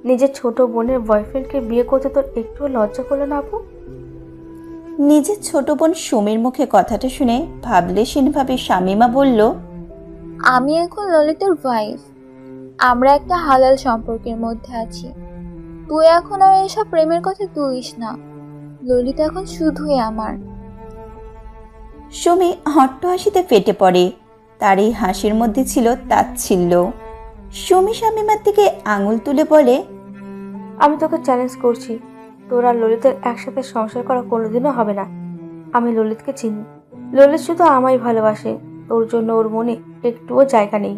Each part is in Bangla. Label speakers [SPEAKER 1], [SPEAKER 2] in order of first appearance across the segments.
[SPEAKER 1] নিজের ছোট বোনের বয়ফ্রেন্ডকে বিয়ে করতে তোর একটুও লজ্জা করলো না আপু?
[SPEAKER 2] নিজের ছোট বোন সুমির মুখে কথাটা শুনে ভাবলেশীনভাবে শামীমা বলল,
[SPEAKER 3] আমি এখন ললিতের ওয়াইফ। আমরা একটা হালাল সম্পর্কের মধ্যে আছি। তুই এখন আর এসব প্রেমের কথা তুলিস না। ললিত এখন শুধুই আমার।
[SPEAKER 2] সুমি হট্ট হাসিতে ফেটে পড়ে। তার এই হাসির মধ্যে ছিল তাচ্ছিল্য। সুমি শামীমার দিকে আঙুল তুলে বলে,
[SPEAKER 1] আমি তোকে চ্যালেঞ্জ করছি, তোর আর ললিতের একসাথে সংসার করা কোনোদিনও হবে না। আমি ললিতকে চিনি, ললিত শুধু আমায় ভালোবাসে, তোর জন্য ওর মনে একটুও জায়গা নেই।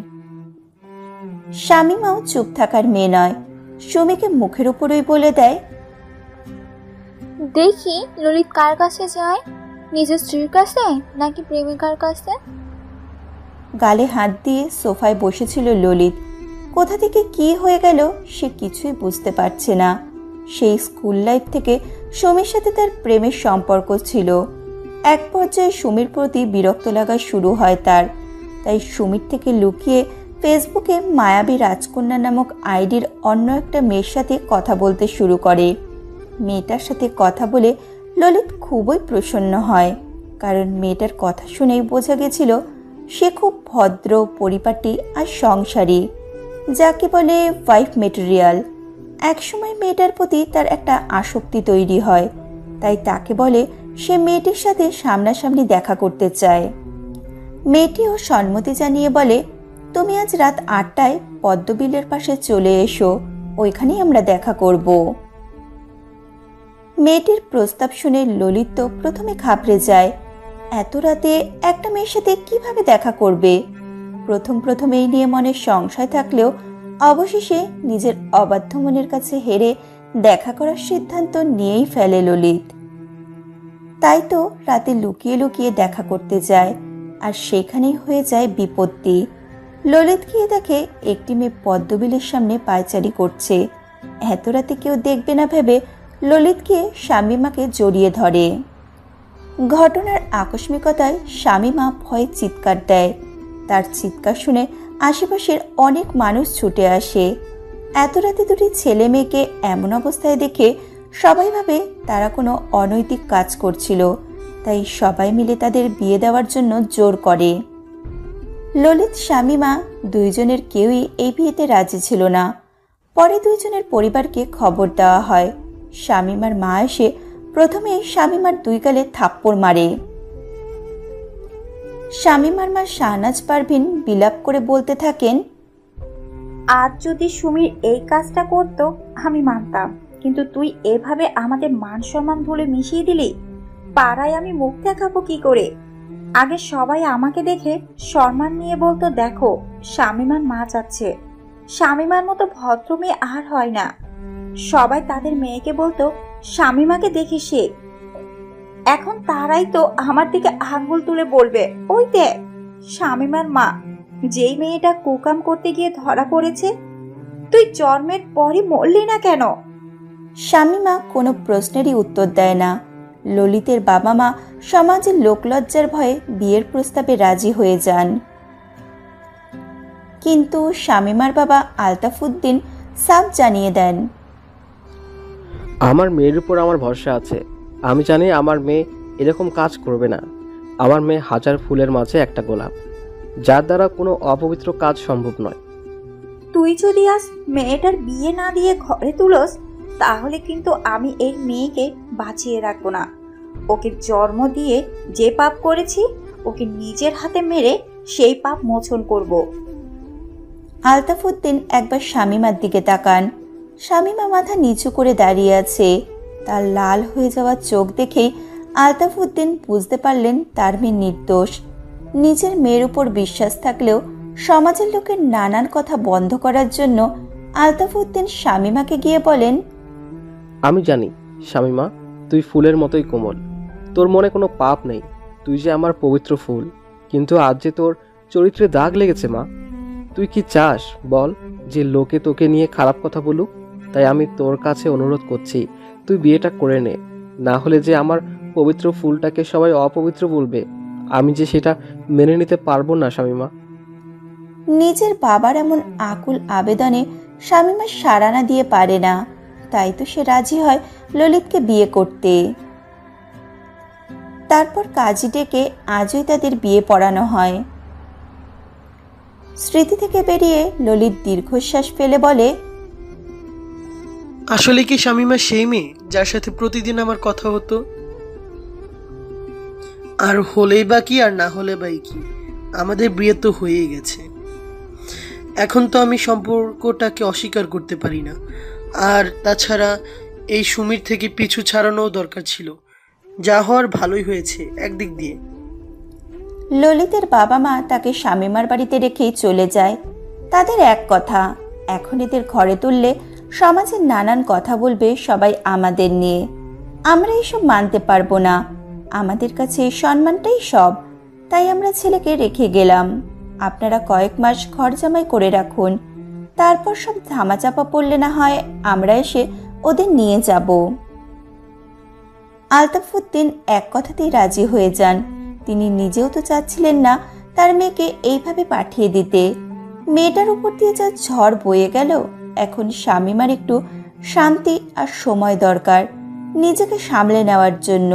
[SPEAKER 2] শামীমাও চুপ থাকার মেয়ে নয়, সুমিকে মুখের উপরই বলে দেয়,
[SPEAKER 3] দেখি ললিত কার কাছে যায়, নিজের স্ত্রীর কাছে নাকি প্রেমিকার কাছে।
[SPEAKER 2] গালে হাত দিয়ে সোফায় বসেছিল ললিত। কোথা থেকে কি হয়ে গেল সে কিছুই বুঝতে পারছে না। সেই স্কুল লাইফ থেকে সুমির সাথে তার প্রেমের সম্পর্ক ছিল। এক পর্যায়ে সুমির প্রতি বিরক্ত লাগা শুরু হয় তার। তাই সুমির থেকে লুকিয়ে ফেসবুকে মায়াবী রাজকন্যা নামক আইডির অন্য একটা মেয়ের সাথে কথা বলতে শুরু করে। মেয়েটার সাথে কথা বলে ললিত খুবই প্রসন্ন হয়, কারণ মেয়েটার কথা শুনেই বোঝা গেছিল সে খুব ভদ্র, পরিপাটি আর সংসারী, যাকে বলে ওয়াইফ মেটেরিয়াল। একসময় মেয়েটার প্রতি তার একটা আসক্তি তৈরি হয়, তাই তাকে বলে সে মেয়েটির সাথে সামনাসামনি দেখা করতে চায়। মেয়েটিও সম্মতি জানিয়ে বলে, তুমি আজ রাত 8টায় পদ্মবিলের পাশে চলে এসো, ওইখানেই আমরা দেখা করব। মেয়েটির প্রস্তাব শুনে ললিত তো প্রথমে ঘাবড়ে যায়। এত রাতে একটা মেয়ের সাথে কিভাবে দেখা করবে? প্রথম এই নিয়ে মনে সংশয় থাকলেও অবশেষে নিজের অবাধ্য মনের কাছে হেরে দেখা করার সিদ্ধান্ত নিয়েই ফেলে ললিত। তাই তো রাতে লুকিয়ে লুকিয়ে দেখা করতে যায়, আর সেখানেই হয়ে যায় বিপত্তি। ললিত গিয়ে দেখে একটি মেয়ে পদ্মবিলের সামনে পায়চারি করছে। এত রাতে কেউ দেখবে না ভেবে ললিত গিয়ে শামীমাকে জড়িয়ে ধরে। ঘটনার আকস্মিকতায় শামীমা ভয়ে চিৎকার দেয়। তার চিৎকার শুনে আশেপাশের অনেক মানুষ ছুটে আসে। এত রাতে দুটি ছেলে মেয়েকে এমন অবস্থায় দেখে সবাই ভাবে তারা কোনো অনৈতিক কাজ করছিল, তাই সবাই মিলে তাদের বিয়ে দেওয়ার জন্য জোর করে। ললিত শামীমা দুইজনের কেউই এই বিয়েতে রাজি ছিল না। পরে দুইজনের পরিবারকে খবর দেওয়া হয়। শামীমার মা এসে প্রথমে শামীমার দুই গালে থাপ্পড় মারে। শামীমার মা শাহনাজ পারভিন বিলাপ করে বলতে থাকেন,
[SPEAKER 4] আজ যদি সুমির এই কাজটা করতো আমি মানতাম, কিন্তু তুই এভাবে আমাদের মান সম্মান ধুলে মিশিয়ে দিলি। পাড়ায় আমি মুখ দেখাবো কি করে? আগে সবাই আমাকে দেখে সম্মান নিয়ে বলতো, দেখো শামীমার মা যাচ্ছে। শামীমার মতো ভদ্র মেয়ে আর হয় না। সবাই তাদের মেয়েকে বলতো, শামীমাকে দেখে শেখ। এখন তারাই তো আমার দিকে আঙ্গুল তুলে বলবে, ওই দেখ শামীমার মা, যেই মেয়েটা কুকাম করতে গিয়ে ধরা পড়েছে। তুই জন্মের পরই মরলি না কেন?
[SPEAKER 2] শামীমা কোনো প্রশ্নেরই উত্তর দেয় না। ললিতের বাবা মা সমাজের লোকলজ্জার ভয়ে বিয়ের প্রস্তাবে রাজি হয়ে যান। কিন্তু শামীমার বাবা আলতাফ উদ্দিন সাফ জানিয়ে দেন,
[SPEAKER 5] আমার মেয়ের উপর আমার ভরসা আছে। আমি জানি আমার মেয়ে এরকম কাজ করবে না। আমার মেয়ে হাজার ফুলের মাঝে একটা গোলাপ, যার দ্বারা কোনো অপবিত্র কাজ সম্ভব নয়।
[SPEAKER 4] তুই যদি আজ মেয়েটার বিয়ে না দিয়ে ঘরে তুলস, তাহলে কিন্তু আমি এই মেয়েকে বাঁচিয়ে রাখবো না। ওকে জন্ম দিয়ে যে পাপ করেছি, ওকে নিজের হাতে মেরে সেই পাপ মোচন করব।
[SPEAKER 2] আলতাফ উদ্দিন একবার শামীমার দিকে তাকান। শামীমা মাথা নিচু করে দাঁড়িয়ে আছে। তার লাল হয়ে যাওয়া চোখ দেখেই আলতাফ উদ্দিন বুঝতে পারলেন তার মেয়ে নির্দোষ। নিজের মেয়ের উপর বিশ্বাস থাকলেও সমাজের লোকের নানান কথা বন্ধ করার জন্য আলতাফ উদ্দিন শামীমাকে গিয়ে বলেন,
[SPEAKER 5] আমি জানি শামীমা, তুই ফুলের মতোই কোমল। তোর মনে কোনো পাপ নেই। তুই যে আমার পবিত্র ফুল। কিন্তু আজ যে তোর চরিত্রে দাগ লেগেছে মা। তুই কি চাস বল, যে লোকে তোকে নিয়ে খারাপ কথা বলুক? তাই আমি তোর কাছে অনুরোধ করছি, তুই বিয়েটা করে নে। না হলে যে আমার পবিত্র ফুলটাকে সবাই অপবিত্র বলবে, আমি যে সেটা মেনে নিতে পারবো না শামীমা।
[SPEAKER 2] নিজের বাবার এমন আকুল আবেদনে শামীমা সাড়া না দিয়ে পারে না, তাই তো সে রাজি হয় ললিতকে বিয়ে করতে। তারপর কাজী ডেকে আজই তাদের বিয়ে পড়ানো হয়। স্মৃতি থেকে বেরিয়ে ললিত দীর্ঘশ্বাস ফেলে বলে,
[SPEAKER 6] আসলে কি শামীমা সেই মেয়ে যার সাথে প্রতিদিন আমার কথা হতো? আর হলেই বা কি, আর না হলে বাই কি, আমাদের বিয়ে তো হয়েই গেছে। এখন তো আমি সম্পর্কটাকে অস্বীকার করতে পারি না। আর তাছাড়া এই সুমির থেকে পিছু ছাড়ানোও দরকার ছিল। যা হওয়ার ভালোই হয়েছে একদিক দিয়ে।
[SPEAKER 2] ললিতের বাবা মা তাকে শামীমার বাড়িতে রেখেই চলে যায়। তাদের এক কথা, এখন এদের ঘরে তুললে সমাজের নানান কথা বলবে সবাই আমাদের নিয়ে। আমরা এসব মানতে পারবো না, আমাদের কাছে এই সম্মানটাই সব। তাই আমরা ছেলেকে রেখে গেলাম। আপনারা কয়েক মাস ঘর জামাই করে রাখুন, তারপর সব ধামাচাপা পড়লে না হয় আমরা এসে ওদের নিয়ে যাব। আলতাফ উদ্দিন এক কথাতেই রাজি হয়ে যান। তিনি নিজেও তো চাচ্ছিলেন না তার মেয়েকে এইভাবে পাঠিয়ে দিতে। মেয়েটার উপর দিয়ে যা ঝড় বয়ে গেল, এখন শামীমার একটু শান্তি আর সময় দরকার নিজেকে সামলে নেওয়ার জন্য।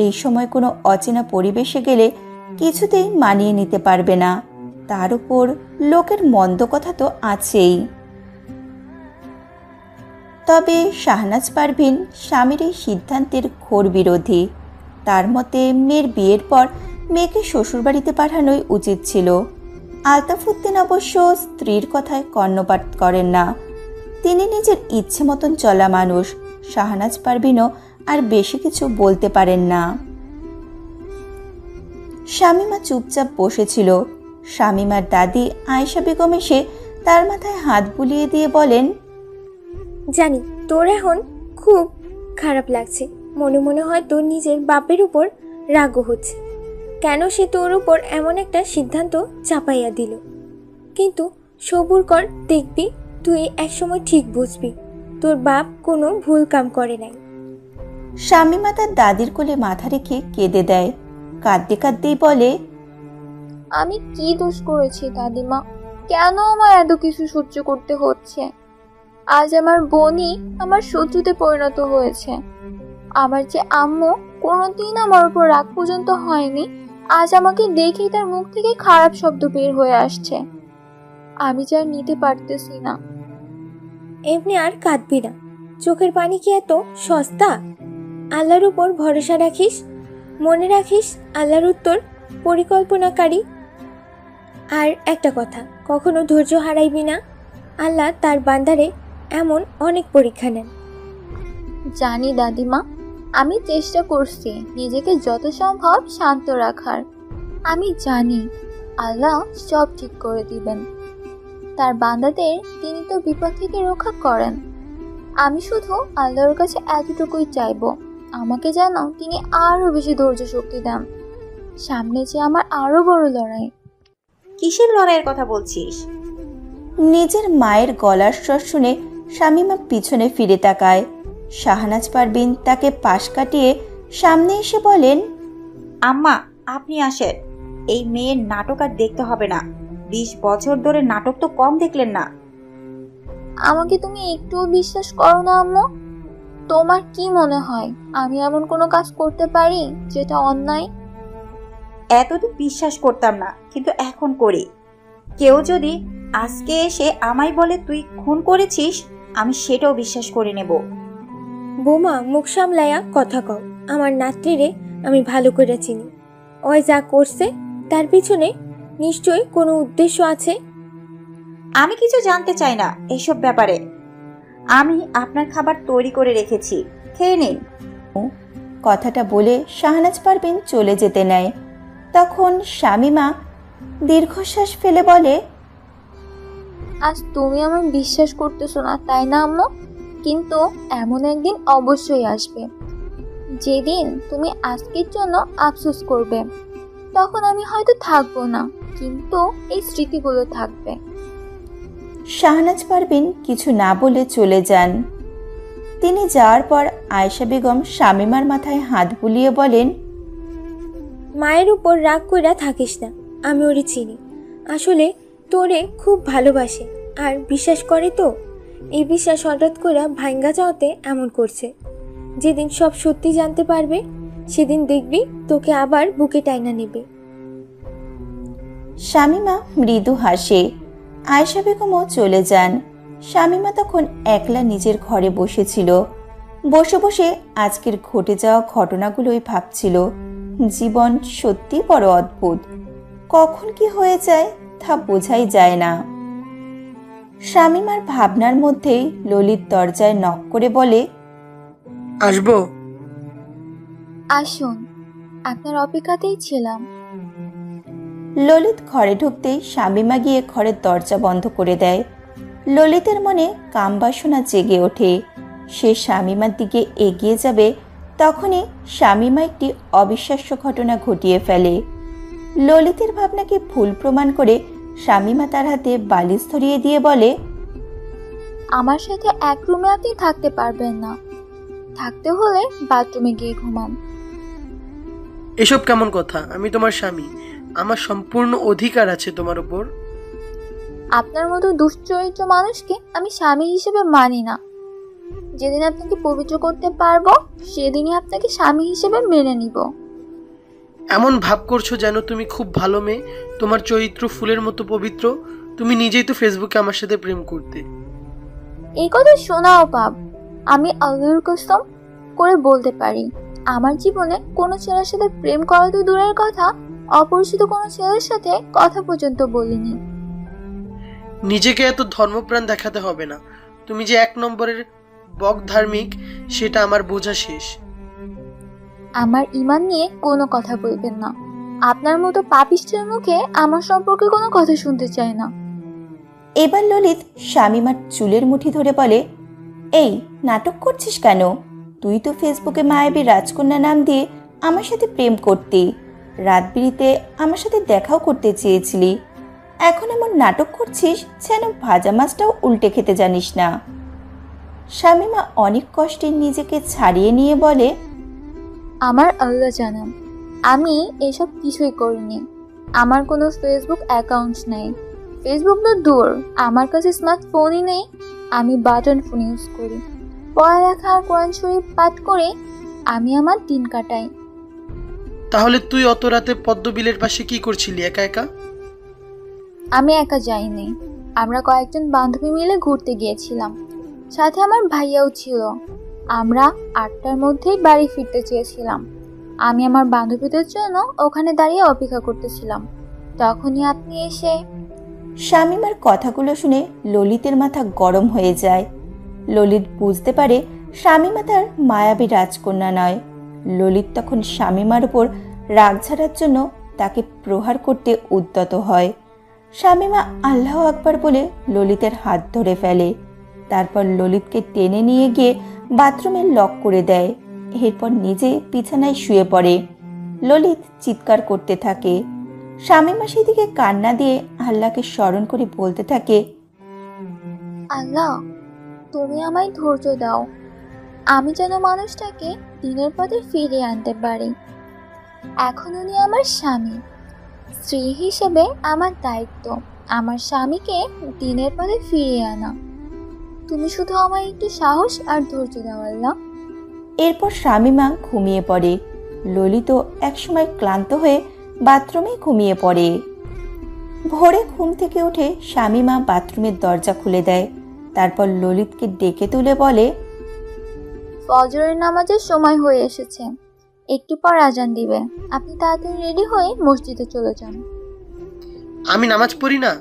[SPEAKER 2] এই সময় কোনো অচেনা পরিবেশে গেলে কিছুতেই মানিয়ে নিতে পারবে না। তার উপর লোকের মন্দ কথা তো আছেই। তবে শাহনাজ পারভীন স্বামীর এই সিদ্ধান্তের ঘোর বিরোধী। তার মতে মেয়ের বিয়ের পর মেয়েকে শ্বশুরবাড়িতে পাঠানোই উচিত ছিল। আলতাফ উদ্দিন অবশ্য স্ত্রীর কথায় কর্ণপাত করেন না। তিনি নিজের ইচ্ছে মতন চলা মানুষ। শাহনাজ পারভীনও আর বেশি কিছু বলতে পারেন না। শামীমা চুপচাপ বসেছিল। শামীমার দাদি আয়েশা বেগম এসে তার মাথায় হাত বুলিয়ে দিয়ে বলেন,
[SPEAKER 7] জানি তোর এখন খুব খারাপ লাগছে, মনে মনে হয় তোর নিজের বাপের উপর রাগও হচ্ছে। কেন সে তোর উপর এমন একটা সিদ্ধান্ত চাপাইয়া দিল। কিন্তু সবুর কর, দেখবি তুই একসময় ঠিক বুঝবি তোর বাপ কোনো ভুল কাম করে নাই।
[SPEAKER 2] শামীমা তার দাদির কোলে মাথা রেখে কেঁদে দেয়। কাঁদতে কাঁদতেই বলে,
[SPEAKER 3] আমি কি দোষ করেছি দাদিমা? কেন আমার এত কিছু সহ্য করতে হচ্ছে? আজ আমার বোনই আমার শত্রুতে পরিণত হয়েছে। আমার যে আম্মু কোনোদিন আমার উপর রাগ পর্যন্ত হয়নি, আজ আমাকে দেখেই তার মুখ থেকে খারাপ শব্দ বের হয়ে আসছে। আমি যা নিতে পারতেছি না।
[SPEAKER 7] এমনি আর কাঁদবি না, চোখের পানি কি এত সস্তা? আল্লাহর উপর ভরসা রাখিস, মনে রাখিস আল্লাহর উত্তর পরিকল্পনাকারী। আর একটা কথা, কখনো ধৈর্য হারাইবি না। আল্লাহ তার বান্দারে এমন অনেক পরীক্ষা নেন।
[SPEAKER 3] জানি দাদিমা, আমি চেষ্টা করছি নিজেকে যত সম্ভব শান্ত রাখার। আমি জানি আল্লাহ সব ঠিক করে দিবেন। তার বান্দাদের তিনি তো বিপদ থেকে রক্ষা করেন। আমি শুধু আল্লাহর কাছে এতটুকুই চাইবো, আমাকে যেন তিনি আরো বেশি ধৈর্য শক্তি দেন। সামনে যে আমার আরো বড় লড়াই।
[SPEAKER 4] কিসের লড়াইয়ের কথা বলছিস?
[SPEAKER 2] নিজের মায়ের গলার স্বর শুনে শামীমা পিছনে ফিরে তাকায়। শাহনাজ পারভীন তাকে পাশ কাটিয়ে সামনে এসে বলেন,
[SPEAKER 4] আম্মা, আপনি আসেন। এই মেয়ের নাটক আর দেখতে হবে না। 20 বছর ধরে নাটক তো কম দেখলেন না।
[SPEAKER 3] আমাকে তুমি একটুও বিশ্বাস করো না আম্মু? তোমার কি মনে হয় আমি এমন কোনো কাজ করতে পারি যেটা অন্যায়?
[SPEAKER 4] এতদিন বিশ্বাস করতাম না, কিন্তু এখন করি। কেউ যদি আজকে এসে আমায় বলে তুই খুন করেছিস, আমি সেটাও বিশ্বাস করে নেব।
[SPEAKER 7] বোমা, মুখ সামলাইয়া কথা কও। আমার নাতনিরে আমি ভালো করে চিনি। ওই যা করছে তার পিছনে নিশ্চয়ই কোনো উদ্দেশ্য আছে।
[SPEAKER 4] আমি কিছু জানতে চাই না এসব ব্যাপারে। আমি আপনার খাবার তৈরি করে রেখেছি, খেয়ে নিন।
[SPEAKER 2] কথাটা বলে শাহনাজ পারভীন চলে যেতে নেয়। তখন শামীমা দীর্ঘশ্বাস ফেলে বলে,
[SPEAKER 3] আজ তুমি আমার বিশ্বাস করতেছো না, তাই না আম্মু? কিন্তু এমন একদিন অবশ্যই আসবে যেদিন তুমি আজকের জন্য আফসোস করবে। তখন আমি হয়তো থাকবো না, কিন্তু এই স্মৃতিগুলো থাকবে।
[SPEAKER 2] শাহনাজ পারভীন কিছু না বলে চলে যান। তিনি যাওয়ার পর আয়েশা বেগম শামীমার মাথায় হাত বুলিয়ে বলেন,
[SPEAKER 7] মায়ের উপর রাগ কইরা থাকিস না, আমি ওরে চিনি। আসলে তোরে খুব ভালোবাসে আর বিশ্বাস করে তো। এই বিশ্বাস হঠাৎ করে ভাঙ্গা যাওয়াতে এমন করছে। যেদিন সব সত্যি জানতে পারবে সেদিন দেখবি তোকে আবার বুকে টাইনা নেবে।
[SPEAKER 2] শামীমা মৃদু হাসে। আয়েশা বেগমও চলে যান। শামীমা তখন একলা নিজের ঘরে বসেছিল। বসে বসে আজকের ঘটে যাওয়া ঘটনাগুলোই ভাবছিল। জীবন সত্যি বড় অদ্ভুত, কখন কি হয়ে যায় তা বোঝাই যায় না। শামীমার ভাবনার মধ্যেই ললিত দরজায় নক করে বলে,
[SPEAKER 6] আসবো?
[SPEAKER 3] আসুন, আপনার অপেক্ষাতেই ছিলাম।
[SPEAKER 2] ললিত ঘরে ঢুকতেই শামীমা গিয়ে ঘরের দরজা বন্ধ করে দেয়। ললিতের মনে কামবাসনা জেগে ওঠে। সে শামীমার দিকে এগিয়ে যাবে, তখনই শামীমা একটি অবিশ্বাস্য ঘটনা ঘটিয়ে ফেলে। ললিতের ভাবনাকে ভুল প্রমাণ করে শামীমা তার হাতে বালিশ ধরিয়ে দিয়ে বলে,
[SPEAKER 3] আমার সাথে এক রুমে আপনি থাকতে পারবেন না। থাকতে হলে বাথরুমে গিয়ে ঘুমান।
[SPEAKER 6] এসব কেমন কথা? আমি তোমার স্বামী, আমার সম্পূর্ণ অধিকার আছে তোমার উপর।
[SPEAKER 3] আপনার মতো দুশ্চরিত্র মানুষকে আমি স্বামী হিসেবে মানি না। যেদিন আপনাকে পবিত্র করতে পারবো সেদিনই আপনাকে স্বামী হিসেবে মেনে নিব।
[SPEAKER 6] এমন ভাব করছো যেন তুমি খুব ভালো মেয়ে, তোমার চরিত্র ফুলের মতো পবিত্র। তুমি নিজেই তো ফেসবুকে আমার সাথে প্রেম করতে।
[SPEAKER 3] এই কথা শোনাও পাপ। আমি আল্লাহর কসম করে বলতে পারি, আমার জীবনে কোনো ছেলের সাথে প্রেম করা তো দূরের কথা, অপরিচিত কোনো ছেলের সাথে কথা পর্যন্ত বলিনি।
[SPEAKER 6] নিজেকে এত ধর্মপ্রাণ দেখাতে হবে না। তুমি যে এক নম্বরের বক ধার্মিক সেটা আমার বোঝা শেষ।
[SPEAKER 3] আমার ঈমান নিয়ে কোনো কথা বলবেন না। আপনার মতো পাপিষ্ঠের মুখে আমার সম্পর্কে কোনো কথা শুনতে চাই না।
[SPEAKER 2] এবার ললিত শামীমার চুলের মুঠি ধরে বলে, এই নাটক করছিস কেন? তুই তো ফেসবুকে মায়াবী রাজকন্যা নাম দিয়ে আমার সাথে প্রেম করতি, রাত বিরিতে আমার সাথে দেখাও করতে চেয়েছিলি। এখন এমন নাটক করছিস যেন ভাজা মাছটাও উল্টে খেতে জানিস না। শামীমা অনেক কষ্টে নিজেকে ছাড়িয়ে নিয়ে বলে,
[SPEAKER 3] আমার আল্লাহ জানান, আমি এসব কিছুই করিনি। আমার কোনো ফেসবুক অ্যাকাউন্ট নেই। ফেসবুক তো দূর, আমার কাছে স্মার্টফোনই নেই। আমি বাটন ফোন ইউজ করি। পড়ালেখা আর কোরআন শরীফ পাঠ করে আমি আমার দিন কাটাই।
[SPEAKER 6] তাহলে তুই অত রাতে পদ্মবিলের পাশে কি করছিলি একা একা?
[SPEAKER 3] আমি একা যাইনি, আমরা কয়েকজন বান্ধবী মিলে ঘুরতে গিয়েছিলাম। সাথে আমার ভাইয়াও ছিল। আমরা 8টার মধ্যেই বাড়ি ফিরতে চেয়েছিলাম। আমি আমার বান্ধবীদের জন্য ওখানে দাঁড়িয়ে অপেক্ষা করতেছিলাম, তখনই আপনি এসে।
[SPEAKER 2] শামীমার কথাগুলো শুনে ললিতের মাথা গরম হয়ে যায়। ললিত বুঝতে পারে শামীমা তার মায়াবী রাজকন্যা নয়। ললিত তখন শামীমার উপর রাগ ঝাড়ার জন্য তাকে প্রহার করতে উদ্যত হয়। শামীমা আল্লাহ আকবার বলে ললিতের হাত ধরে ফেলে। তারপর ললিতকে টেনে নিয়ে গিয়ে বাথরুমে লক করে দেয়। এরপর নিজে বিছানায় শুয়ে পড়ে। ললিত চিৎকার করতে থাকে। শামীমা সেদিকে কান্না দিয়ে আল্লাহকে স্মরণ করে বলতে থাকে,
[SPEAKER 3] আল্লাহ, তুমি আমায় ধৈর্য দাও। আমি যেন মানুষটাকে দিনের পথে ফিরিয়ে আনতে পারি। এখন উনি আমার স্বামী। স্ত্রী হিসেবে আমার দায়িত্ব আমার স্বামীকে দিনের পথে ফিরিয়ে আনা। তুমি শুধু আমায় একটু সাহস আর ধৈর্য দাও আল্লাহ।
[SPEAKER 2] এরপর শামীমা ঘুমিয়ে পড়ে। ললিত একসময় ক্লান্ত হয়ে বাথরুমে ঘুমিয়ে পড়ে। ভোরে ঘুম থেকে উঠে শামীমা বাথরুমের দরজা খুলে দেয়। তারপর ললিতকে ডেকে তুলে বলে,
[SPEAKER 3] ফজরের নামাজের সময় হয়ে এসেছে, একটু পর আজান দিবে। আপনি তাড়াতাড়ি রেডি হয়ে মসজিদে চলে যান।
[SPEAKER 6] আমি নামাজ পড়ি না,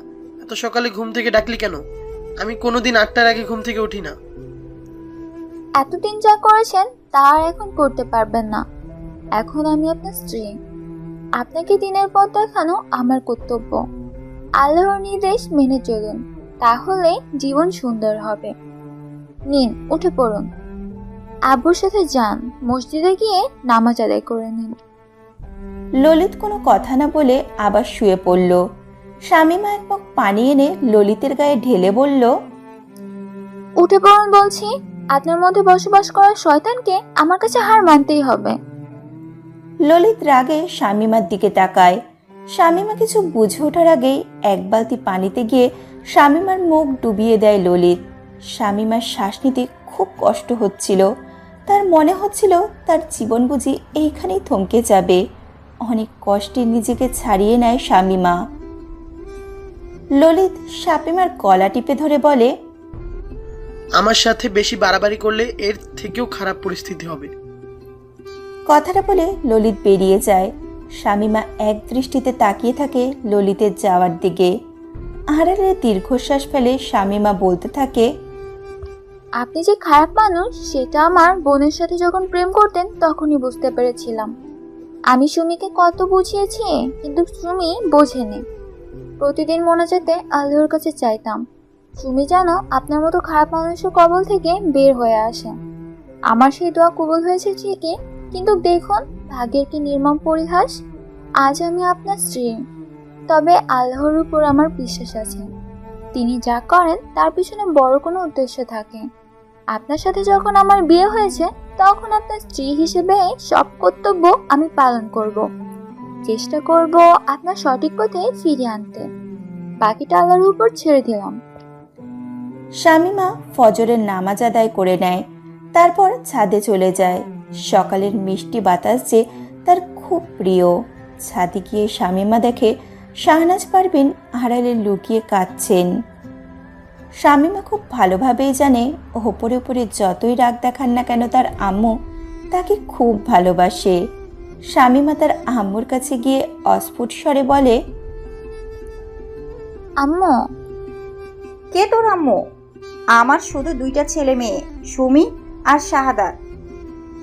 [SPEAKER 6] এত সকালে ঘুম থেকে ডাকলি কেন? আমি কোনোদিন 8টার আগে ঘুম থেকে উঠি না।
[SPEAKER 3] এতদিন যা করেছেন তা আর এখন করতে পারবেন না। এখন আমি আপনার স্ত্রী। আপনাকে দিনের পথ দেখানো আমার কর্তব্য। আল্লাহর নির্দেশ মেনে চলুন, তাহলে জীবন সুন্দর হবে। নিন, উঠে পড়ুন। আব্বুর সাথে যান, মসজিদে গিয়ে নামাজ আদায় করে নিন।
[SPEAKER 2] ললিত কোনো কথা না বলে আবার শুয়ে পড়ল। শামীমা এক মগ পানি এনে ললিতের গায়ে ঢেলে বলল,
[SPEAKER 3] উঠে পড়ুন বলছি। আপনার মধ্যে বসবাস করা শয়তানকে আমার কাছে হার মানতেই হবে।
[SPEAKER 2] ললিত রাগে শামীমার দিকে তাকায়। শামীমা কিছু বুঝে ওঠার আগেই এক বালতি পানিতে গিয়ে শামীমার মুখ ডুবিয়ে দেয় ললিত। শামীমার শ্বাস নিতে খুব কষ্ট হচ্ছিল। তার মনে হচ্ছিল তার জীবন বুঝি এইখানেই থমকে যাবে। অনেক কষ্টে নিজেকে ছাড়িয়ে নেয় শামীমা। ললিত শামীমার গলা টিপে ধরে বলে,
[SPEAKER 6] আমার সাথে বেশি বাড়াবাড়ি করলে এর থেকেও খারাপ পরিস্থিতি হবে।
[SPEAKER 2] কথাটা বলে ললিত বেরিয়ে যায়। শামীমা এক দৃষ্টিতে তাকিয়ে থাকে ললিতের যাওয়ার দিকে। আড়ালে দীর্ঘশ্বাস ফেলে শামীমা বলতে থাকে,
[SPEAKER 3] আপনি যে খারাপ মানুষ সেটা আমার বোনের সাথে যখন প্রেম করতেন তখনই বুঝতে পেরেছিলাম। আমি সুমিকে কত বুঝিয়েছি, কিন্তু সুমি বোঝেনি। প্রতিদিন মোনাজাতে আল্লাহর কাছে চাইতাম সুমি যেন আপনার মতো খারাপ মানুষের কবল থেকে বের হয়ে আসে। আমার সেই দোয়া কবুল হয়েছে ঠিকই, কিন্তু দেখুন ভাগ্যের কি নির্মম পরিহাস। আজ আমি আপনার স্ত্রী, তবে আল্লাহর উপর আমার বিশ্বাস আছে। তিনি যা করেন তার পিছনে বড় কোনো উদ্দেশ্য থাকে। আপনার সাথে যখন আমার বিয়ে হয়েছে তখন আপনার স্ত্রী হিসেবে সব কর্তব্য আমি পালন করব। চেষ্টা করব আপনার সঠিক পথে ফিরিয়ে আনতে। বাকিটা আল্লাহর উপর ছেড়ে দিলাম।
[SPEAKER 2] শামীমা ফজরের নামাজ আদায় করে নেয়, তারপর ছাদে চলে যায়। সকালের মিষ্টি বাতাস যে তার খুব প্রিয়। ছাদে গিয়ে শামীমা দেখে শাহনাজ পারভীন আড়ালে লুকিয়ে কাঁদছেন। শামীমা খুব ভালোভাবেই জানে ওপরে ওপরে যতই রাগ দেখান না কেন তার আম্মু তাকে খুব ভালোবাসে। শামীমা তার আম্মুর কাছে গিয়ে অস্ফুট স্বরে বলে,
[SPEAKER 3] আম্মু।
[SPEAKER 4] কে তোর আম্মু? আমার শুধু 2টা ছেলে মেয়ে, সুমি আর শাহাদাত।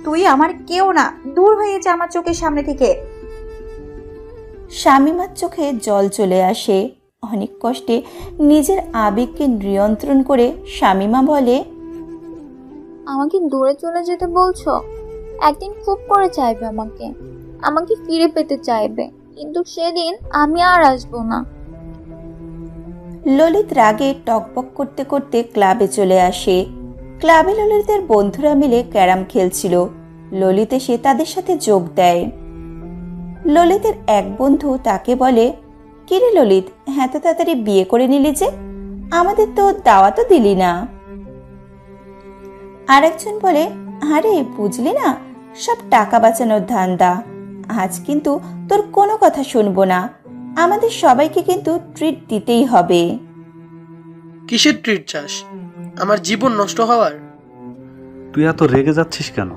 [SPEAKER 4] তুই আমার কেউ না, দূর হয়ে যা আমার চোখের সামনে থেকে।
[SPEAKER 2] শামীমার চোখে জল চলে আসে। অনেক কষ্টে নিজের আবেগকে নিয়ন্ত্রণ করে শামীমা বলে,
[SPEAKER 3] আমাকে দূরে চলে যেতে বলছো? একদিন খুব করে চাইবে আমাকে ফিরে পেতে চাইবে, কিন্তু সেদিন আমি আর আসবো না।
[SPEAKER 2] ললিত রাগে টকবক করতে করতে ক্লাবে চলে আসে। ক্লাবে ললিতের বন্ধুরা মিলে ক্যারাম খেলছিল। ললিত এসে তাদের সাথে যোগ দেয়। ললিতের এক বন্ধু তাকে বলে, কিরে ললিত, এত তাড়াতাড়ি বিয়ে করে নিলি যে? আমাদের তো দাওয়াতও দিলি না। আরেকজন বলে, আরে বুঝলি না, সব টাকা বাঁচানোর ধান্দা। আজ কিন্তু তোর কোনো কথা শুনবো না। আমাদের সবাইকে কিন্তু ট্রিট দিতেই হবে।
[SPEAKER 6] কিসের ট্রিট চাস? আমার জীবন নষ্ট হওয়ার?
[SPEAKER 8] তুই এত রেগে যাচ্ছিস কেন?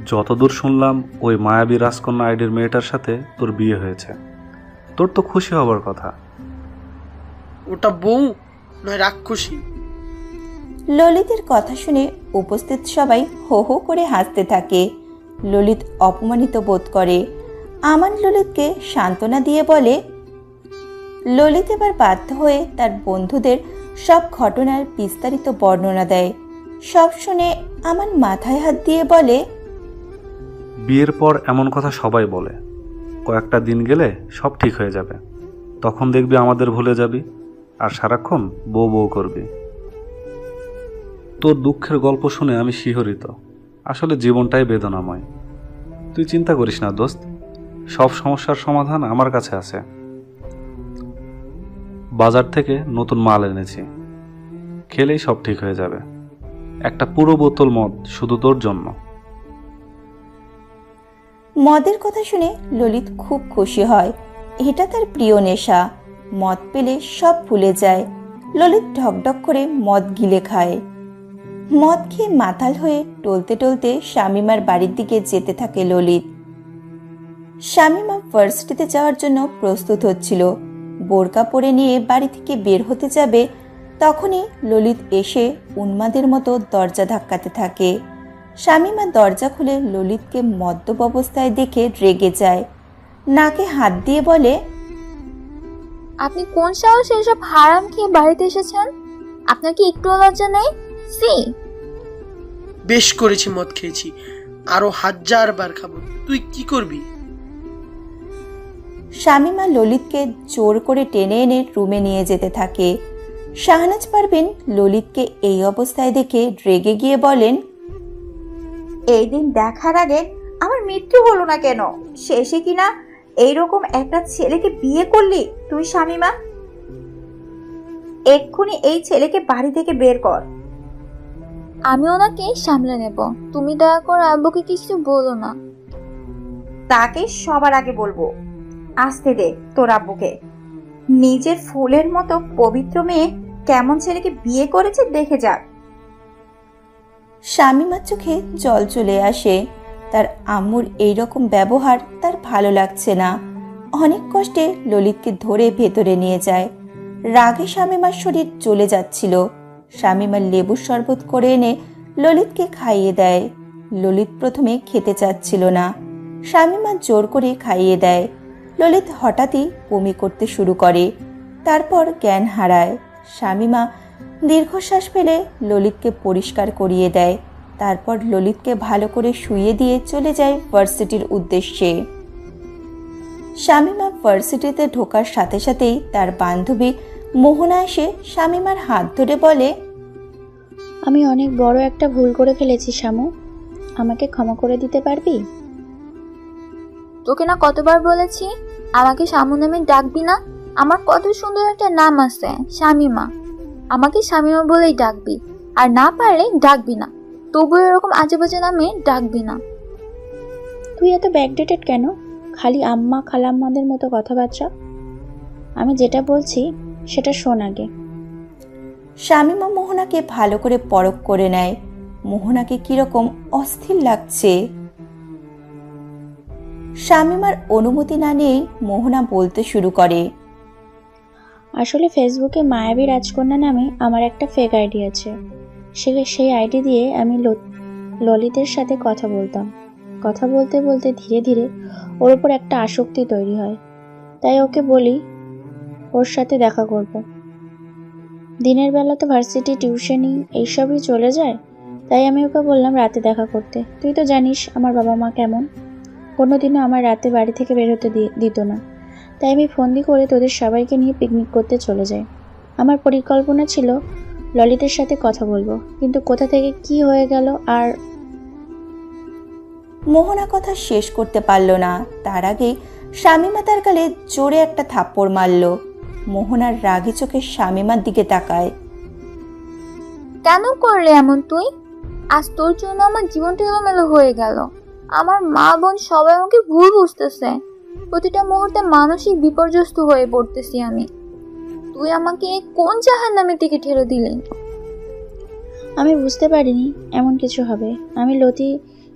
[SPEAKER 8] যতদূর শুনলাম ওই মায়াবী রাজকন্যা আইডির মেয়েটার সাথে তোর বিয়ে হয়েছে। তোর তো খুশি হবার কথা।
[SPEAKER 6] ওটা বউ নয় রাক্ষসী।
[SPEAKER 2] ললিতের কথা শুনে উপস্থিত সবাই হো হো করে হাসতে থাকে। ললিত অপমানিত বোধ করে। আমান ললিতকে সান্ত্বনা দিয়ে বলে, ললিত এবার বাধ্য হয়ে তার বন্ধুদের সব ঘটনার বিস্তারিত বর্ণনা দেয়। সব শুনে আমান মাথায় হাত দিয়ে বলে,
[SPEAKER 8] বিয়ের পর এমন কথা সবাই বলে, কয়েকটা দিন গেলে সব ঠিক হয়ে যাবে। তখন দেখবি আমাদের ভুলে যাবি আর সারাক্ষণ বউ বউ করবি। তোর দুঃখের গল্প শুনে আমি শিহরিত। আসলে জীবনটাই বেদনাময়। তুই চিন্তা করিস না দোস্ত, সব সমস্যার সমাধান আমার কাছে আছে। বাজার থেকে নতুন মাল এনেছি, খেলেই সব ঠিক হয়ে যাবে। একটা পুরো বোতল মদ শুধু তোর জন্য।
[SPEAKER 2] মদের কথা শুনে ললিত খুব খুশি হয়। এটা তার প্রিয় নেশা। মদ পেলে সব ভুলে যায়। ললিত ঢকঢক করে মদ গিলে খায়। মদ খেয়ে মাতাল হয়ে টলতে টলতে শামীমার বাড়ির দিকে যেতে থাকে ললিত। শামীমা ভার্সিটিতে যাওয়ার জন্য প্রস্তুত হচ্ছিল। বোরকা পরে নিয়ে বাড়ি থেকে বের হতে যাবে, তখনই ললিত এসে উন্মাদের মতো দরজা ধাক্কাতে থাকে। শামীমা দরজা খুলে ললিতকে মদ্যপ অবস্থায় দেখে রেগে যায়। নাকে হাত দিয়ে বলে,
[SPEAKER 3] আপনি কোন সাহসে এসব হারাম খেয়ে বাড়িতে এসেছেন? আপনার কি একটু লজ্জা নেই? সি,
[SPEAKER 6] বেশ করেছি, মদ খেয়েছি, আরো 1000 বার খাবো। তুই কি করবি?
[SPEAKER 2] শামীমা ললিতকে জোর করে টেনে এনে রুমে নিয়ে যেতে থাকে। শাহনাজ পারভীন ললিতকে এই অবস্থায় দেখে রেগে গিয়ে বলেন,
[SPEAKER 4] এই দিন দেখার আগে আমার মৃত্যু হলো না কেন? শেষে কিনা এইরকম একটা ছেলেকে বিয়ে করলি তুই শামীমা? এক্ষুনি এই ছেলেকে বাড়ি থেকে বের কর।
[SPEAKER 3] আমি ওনাকে সামলে নেব, তুমি দয়া করে আব্বুকে কিছু বলো না।
[SPEAKER 4] তাকে সবার আগে বলবো। আসতে দে তোর আব্বুকে। নিজের ফুলের মতো পবিত্র মেয়ে কেমন ছেলেকে বিয়ে করেছে দেখে যাক।
[SPEAKER 2] শামীমার চোখে জল চলে আসে। তার আম্মুর এইরকম ব্যবহার তার ভালো লাগছে না। অনেক কষ্টে ললিতকে ধরে ভেতরে নিয়ে যায়। রাগে শামীমার শরীর জ্বলে যাচ্ছিল। শামীমার লেবুর শরবত করে এনে ললিতকে খাইয়ে দেয়। ললিত প্রথমে খেতে চাচ্ছিল না, শামীমা জোর করে খাইয়ে দেয়। ললিত হঠাৎই বমি করতে শুরু করে, তারপর জ্ঞান হারায়। শামীমা দীর্ঘশ্বাস ফেলে ললিতকে পরিষ্কার করিয়ে দেয়। তারপর ললিতকে ভালো করে শুইয়ে দিয়ে চলে যায় ভার্সিটির উদ্দেশ্যে। শামীমা ভার্সিটিতে ঢোকার সাথে সাথেই তার বান্ধবী মোহনা এসে শামীমার হাত ধরে বলে,
[SPEAKER 9] আমি অনেক বড় একটা ভুল করে ফেলেছি শামু, আমাকে ক্ষমা করে দিতে পারবি?
[SPEAKER 3] তোকে না কতবার বলেছি আমাকে শামু নামে ডাকবি না। আমার কত সুন্দর একটা নাম আছে, শামীমা। আমাকে শামীমা বলেই ডাকবি, আর না পারলে ডাকবি না। তবু এরকম আজেবাজে নামে ডাকবি না।
[SPEAKER 9] তুই এত ব্যাকডেটেড কেন? খালি আম্মা খালাম্মাদের মতো কথাবার্তা। আমি যেটা বলছি সেটা শোন আগে।
[SPEAKER 2] শামীমা মোহনাকে ভালো করে পরখ করে নেয়। মোহনাকে কিরকম অস্থির লাগছে। শামীমার অনুমতি না নিয়েই মোহনা বলতে শুরু করে,
[SPEAKER 9] আসলে ফেসবুকে মায়াবী রাজকন্যা নামে আমার একটা ফেক আইডি আছে। সেই আইডি দিয়ে আমি ললিতের সাথে কথা বলতাম। কথা বলতে বলতে ধীরে ধীরে ওর ওপর একটা আসক্তি তৈরি হয়। তাই ওকে বলি ওর সাথে দেখা করব। দিনের বেলা তো ভার্সিটি, টিউশনি এইসবই চলে যায়। তাই আমি ওকে বললাম রাতে দেখা করতে। তুই তো জানিস আমার বাবা মা কেমন, কোনোদিনও আমার রাতে বাড়ি থেকে বের হতে দিত না। তাই আমি ফন্দি করে তোদের সবাইকে নিয়ে পিকনিক করতে চলে যাই। আমার পরিকল্পনা ছিল ললিতের সাথে কথা বলবো, কিন্তু কোথা থেকে কি হয়ে গেল আর।
[SPEAKER 2] মোহনা কথা শেষ করতে পারল না। তার আগেই শামীমা তার গালে জোরে একটা থাপ্পড় মারল। মোহনার রাগী চোখে শামীমার দিকে তাকায়।
[SPEAKER 3] কেন করলে এমন তুই? আজ তোর জন্য আমার জীবনটা এলোমেলো হয়ে গেল। আমার মা বোন সবাই আমাকে ভুল বুঝতেছে। প্রতিটা মুহূর্তে মানসিক বিপর্যস্ত হয়ে পড়তেছি আমি। তুই আমাকে কোন জাহান্নামের দিকে ঠেলে দিলি?
[SPEAKER 9] আমি বুঝতে পারিনি এমন কিছু হবে। আমি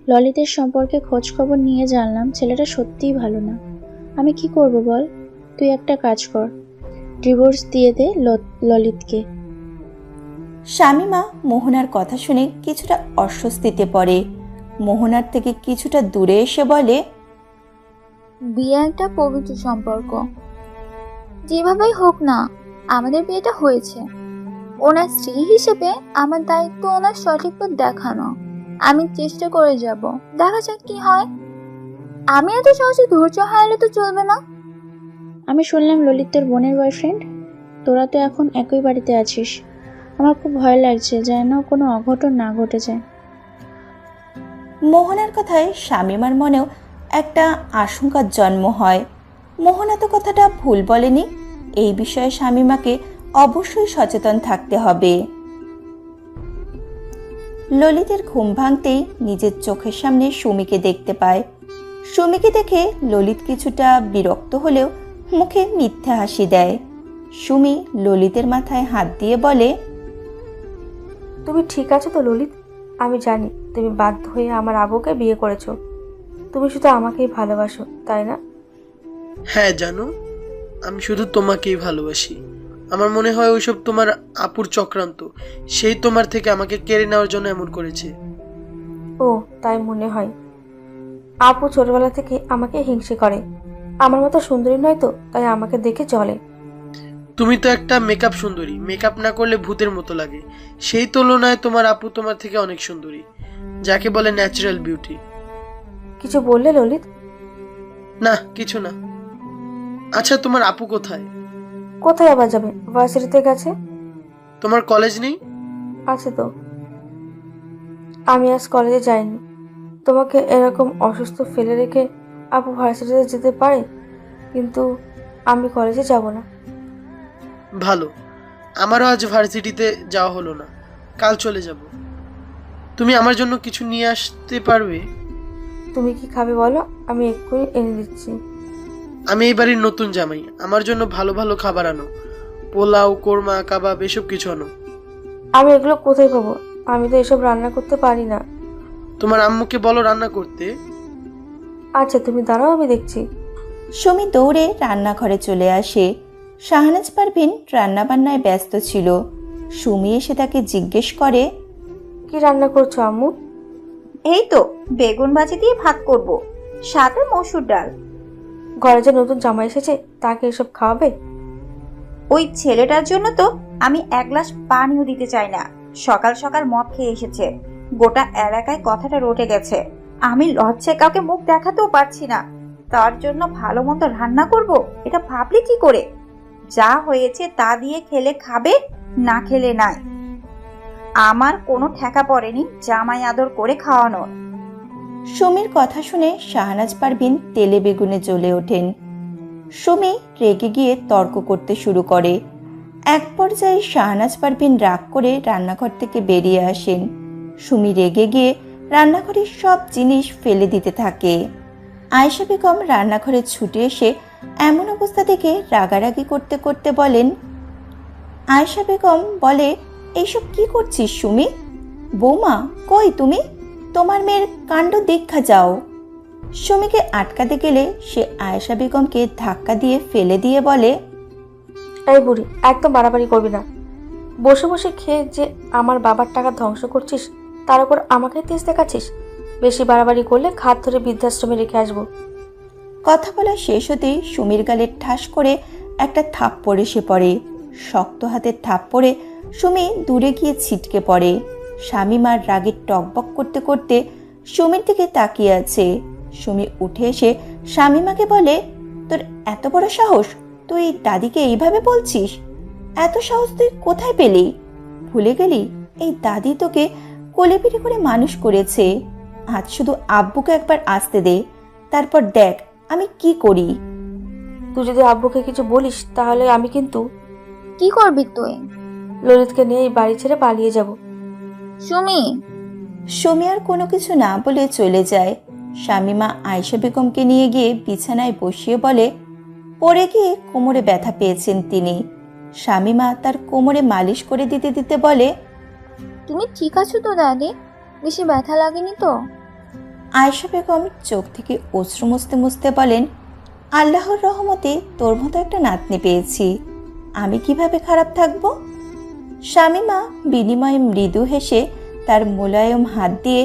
[SPEAKER 9] ললিতের সম্পর্কে খোঁজ খবর নিয়ে জানলাম ছেলেটা সত্যিই ভালো না। আমি কি করব বল? তুই একটা কাজ কর, ডিভোর্স দিয়ে দে ললিতকে।
[SPEAKER 2] শামীমা মোহনার কথা শুনে কিছুটা অস্বস্তিতে পড়ে। মোহনার থেকে কিছুটা দূরে এসে বলে,
[SPEAKER 3] বিয়ে একটা পবিত্র সম্পর্ক, যেভাবেই হোক না আমাদের বিয়েটা হয়েছে। ওনার স্ত্রী হিসেবে আমার দায়িত্ব ওনার সঠিক পথ দেখানো। আমি চেষ্টা করে যাব, দেখা যাক কি হয়। আমি এত সহজে ধৈর্য হারালে তো চলবে না।
[SPEAKER 9] আমি শুনলাম ললিত তোর বোনের বয়ফ্রেন্ড। তোরা তো এখন একই বাড়িতে আছিস। আমার খুব ভয় লাগছে যেন কোনো অঘটন না ঘটে যায়।
[SPEAKER 2] মোহনার কথায় শামীমার মনেও একটা আশঙ্কার জন্ম হয়। মোহনা তো কথাটা ভুল বলেনি। এই বিষয়ে শামীমাকে অবশ্যই সচেতন থাকতে হবে। ললিতের ঘুম ভাঙতেই নিজের চোখের সামনে সুমিকে দেখতে পায়। সুমিকে দেখে ললিত কিছুটা বিরক্ত হলেও মুখে মিথ্যা হাসি দেয়। সুমি ললিতের মাথায় হাত দিয়ে বলে,
[SPEAKER 1] তুমি ঠিক আছো তো ললিত? আমি জানি তুমি বাধ্য হয়ে আমার আবুকে বিয়ে করেছো। তুমি শুধু আমাকেই ভালোবাসো, তাই না?
[SPEAKER 6] হ্যাঁ জানো, আমি শুধু তোমাকেই ভালোবাসি। আমার মনে হয় ওইসব তোমার আপুর চক্রান্ত। সেই তোমার থেকে আমাকে কেড়ে নেওয়ার জন্য এমন করেছে।
[SPEAKER 1] ও তাই মনে হয়। আপু ছোটবেলা থেকে আমাকে হিংসে করে। আমার মতো সুন্দরী নয় তো, তাই আমাকে দেখে চলে।
[SPEAKER 6] তুমি তো একটা মেকআপ সুন্দরী, মেকআপ না করলে ভূতের মতো লাগে। সেই তুলনায় তোমার আপু তোমার থেকে অনেক সুন্দরী, যাকে বলে ন্যাচারাল বিউটি।
[SPEAKER 1] কিছু বললে ললিত?
[SPEAKER 6] না কিছু না। আচ্ছা তোমার আপু কোথায়?
[SPEAKER 1] কোথায় আবার যাবে? ভার্সিটিতে গেছে।
[SPEAKER 6] তোমার কলেজ নেই?
[SPEAKER 1] আছে তো। আমি আজ কলেজে যাইনি। তোমাকে এরকম অসুস্থ ফেলে রেখে আপু ভার্সিটিতে যেতে পারে, কিন্তু আমি কলেজে যাব না।
[SPEAKER 6] ভালো, আমারও আজ ভার্সিটিতে যাওয়া হলো না, কাল চলে যাব। তুমি আমার জন্য কিছু নিয়ে আসতে পারবে?
[SPEAKER 1] তুমি কি খাবে বলো, আমি এক্ষুনি এনে দিচ্ছি।
[SPEAKER 6] আমি এই বাড়ির নতুন জামাই, আমার জন্য ভালো ভালো খাবার আনো, পোলাও, কোরমা, কাবাব, এসব কিছু আনো।
[SPEAKER 1] আমি এগুলো কোথায় পাবো? আমি তো এসব রান্না করতে পারি না।
[SPEAKER 6] তোমার আম্মুকে বলো রান্না করতে।
[SPEAKER 1] আচ্ছা তুমি দাঁড়াও, আমি দেখছি।
[SPEAKER 2] সুমি দৌড়ে রান্নাঘরে চলে আসে। শাহনাজ পারভিন রান্নাবান্নায় ব্যস্ত ছিল। সুমি এসে তাকে জিজ্ঞেস করে,
[SPEAKER 1] কি রান্না করছো আম্মু?
[SPEAKER 4] এই তো বেগুন ভাজি দিয়ে ভাত করব, সাথে মসুর ডাল।
[SPEAKER 1] ঘরে যে নতুন জামাই এসেছে তাকে এসব খাওয়াবে?
[SPEAKER 4] ওই ছেলেটার জন্য তো আমি এক গ্লাস পানিও দিতে চাই না। সকাল সকাল মদ খেয়ে এসেছে, গোটা এলাকায় কথাটা রটে গেছে। আমি লজ্জায় কাউকে মুখ দেখাতেও পারছি না, তার জন্য ভালো মন্দ রান্না করব, এটা ভাবলি কি করে? যা হয়েছে তা দিয়ে খেলে খাবে, না খেলে নাই। আমার কোনো ঠেকা পড়েনি জামাই আদর করে খাওয়ানোর।
[SPEAKER 2] সুমির কথা শুনে শাহনাজ পারভিন তেলে বেগুনে জ্বলে ওঠেন। সুমি রেগে গিয়ে তর্ক করতে শুরু করে। এক পর্যায়ে শাহনাজ পারভিন রাগ করে রান্নাঘর থেকে বেরিয়ে আসেন। সুমি রেগে গিয়ে রান্নাঘরের সব জিনিস ফেলে দিতে থাকে। আয়েশা বেগম রান্নাঘরে ছুটে এসে এমন অবস্থা দেখে রাগারাগি করতে করতে বলেন, আয়েশা বেগম বলে, এইসব কি করছিস সুমি? বৌমা কই তুমি? তোমার মেয়ের কাণ্ড দেখা যাও। সুমিকে আটকাতে গেলে সে আয়েশা বেগমকে ধাক্কা দিয়ে ফেলে দিয়ে বলে,
[SPEAKER 1] এই বুড়ি, একদম বাড়াবাড়ি করবি না। বসে বসে খেয়ে যে আমার বাবার টাকা ধ্বংস করছিস, তার উপর আমাকে তেজ দেখাচ্ছিস। বেশি বাড়াবাড়ি করলে খাট ধরে বৃদ্ধাশ্রমে রেখে আসবো।
[SPEAKER 2] কথা বলা শেষ হতেই সুমির গালে ঠাস করে একটা থাপ্পড় এসে পড়ে। শক্ত হাতের থাপ্পড়ে সুমি দূরে গিয়ে ছিটকে পড়ে। শামীমার রাগে টকবক করতে করতে সুমির দিকে তাকিয়ে আছে। সুমি উঠে এসে শামীমাকে বলে, তোর এত বড় সাহস, তুই দাদিকে এইভাবে বলছিস? এত সাহস তুই কোথায় পেলি? ভুলে গেলি এই দাদি তোকে কোলে পিঠে করে মানুষ করেছে। আজ শুধু আব্বুকে একবার আসতে দে, তারপর দেখ আমি কি করি।
[SPEAKER 1] তুই যদি আব্বুকে কিছু বলিস তাহলে আমি কিন্তু
[SPEAKER 3] কি করবি তুই?
[SPEAKER 1] ললিতকে নিয়ে এই বাড়ি ছেড়ে পালিয়ে যাব।
[SPEAKER 3] সুমি,
[SPEAKER 2] সুমি আর কোনো কিছু না বলে চলে যায়। শামীমা আয়েশা বেগমকে নিয়ে গিয়ে বিছানায় বসিয়ে বলে, পড়ে গিয়ে কোমরে ব্যথা পেয়েছেন তিনি। শামীমা তার কোমরে মালিশ করে দিতে দিতে বলে,
[SPEAKER 3] তুমি ঠিক আছো তো দাদি? বেশি ব্যথা লাগেনি তো?
[SPEAKER 2] আয়েশা বেগম চোখ থেকে অশ্রু মুছতে মুছতে বলেন, আল্লাহর রহমতে তোর মতো একটা নাতনি পেয়েছি, আমি কিভাবে খারাপ থাকব? শামীমা বিনিময়ে মৃদু হেসে তার মোলায়েম হাত দিয়ে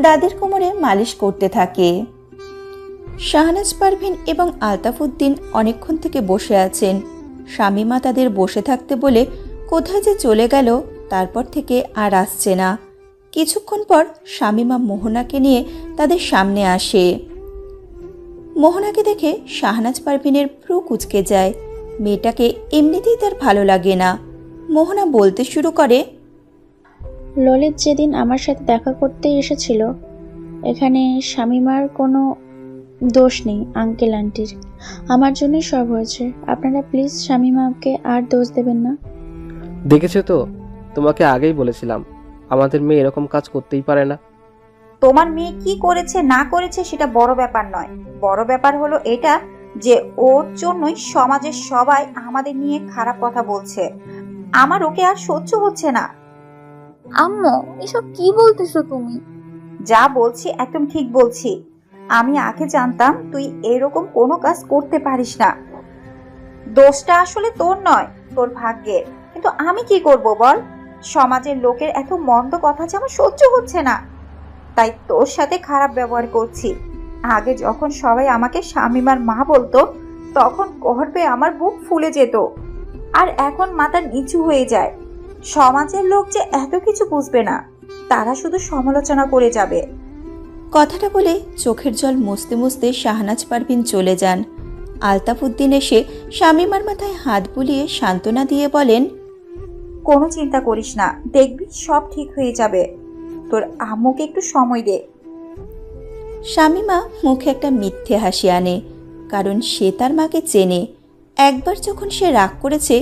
[SPEAKER 2] দাদির কোমরে মালিশ করতে থাকে। শাহনাজ পারভিন এবং আলতাফ উদ্দিন অনেকক্ষণ থেকে বসে আছেন। শামীমা তাদের বসে থাকতে বলে কোথায় যে চলে গেল, তারপর থেকে আর আসছে না। কিছুক্ষণ পর শামীমা মোহনাকে নিয়ে তাদের সামনে আসে। মোহনাকে দেখে শাহনাজ পারভিনের ভ্রু কুঁচকে যায়। মেয়েটাকে এমনিতেই তার ভালো লাগে না। মোহনা বলতে শুরু করে,
[SPEAKER 9] ললিত যেদিন আমার সাথে দেখা করতে এসেছিল, এখানে শামীমার কোনো দোষ নেই আঙ্কেল আন্টির, আমার জন্যই সব হয়েছে। আপনারা প্লিজ শামীমাকে আর দোষ দেবেন না।
[SPEAKER 5] দেখেছো তো, তোমাকে আগেই বলেছিলাম আমাদের মেয়ে এরকম কাজ করতেই পারে না।
[SPEAKER 4] তোমার মেয়ে কি করেছে না করেছে সেটা বড় ব্যাপার নয়, বড় ব্যাপার হলো এটা যে ওর জন্যই সমাজের সবাই আমাদের নিয়ে খারাপ কথা বলছে। আমার ওকে আর সহ্য হচ্ছে না।
[SPEAKER 3] আম্মু, এসব কি বলতেছো তুমি?
[SPEAKER 4] যা বলছি একদম ঠিক বলছি। আমি আগে জানতাম তুই এরকম কোনো কাজ করতে পারিস না। দোষটা আসলে তোর নয়, তোর ভাগ্যের। কিন্তু আমি কি করব বল? সমাজের লোকের এত মন্দ কথা যে আমার সহ্য হচ্ছে না, তাই তোর সাথে খারাপ ব্যবহার করছি। আগে যখন সবাই আমাকে শামীমার মা বলতো, তখন গর্বে আমার বুক ফুলে যেত, আর এখন মাথা নিচু হয়ে যায়। সমাজের লোক যে এত কিছু বুঝবে না, তারা শুধু সমালোচনা করে যাবে।
[SPEAKER 2] কথাটা বলে চোখের জল মুছতে মুছতে শাহনাজ পারভিন চলে যান। আলতাফ উদ্দিন এসে শামীমার মাথায় হাত বুলিয়ে সান্ত্বনা দিয়ে বলেন,
[SPEAKER 4] কোনো চিন্তা করিস না, দেখবি সব ঠিক হয়ে যাবে। তোর আম্মুকে একটু সময় দে।
[SPEAKER 2] শামীমা মুখে একটা মিথ্যে হাসি আনে, কারণ সে তার মাকে চেনে। একবার যখন সে রাগ করেছে,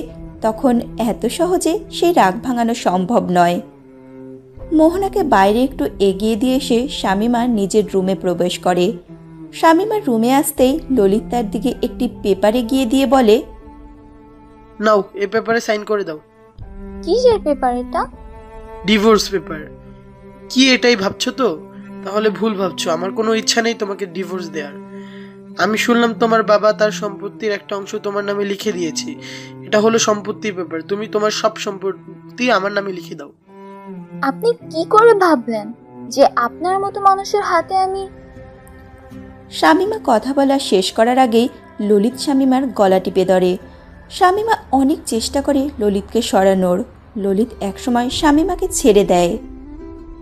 [SPEAKER 2] তখন এত সহজে সেই রাগ ভাঙানো সম্ভব নয়। মোহনাকে বাইরে একটু এগিয়ে দিয়ে এসে শামীমা নিজের রুমে প্রবেশ করে। শামীমার রুমে আসতেই ললিত তার দিকে একটি পেপার এগিয়ে দিয়ে বলে,
[SPEAKER 6] নাও এ পেপারে সাইন করে দাও।
[SPEAKER 3] কিসের পেপার এটা?
[SPEAKER 6] Divorce paper. কি এটাই ভাবছো তো? তাহলে ভুল ভাবছো। আমার কোনো ইচ্ছা নেই তোমাকে ডিভোর্স দেওয়ার। আমি শুনলাম তোমার বাবা তার সম্পত্তির একটা অংশ তোমার নামে লিখে দিয়েছে। এটা হলো সম্পত্তির পেপার। তুমি তোমার সব সম্পত্তি আমার নামে লিখে দাও।
[SPEAKER 3] আপনি কি করে ভাবলেন যে আপনার মতো মানুষের হাতে আমি?
[SPEAKER 2] শামীমা কথা বলা শেষ করার আগেই ললিত শামীমার গলা টিপে ধরে। শামীমা অনেক চেষ্টা করে ললিতকে সরানোর। ললিত একসময় শামীমাকে ছেড়ে দেয়।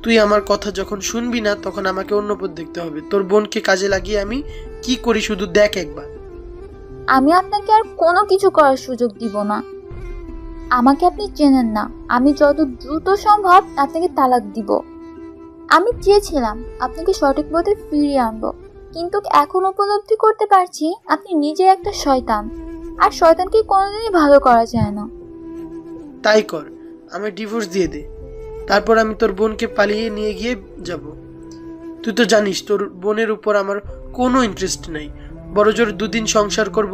[SPEAKER 6] তুই আমার কথা যখন শুনবি না তখন আমাকে অন্য পথ দেখতে হবে। তোর বোনকে কাজে লাগিয়ে আমি কি করি শুধু দেখ একবার।
[SPEAKER 3] আমি আপনাকে আর কোনো কিছু করার সুযোগ দিব না। আমাকে আপনি চেনেন না। আমি যত দ্রুত সম্ভব আপনাকে তালাক দিব। আমি চেয়েছিলাম আপনাকে সঠিক পথে ফিরিয়ে আনবো, কিন্তু এখন উপলব্ধি করতে পারছি আপনি নিজে একটা শয়তান, আর শয়তানকে কোনোদিনই ভালো করা যায় না।
[SPEAKER 6] তাই কর, আমি ডিভোর্স দিয়ে দে। তারপর আমি তোর বোনকে পালিয়ে নিয়ে গিয়ে যাব। তুই তো জানিস তোর বোনের উপর আমার কোনো ইন্টারেস্ট নাই। বড় জোর 2 দিন সংসার করব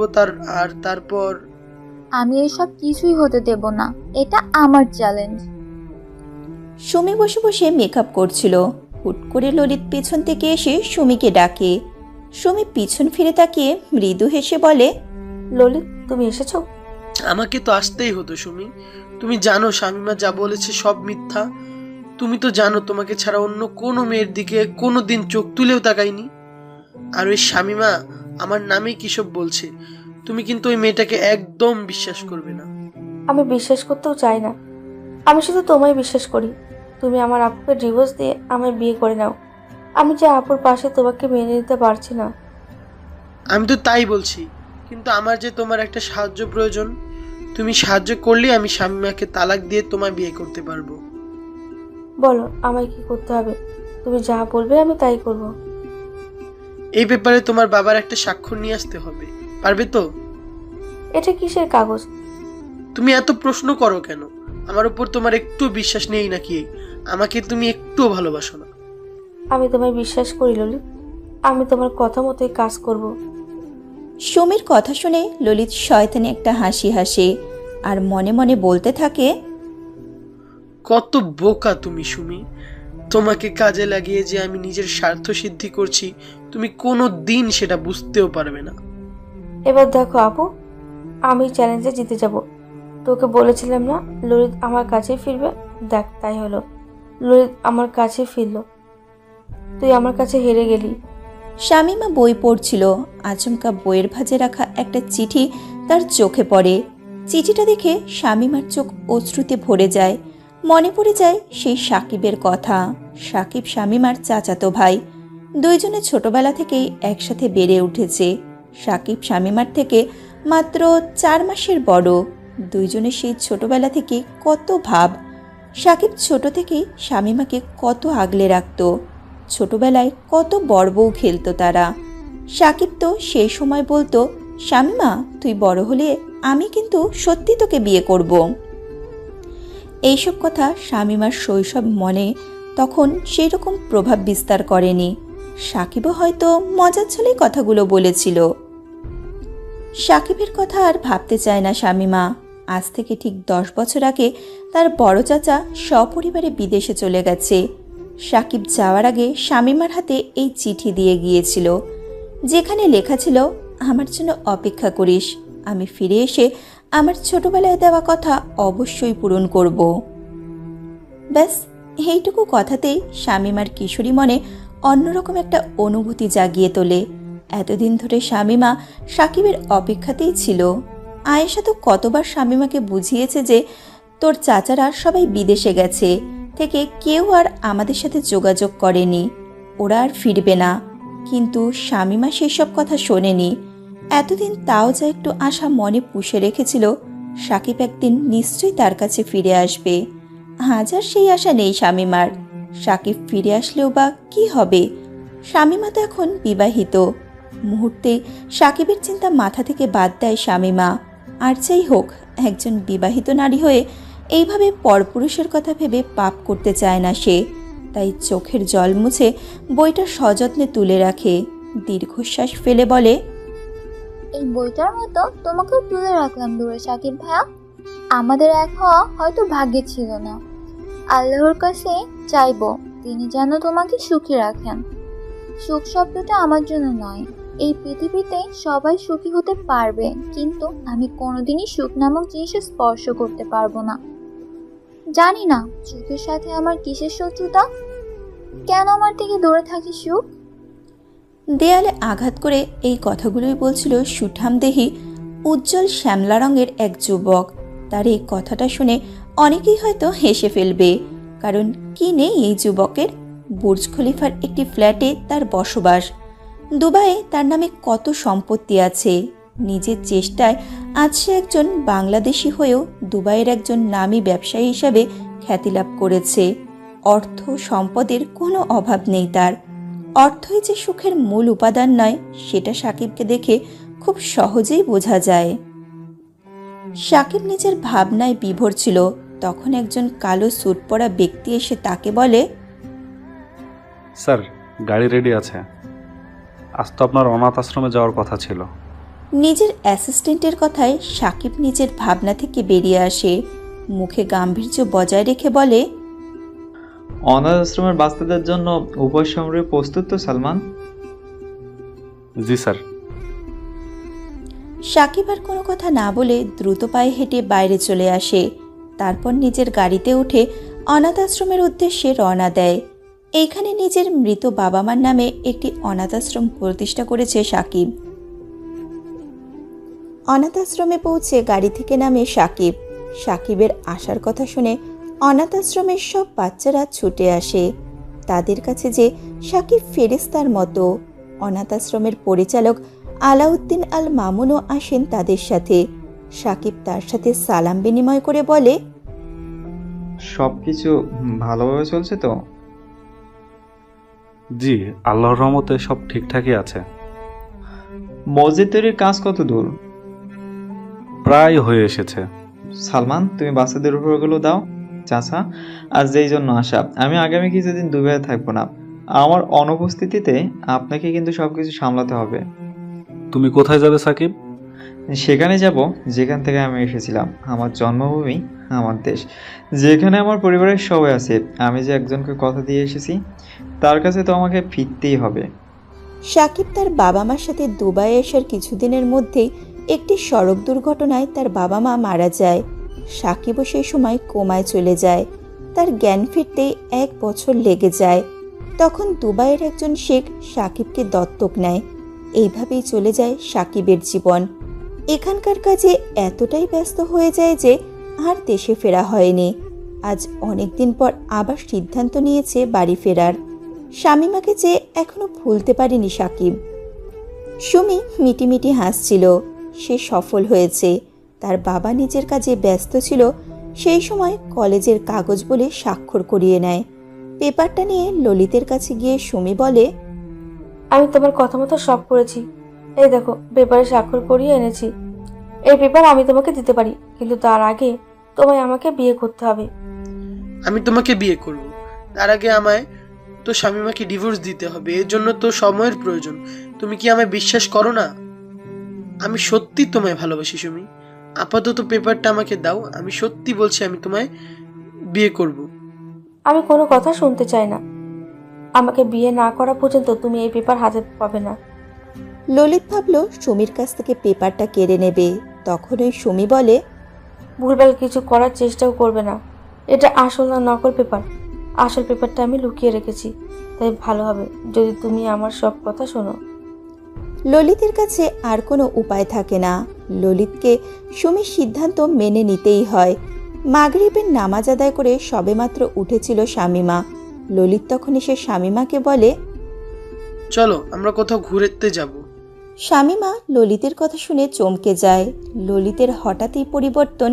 [SPEAKER 6] তারপর।
[SPEAKER 3] আমি এসব কিছুই হতে দেব না। এটা আমার চ্যালেঞ্জ।
[SPEAKER 2] সুমি বসে বসে মেকআপ করছিল। হুট করে ললিত পেছন থেকে এসে সুমিকে ডাকে। সুমি পিছন ফিরে তাকিয়ে মৃদু হেসে বলে,
[SPEAKER 1] ললিত, তুমি এসেছো?
[SPEAKER 6] আমাকে তো আসতেই হতো সুমি। তুমি জানো শামীমা যা বলেছে সব মিথ্যা। তুমি তো জানো তোমাকে ছাড়া অন্য কোনো মেয়ের দিকে কোনো দিন চোখ তুলেও তাকাইনি। আর ওই শামীমা আমার নামেই কিসব বলছে। তুমি কিন্তু ওই মেয়েটাকে একদম বিশ্বাস করবে না।
[SPEAKER 1] আমি বিশ্বাস করতেও চাই না। আমি শুধু তোমায় বিশ্বাস করি। তুমি আমার আপুকে ডিভোর্স দিয়ে আমায় বিয়ে করে নাও। আমি যে আপুর পাশে তোমাকে মেনে নিতে পারছি না।
[SPEAKER 6] আমি তো তাই বলছি, কিন্তু আমার যে তোমার একটা সাহায্য প্রয়োজন। তুমি সাহায্য করলে আমি শামীমাকে তালাক দিয়ে তোমায় বিয়ে করতে পারবো।
[SPEAKER 1] বলো আমায় কি করতে হবে? তুমি যা বলবে আমি তাই করব।
[SPEAKER 6] এই ব্যাপারে তোমার বাবার একটা স্বাক্ষর নিয়ে আসতে হবে। পারবে তো?
[SPEAKER 1] এটা কিসের কাগজ?
[SPEAKER 6] তুমি এত প্রশ্ন করো কেন? আমার উপর তোমার একটু বিশ্বাস নেই নাকি? আমাকে তুমি একটুও ভালোবাসো না?
[SPEAKER 1] আমি তোমায় বিশ্বাস করি ললিত। আমি তোমার কথা মতোই কাজ করব।
[SPEAKER 2] সুমির কথা শুনে ললিত শয়তানি একটা হাসি হাসে আর মনে মনে বলতে থাকে,
[SPEAKER 6] কত বোকা তুমি সুমি। তোমাকে কাজে লাগিয়ে যে আমি নিজের স্বার্থ সিদ্ধি করছি তুমি কোনো দিন সেটা বুঝতেও পারবে না।
[SPEAKER 1] এবার দেখো আপু, আমি চ্যালেঞ্জে জিতে যাব। তোকে বলেছিলাম না ললিত আমার কাছে ফিরবে? দেখ তাই হলো। ললিত আমার কাছে ফিরলো। তুই আমার কাছে হেরে গেলি।
[SPEAKER 2] শামীমা বই পড়ছিল। আচমকা বইয়ের ভাঁজে রাখা একটা চিঠি তার চোখে পড়ে। চিঠিটা দেখে শামীমার চোখ অশ্রুতে ভরে যায়। মনে পড়ে যায় সেই সাকিবের কথা। সাকিব শামীমার চাচাতো ভাই। দুইজনে ছোটবেলা থেকেই একসাথে বেড়ে উঠেছে। সাকিব শামীমার থেকে মাত্র 4 মাসের বড়। দুইজনে সেই ছোটবেলা থেকে কত ভাব। সাকিব ছোট থেকেই শামীমাকে কত আগলে রাখত। ছোটবেলায় কত বড় বউ খেলতো তারা। সাকিব তো সেই সময় বলতো, শামীমা তুই বড় হলে আমি কিন্তু সত্যি তোকে বিয়ে করব। এইসব কথা শামীমার শৈশব মনে তখন সেই রকম প্রভাব বিস্তার করেনি। সাকিবও হয়তো মজার ছলেই কথাগুলো বলেছিল। সাকিবের কথা আর ভাবতে চায় না শামীমা। আজ থেকে ঠিক 10 বছর আগে তার বড় চাচা সপরিবারে বিদেশে চলে গেছে। সাকিব যাওয়ার আগে শামীমার হাতে এই চিঠি দিয়ে গিয়েছিল, যেখানে লেখা ছিল, আমার জন্য অপেক্ষা করিস। আমি ফিরে এসে আমার ছোটবেলায় দেওয়া কথা অবশ্যই পূরণ করব। ব্যাস এইটুকু কথাতেই শামীমার কিশোরী মনে অন্যরকম একটা অনুভূতি জাগিয়ে তোলে। এতদিন ধরে শামীমা সাকিবের অপেক্ষাতেই ছিল। আয়েশা তো কতবার শামীমাকে বুঝিয়েছে যে তোর চাচারা সবাই বিদেশে গেছে থেকে কেউ আর আমাদের সাথে যোগাযোগ করেনি, ওরা আর ফিরবে না। কিন্তু শামীমা সেসব কথা শোনেনি। এতদিন তাও যা একটু আশা মনে পুষে রেখেছিল, সাকিব একদিন নিশ্চয়ই তার কাছে ফিরে আসবে। আজ আর সেই আশা নেই শামীমার। সাকিব ফিরে আসলেও বা কি হবে? শামীমা তো এখন বিবাহিত। মুহূর্তে সাকিবের চিন্তা মাথা থেকে বাদ দেয় শামীমা। আর যাই হোক, একজন বিবাহিত নারী হয়ে এইভাবে পরপুরুষের কথা ভেবে পাপ করতে চায় না সে। তাই চোখের জল মুছে বইটা সযত্নে তুলে রাখে, দীর্ঘশ্বাস ফেলে বলে,
[SPEAKER 3] এই বইটার মতো তোমাকেও তুলে রাখলাম দূরে সাকিব ভাইয়া। আমাদের এক হওয়া হয়তো ভাগ্যে ছিল না। আল্লাহর কাছে চাইবো তিনি যেন তোমাকে সুখী রাখেন। সুখ শব্দটা আমার জন্য নয়। এই পৃথিবীতে সবাই সুখী হতে পারবে, কিন্তু আমি কোনোদিনই সুখ নামক জিনিসে স্পর্শ করতে পারবো না। জানি না সুখের সাথে আমার কিসের শত্রুতা, কেন আমার থেকে দূরে থাকে সুখ।
[SPEAKER 2] দেয়ালে আঘাত করে এই কথাগুলোই বলছিল সুঠামদেহী উজ্জ্বল শ্যামলা রঙের এক যুবক। তার এই কথাটা শুনে অনেকেই হয়তো হেসে ফেলবে, কারণ কি নেই এই যুবকের? বুর্জ খলিফার একটি ফ্ল্যাটে তার বসবাস। দুবাইয়ে তার নামে কত সম্পত্তি আছে। নিজের চেষ্টায় আজ সে একজন বাংলাদেশি হয়েও দুবাইয়ের একজন নামী ব্যবসায়ী হিসাবে খ্যাতি লাভ করেছে। অর্থ সম্পদের কোনো অভাব নেই তার। অর্থই যে সুখের মূল উপাদান নয়, সেটা সাকিবকে দেখে খুব সহজেই বোঝা যায়। সাকিব নিজের ভাবনায় বিভোর ছিল। তখন একজন কালো স্যুট পরা ব্যক্তি এসে তাকে বলে,
[SPEAKER 8] স্যার, গাড়ি রেডি আছে। আজ তো আপনার অনাথ আশ্রমে যাওয়ার কথা ছিল।
[SPEAKER 2] নিজের অ্যাসিস্ট্যান্টের কথায় সাকিব নিজের ভাবনা থেকে বেরিয়ে আসে, মুখে গাম্ভীর্য বজায় রেখে বলে,
[SPEAKER 10] অনাথ আশ্রমের বাচ্চাদের জন্য উপহার সামগ্রী প্রস্তুত তো সালমান?
[SPEAKER 8] জি স্যার।
[SPEAKER 2] সাকিব আর কোনো কথা না বলে দ্রুত পায়ে হেঁটে বাইরে চলে আসে। তারপর নিজের গাড়িতে উঠে অনাথ আশ্রমের উদ্দেশ্যে রওনা দেয়। এইখানে নিজের মৃত বাবা মার নামে একটি অনাথ আশ্রম প্রতিষ্ঠা করেছে সাকিব। অনাথ আশ্রমে পৌঁছে গাড়ি থেকে নামে সাকিব। সাকিবের আসার কথা শুনে অনাথ আশ্রমের সব বাচ্চারা ছুটে আসে। তাদের কাছে যে সাকিব ফেরেশতার মতো। অনাথ আশ্রমের পরিচালক আলাউদ্দিন আল মামুনও আসেন তাদের সাথে। সাকিব তার সাথে সালাম বিনিময় করে বলে,
[SPEAKER 10] সবকিছু ভালোভাবে চলছে তো?
[SPEAKER 8] জি, আল্লাহর রহমতে সব ঠিকঠাকই আছে।
[SPEAKER 10] মসজিদ তৈরির কাজ কত দূর?
[SPEAKER 8] প্রায় হয়ে এসেছে।
[SPEAKER 10] সালমান, তুমি বাচ্চাদের উপরগুলো দাও। চাচা, আজ যেই জন্য আসা, আমি আগামী কিছুদিন দুবাইয়ে থাকবো না। আমার অনুপস্থিতিতে আপনাকে কিন্তু সবকিছু সামলাতে হবে।
[SPEAKER 8] তুমি কোথায় যাবে সাকিব?
[SPEAKER 10] সেখানে যাব যেখান থেকে আমি এসেছিলাম, আমার জন্মভূমি, আমার দেশ, যেখানে আমার পরিবারের সবাই আছে। আমি যে একজনকে কথা দিয়ে এসেছি, তার কাছে তো আমাকে ফিরতেই হবে।
[SPEAKER 2] সাকিব তার বাবা মার সাথে দুবাই আসার কিছুদিনের মধ্যেই একটি সড়ক দুর্ঘটনায় তার বাবা মা মারা যায়। সাকিবও সেই সময় কোমায় চলে যায়। তার জ্ঞান ফিরতে 1 বছর লেগে যায়। তখন দুবাইয়ের একজন শেখ সাকিবকে দত্তক নেয়। এইভাবেই চলে যায় সাকিবের জীবন। এখানকার কাজে এতটাই ব্যস্ত হয়ে যায় যে আর দেশে ফেরা হয়নি। আজ অনেক দিন পর আবার সিদ্ধান্ত নিয়েছে বাড়ি ফেরার। শামীমাকে যে এখনো ভুলতে পারেনি সাকিব। সুমি মিটিমিটি হাসছিল। সে সফল হয়েছে। তার বাবা নিজের কাজে ব্যস্ত ছিল। সেই সময় কলেজের কাগজ বলে স্বাক্ষর করিয়ে নেয়। পেপারটা নিয়ে ললিতের কাছে গিয়ে সুমি বলে,
[SPEAKER 1] আমি তোমার কথা মতো সব করেছি। এই দেখো, পেপারে স্বাক্ষর করিয়ে এনেছি। এই পেপার আমি তোমাকে দিতে পারি, কিন্তু তার আগে তোমায় আমাকে বিয়ে করতে হবে।
[SPEAKER 6] আমি তোমাকে বিয়ে করব, তার আগে আমায় তো শামীমাকে ডিভোর্স দিতে হবে। এর জন্য তো সময়ের প্রয়োজন। তুমি কি আমায় বিশ্বাস করো না? আমি সত্যি তোমায় ভালোবাসি সুমি। আপাতত পেপারটা আমাকে দাও। আমি সত্যি বলছি, আমি তোমায় বিয়ে করব।
[SPEAKER 1] আমি কোনো কথা শুনতে চাই না। আমাকে বিয়ে না করা পর্যন্ত তুমি এই পেপার হাতে পাবে না।
[SPEAKER 2] ললিত ভাবল সুমির কাছ থেকে পেপারটা কেড়ে নেবে। তখন ওই সুমি বলে,
[SPEAKER 1] ভুলভাল কিছু করার চেষ্টাও করবে না। এটা আসল না নকল পেপার। আসল পেপারটা আমি লুকিয়ে রেখেছি। তাই ভালো হবে যদি তুমি আমার সব কথা শোনো।
[SPEAKER 2] ললিতের কাছে আর কোনো উপায় থাকে না। ললিতকে সুমির সিদ্ধান্ত মেনে নিতেই হয়। মাগরিবের নামাজ আদায় করে সবেমাত্র উঠেছিল শামীমা। ললিত তখন এসে শামীমাকে বলে,
[SPEAKER 6] চলো আমরা কোথাও ঘুরতে যাব।
[SPEAKER 2] শামীমা ললিতের কথা শুনে চমকে যায়। ললিতের হঠাৎই পরিবর্তন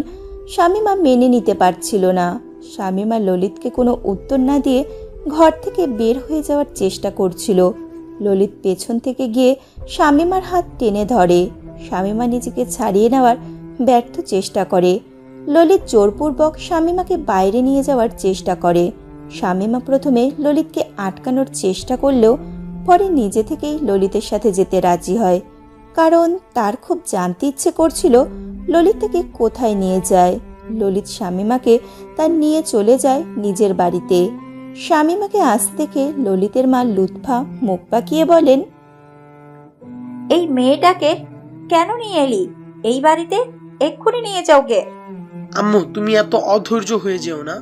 [SPEAKER 2] শামীমা মেনে নিতে পারছিল না। শামীমা ললিতকে কোনো উত্তর না দিয়ে ঘর থেকে বের হয়ে যাওয়ার চেষ্টা করছিল। ললিত পেছন থেকে গিয়ে শামীমার হাত টেনে ধরে। শামীমা নিজেকে ছাড়িয়ে নেওয়ার ব্যর্থ চেষ্টা করে। ললিত জোরপূর্বক শামীমাকে বাইরে নিয়ে যাওয়ার চেষ্টা করে। শামীমা প্রথমে ললিতকে আটকানোর চেষ্টা করলেও পরে নিজে থেকেই ললিতের সাথে যেতে রাজি হয়, কারণ তার খুব জানতে ইচ্ছে করছিল ললিত তাকে কোথায় নিয়ে যায়। ললিত শামীমাকে তার নিয়ে চলে যায় নিজের বাড়িতে। শামীমাকে আসতে দেখে ললিতের মা লুৎফা মুখ বাঁকিয়ে বলেন,
[SPEAKER 4] এই মেয়েটাকে কেন নিয়ে এলি এই বাড়িতে? এক্ষুনি নিয়ে যাও গে।
[SPEAKER 6] আম্মু, তুমি এত অধৈর্য হয়ে যেও না।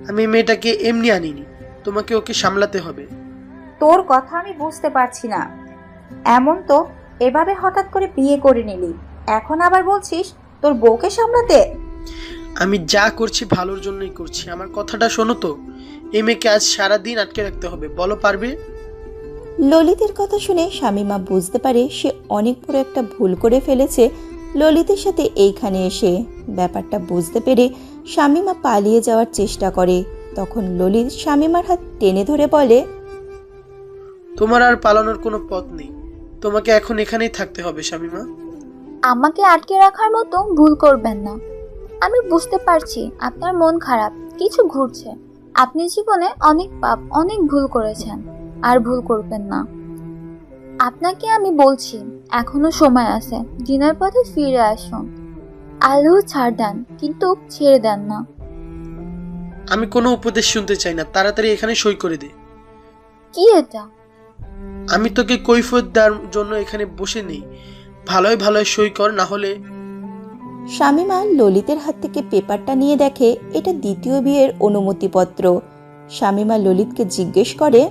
[SPEAKER 6] আমি এই মেয়েটাকে এমনি আনিনি, তোমাকে ওকে সামলাতে হবে।
[SPEAKER 4] তোর কথা আমি বুঝতে পারছি না। এমন তো এভাবে হঠাৎ করে বিয়ে করে নিলি, এখন আবার বলছিস তোর বউকে সামলাতে।
[SPEAKER 6] আমি যা করছি ভালোর জন্যই করছি, আমার কথাটা শোনো তো। এই মেয়েকে আজ সারাদিন আটকে রাখতে হবে, বলো পারবে?
[SPEAKER 2] ললিতের কথা শুনে শামীমা বুঝতে পারে সে অনেক বড় একটা ভুল করে ফেলেছে ললিতের সাথে এইখানে এসে। ব্যাপারটা বুঝতে পেরে শামীমা পালিয়ে যাওয়ার চেষ্টা করে। তখন ললিত শামীমার হাত টেনে ধরে বলে,
[SPEAKER 6] তোমার আর পালানোর কোনো পথ নেই, তোমাকে এখন এখানেই থাকতে হবে শামীমা।
[SPEAKER 3] আমাকে আটকে রাখার মতো ভুল করবেন না। আমি বুঝতে পারছি আপনার মন খারাপ, কিছু ঘুরছে। আপনি জীবনে অনেক পাপ, অনেক ভুল করেছেন, আর ভুল করবেন না। আপনাকে আমি বলছি এখনো সময় আছে, দিনের পথে ফিরে আসুন। আল্লাহ ছাড় দেন, কিন্তু ছেড়ে দেন না।
[SPEAKER 6] আমি কোনো উপদেশ শুনতে চাই না, তাড়াতাড়ি এখানে সই করে দে।
[SPEAKER 3] কি এটা?
[SPEAKER 6] আমি তোকে কৈফিয়ত দেওয়ার জন্য এখানে বসে নেই, ভালোই ভালোই সই কর, না হলে।
[SPEAKER 2] শামীমা ললিতের হাত থেকে পেপারটা নিয়ে দেখে এটা দ্বিতীয় বিয়ের অনুমতিপত্র। শামীমা ললিতকে জিজ্ঞেস করে,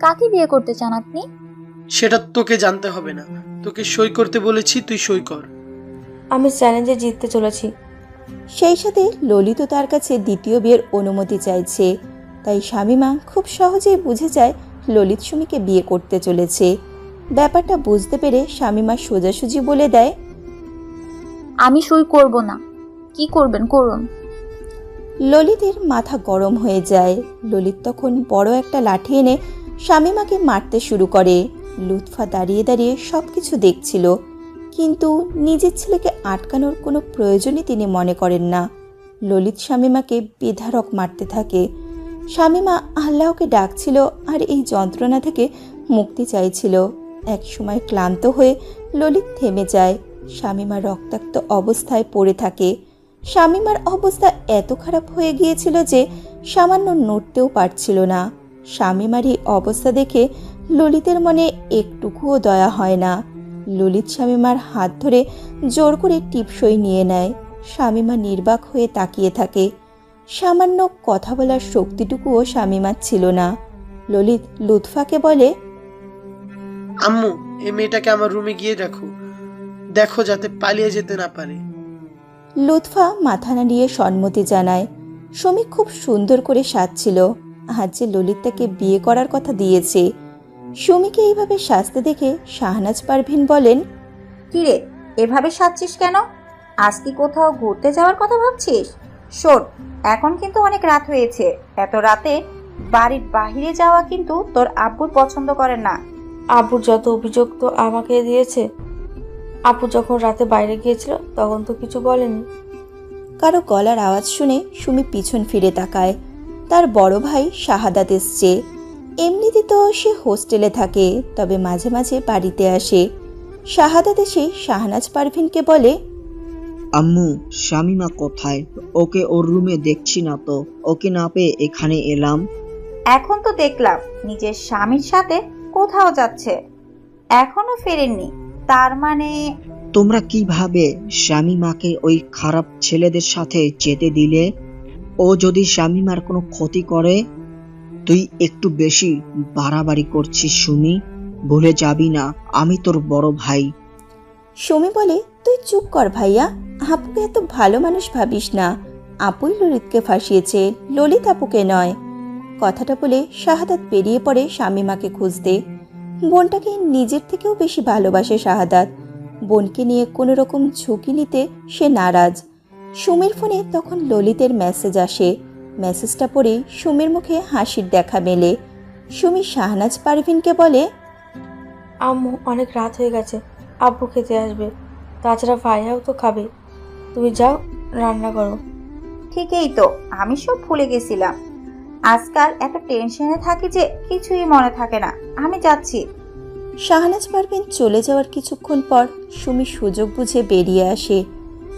[SPEAKER 3] কাকে বিয়ে করতে চান আপনি?
[SPEAKER 6] সেটা তোকে জানতে হবে না, তোকে সই করতে বলেছি, তুই সই কর।
[SPEAKER 1] আমি চ্যালেঞ্জে জিততে চলেছি।
[SPEAKER 2] সেই সাথে ললিতও তার কাছে দ্বিতীয় বিয়ের অনুমতি চাইছে। তাই শামীমা খুব সহজেই বুঝে যায় ললিত সুমিকে বিয়ে করতে চলেছে। ব্যাপারটা বুঝতে পেরে শামীমা সোজাসুজি বলে দেয়,
[SPEAKER 3] আমি সই করব না। কি করবেন করুন।
[SPEAKER 2] ললিতের মাথা গরম হয়ে যায়। ললিত তখন বড় একটা লাঠি এনে শামীমাকে মারতে শুরু করে। লুৎফা দাঁড়িয়ে দাঁড়িয়ে সবকিছু দেখছিল, কিন্তু নিজের ছেলেকে আটকানোর কোনো প্রয়োজনই তিনি মনে করেন না। ললিত শামীমাকে বেধড়ক মারতে থাকে। শামীমা আল্লাহকে ডাকছিল আর এই যন্ত্রণা থেকে মুক্তি চাইছিল। এক সময় ক্লান্ত হয়ে ললিত থেমে যায়। শামীমা রক্তাক্ত অবস্থায় পড়ে থাকে। শামীমার অবস্থা এত খারাপ হয়ে গিয়েছিল যে সামান্য নড়তেও পারছিল না। শামীমার এই অবস্থা দেখে ললিতের মনে একটুকুও দয়া হয় না। ললিত শামীমার হাত ধরে জোর করে টিপসই নিয়ে নেয়। শামীমা নির্বাক হয়ে তাকিয়ে থাকে। সামান্য কথা বলার শক্তিটুকুও শামীমার ছিল না। ললিত লুৎফাকে বলে,
[SPEAKER 6] আম্মু, এই মেয়েটাকে আমার রুমে গিয়ে দেখো যাতে পালিয়ে যেতে না পারে।
[SPEAKER 2] লুৎফা মাথা নাড়িয়ে সম্মতি জানায়। সুমি খুব সুন্দর করে সাজছিল, আজ যে ললিত তাকে বিয়ে করার কথা দিয়েছে। সুমিকে এইভাবে সাজতে দেখে শাহনাজ পারভিন বলেন,
[SPEAKER 4] কিরে এভাবে সাজছিস কেন? আজ কি কোথাও ঘুরতে যাওয়ার কথা ভাবছিস? শোন, এখন কিন্তু অনেক রাত হয়েছে। এত রাতে বাড়ির বাহিরে যাওয়া কিন্তু তোর আব্বুর পছন্দ করেন না।
[SPEAKER 1] আব্বুর যত অভিযোগ তো আমাকে দিয়েছে। আপু যখন রাতে বাইরে গিয়েছিল তখন তো কিছু বলেনি।
[SPEAKER 2] কারো গলার আওয়াজ শুনে সুমি পিছন ফিরে তাকায়। তার বড় ভাই শাহাদাত এসছে। এমনিতে তো সে হোস্টেলে থাকে, তবে মাঝে মাঝে বাড়িতে আসে। শাহাদাত এসে শাহনাজ পারভিনকে বলে,
[SPEAKER 11] আম্মু, শামীমা কোথায়? ওকে ওর রুমে দেখছি না তো, ওকে না পেয়ে এখানে এলাম।
[SPEAKER 4] এখন তো দেখলাম নিজের স্বামীর সাথে কোথাও যাচ্ছে, এখনো ফেরেননি। তার মানে
[SPEAKER 11] তোমরা কিভাবে শামীমাকে ওই খারাপ ছেলেদের সাথে যেতে দিলে? ও যদি শামীমার কোনো ক্ষতি করে? তুই একটু বেশি বাড়াবাড়ি করছিস সুমি, ভুলে যাবি না আমি তোর বড় ভাই।
[SPEAKER 2] সুমি বলে, তুই চুপ কর ভাইয়া, আপুকে এত ভালো মানুষ ভাবিস না। আপুই ললিতকে ফাঁসিয়েছে, ললিত আপুকে নয়। কথাটা বলে শাহাদাত বেরিয়ে পড়ে শামীমাকে খুঁজতে। বোনটাকে নিজের থেকেও বেশি ভালোবাসে শাহাদাত। বোনকে নিয়ে কোনো রকম ঝুঁকি নিতে সে নারাজ। সুমির ফোনে তখন ললিতের মেসেজ আসে। মেসেজটা পড়ে সুমির মুখে হাসির দেখা মেলে। সুমি শাহনাজ পারভিনকে বলে,
[SPEAKER 1] আম্মু, অনেক রাত হয়ে গেছে, আব্বু খেতে আসবে, তাছাড়া ভাইয়াও তো খাবে। তুমি যাও, রান্না করো।
[SPEAKER 4] ঠিকই তো, আমি সব ভুলে গেছিলাম। আজকাল এত টেনশনে থাকি যে কিছুই মনে থাকে না। আমি যাচ্ছি।
[SPEAKER 2] শাহনাজ পারভিন চলে যাওয়ার কিছুক্ষণ পর সুমি সুযোগ বুঝে বেরিয়ে আসে।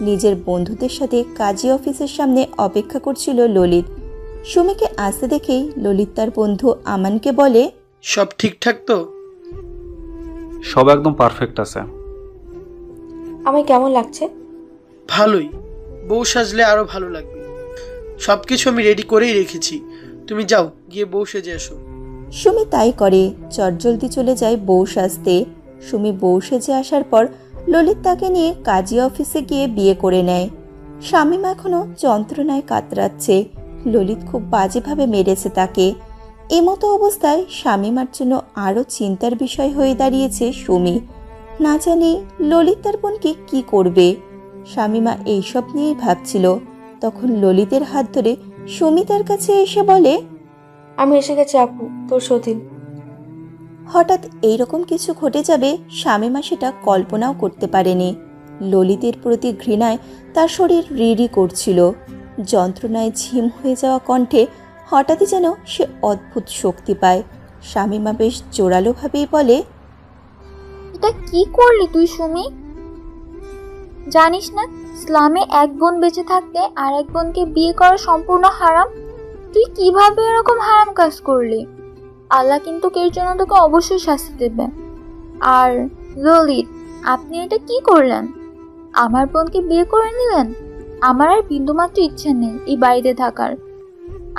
[SPEAKER 2] নিজের বন্ধুদের সাথে কাজী অফিসের সামনে অপেক্ষা করছিল ললিত। সুমিকে আসতে দেখেই ললিত তার বন্ধু আমানকে বলে,
[SPEAKER 6] সব ঠিকঠাক তো?
[SPEAKER 8] সব একদম পারফেক্ট আছে।
[SPEAKER 1] আমায় কেমন লাগছে?
[SPEAKER 6] ভালোই। বউ সাজলে আরো ভালো লাগবে। সবকিছু আমি রেডি করেই রেখেছি, তুমি যাও, গিয়ে বউ সেজে এসো।
[SPEAKER 2] সুমি তাই করে। চটজলদি চলে যায় বউ সাজতে। সুমি বউ সেজে আসার পর ললিত তাকে নিয়ে কাজী অফিসে গিয়ে বিয়ে করে নেয়। শামীমা এখনো যন্ত্রণায় কাতরাচ্ছে। ললিত খুব বাজেভাবে মেরেছে তাকে। এমতো অবস্থায় শামীমার জন্য আরও চিন্তার বিষয় হয়ে দাঁড়িয়েছে সুমি। না জানি ললিত তার বোনকে কি করবে। শামীমা এইসব নিয়েই ভাবছিল। তখন ললিতের হাত ধরে সুমি তার কাছে এসে বলে,
[SPEAKER 1] আমি এসে গেছি আপু, তোর সতীন।
[SPEAKER 2] হঠাৎ এইরকম কিছু ঘটে যাবে শামীমা সেটা কল্পনাও করতে পারেনি। ললিতের প্রতি ঘৃণায় তার শরীর রিরি করছিল। যন্ত্রণায় ঝিম হয়ে যাওয়া কণ্ঠে হঠাৎই যেন সে অদ্ভুত শক্তি পায়। শামীমা বেশ জোরালোভাবেই বলে,
[SPEAKER 3] এটা কি করলি তুই সুমি? জানিস না ইসলামে এক বোন বেঁচে থাকতে আর এক বোনকে বিয়ে করা সম্পূর্ণ হারাম? তুই কিভাবে এরকম হারাম কাজ করলি? আল্লাহ কিন্তু এর জন্য তোকে অবশ্যই শাস্তি দেবে। আর ললিত, আপনি এটা কি করলেন? আমার বোনকে বিয়ে করে নিলেন। আমার আর বিন্দুমাত্র ইচ্ছে নেই এই বাড়িতে থাকার।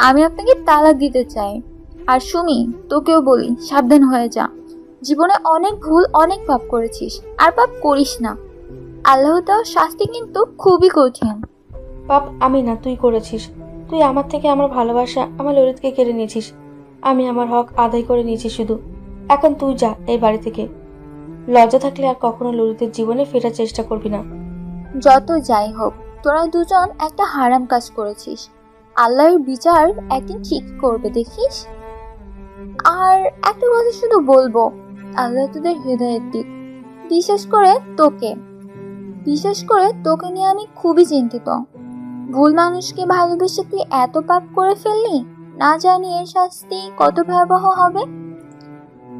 [SPEAKER 3] আমি আপনাকে তালাক দিতে চাই। আর সুমি, তোকেও বলি, সাবধান হয়ে যা। জীবনে অনেক ভুল, অনেক পাপ করেছিস, আর পাপ করিস না। আল্লাহ দেওয়ার শাস্তি কিন্তু খুবই কঠিন।
[SPEAKER 1] পাপ আমি না, তুই করেছিস। তুই আমার থেকে আমার ভালোবাসা, আমার ললিতকে কেড়ে নিয়েছিস। আমি আমার হক আদায় করে নিয়েছি শুধু। এখন তুই যা এই বাড়ি থেকে। লজ্জা থাকলে আর কখনো ললিতের জীবনে ফেরার চেষ্টা করবি না।
[SPEAKER 3] যত যাই হোক, তোরা দুজন একটা হারাম কাজ করেছিস। আল্লাহর বিচার একদিন ঠিক করবে, দেখিস। আর একটা কথা শুধু বলবো, আল্লাহ তোদের হৃদয়ের দিক। বিশেষ করে তোকে নিয়ে আমি খুবই চিন্তিত। ভুল মানুষকে ভালোবেসে তুই এত পাপ করে ফেললি, না জানি এর শাস্তি কত ভয়াবহ হবে।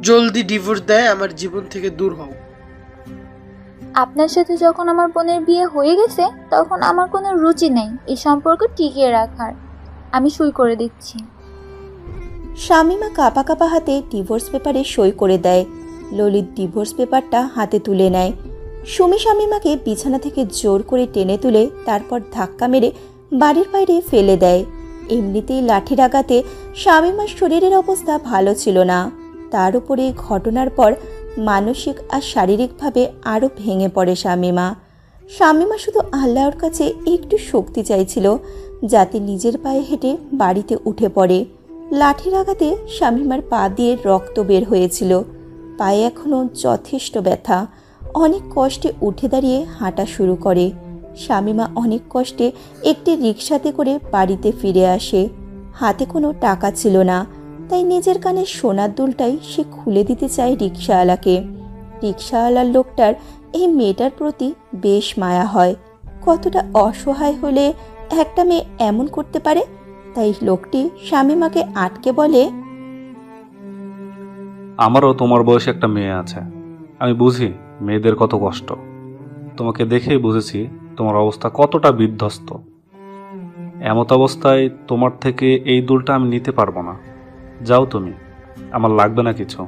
[SPEAKER 6] জলদি ডিভোর্স দেয়, আমার জীবন থেকে দূর হও।
[SPEAKER 3] আপনার সাথে যখন আমার বোনের বিয়ে হয়ে গেছে, তখন আমার কোনো রুচি নেই এই সম্পর্ক টিকিয়ে রাখার। আমি সই করে দিচ্ছি।
[SPEAKER 2] শামীমা কাঁপা কাঁপা হাতে ডিভোর্স পেপারে সই করে দেয়। ললিত ডিভোর্স পেপারটা হাতে তুলে নেয়। সুমি শামীমাকে বিছানা থেকে জোর করে টেনে তুলে তারপর ধাক্কা মেরে বাড়ির বাইরে ফেলে দেয়। এমনিতেই লাঠির আঘাতে শামীমার শরীরের অবস্থা ভালো ছিল না। তার উপরে ঘটনার পর মানসিক আর শারীরিকভাবে আরও ভেঙে পড়ে শামীমা। শামীমা শুধু আল্লাহর কাছে একটু শক্তি চাইছিল, যাতে নিজের পায়ে হেঁটে বাড়িতে উঠে পড়ে। লাঠির আঘাতে শামীমার পা দিয়ে রক্ত বের হয়েছিল। পায়ে এখনও যথেষ্ট ব্যথা। অনেক কষ্টে উঠে দাঁড়িয়ে হাঁটা শুরু করে। শামীমা অনেক কষ্টে একটি রিকশাতে করে বাড়িতে ফিরে আসে। হাতে কোনো টাকা ছিল না, তাই নিজের কানে সোনার দুলটাই সে খুলে দিতে চায় রিকশাওয়ালাকে। রিকশাওয়ালার লোকটার এই মেয়েটার প্রতি বেশ মায়া হয়। কতটা অসহায় হলে একটা মেয়ে এমন করতে পারে। তাই লোকটি শামীমাকে আটকে বলে,
[SPEAKER 8] আমারও তোমার বয়সে একটা মেয়ে আছে। আমি বুঝি মেয়েদের কত কষ্ট। তোমাকে দেখেই বুঝেছি তোমার অবস্থা কতটা বিধ্বস্ত। এমত অবস্থায় তোমার থেকে এই দুলটা আমি নিতে পারবো না। যাও তুমি, আমার লাগবে না কিছু।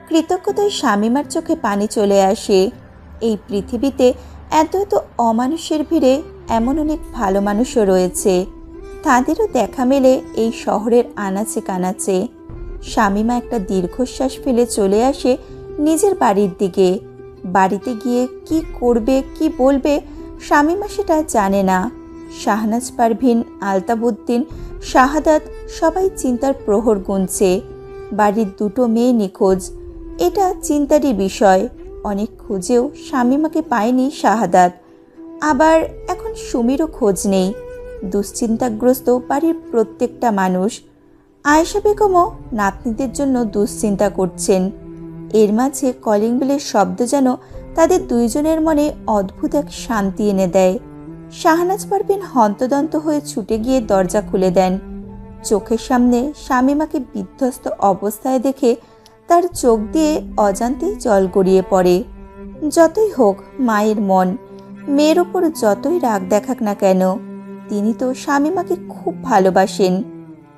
[SPEAKER 2] কৃতজ্ঞতায় শামীমার চোখে পানি চলে আসে। এই পৃথিবীতে এত এত অমানুষের ভিড়ে এমন অনেক ভালো মানুষও রয়েছে। তাদেরও দেখা মেলে এই শহরের আনাচে কানাচে। শামীমা একটা দীর্ঘশ্বাস ফেলে চলে আসে নিজের বাড়ির দিকে। বাড়িতে গিয়ে কি করবে, কি বলবে, শামীমা সেটা জানে না। শাহনাজ পারভিন, আলতাবউদ্দিন, শাহাদাত সবাই চিন্তার প্রহর গুনছে। বাড়ির দুটো মেয়ে নিখোঁজ, এটা চিন্তারই বিষয়। অনেক খুঁজেও শামীমাকে পায়নি শাহাদাত। আবার এখন সুমিরও খোঁজ নেই। দুশ্চিন্তাগ্রস্ত বাড়ির প্রত্যেকটা মানুষ। আয়েশা বেগমও নাতনিদের জন্য দুশ্চিন্তা করছেন। এর মাঝে কলিং বেলের শব্দ যেন তাদের দুইজনের মনে অদ্ভুত এক শান্তি এনে দেয়। শাহনাজ পারভীন হন্তদন্ত হয়ে ছুটে গিয়ে দরজা খুলে দেন। চোখের সামনে শামীমাকে বিধ্বস্ত অবস্থায় দেখে তার চোখ দিয়ে অজান্তেই জল গড়িয়ে পড়ে। যতই হোক মায়ের মন, মেয়ের ওপর যতই রাগ দেখাক না কেন, তিনি তো শামীমাকে খুব ভালোবাসেন।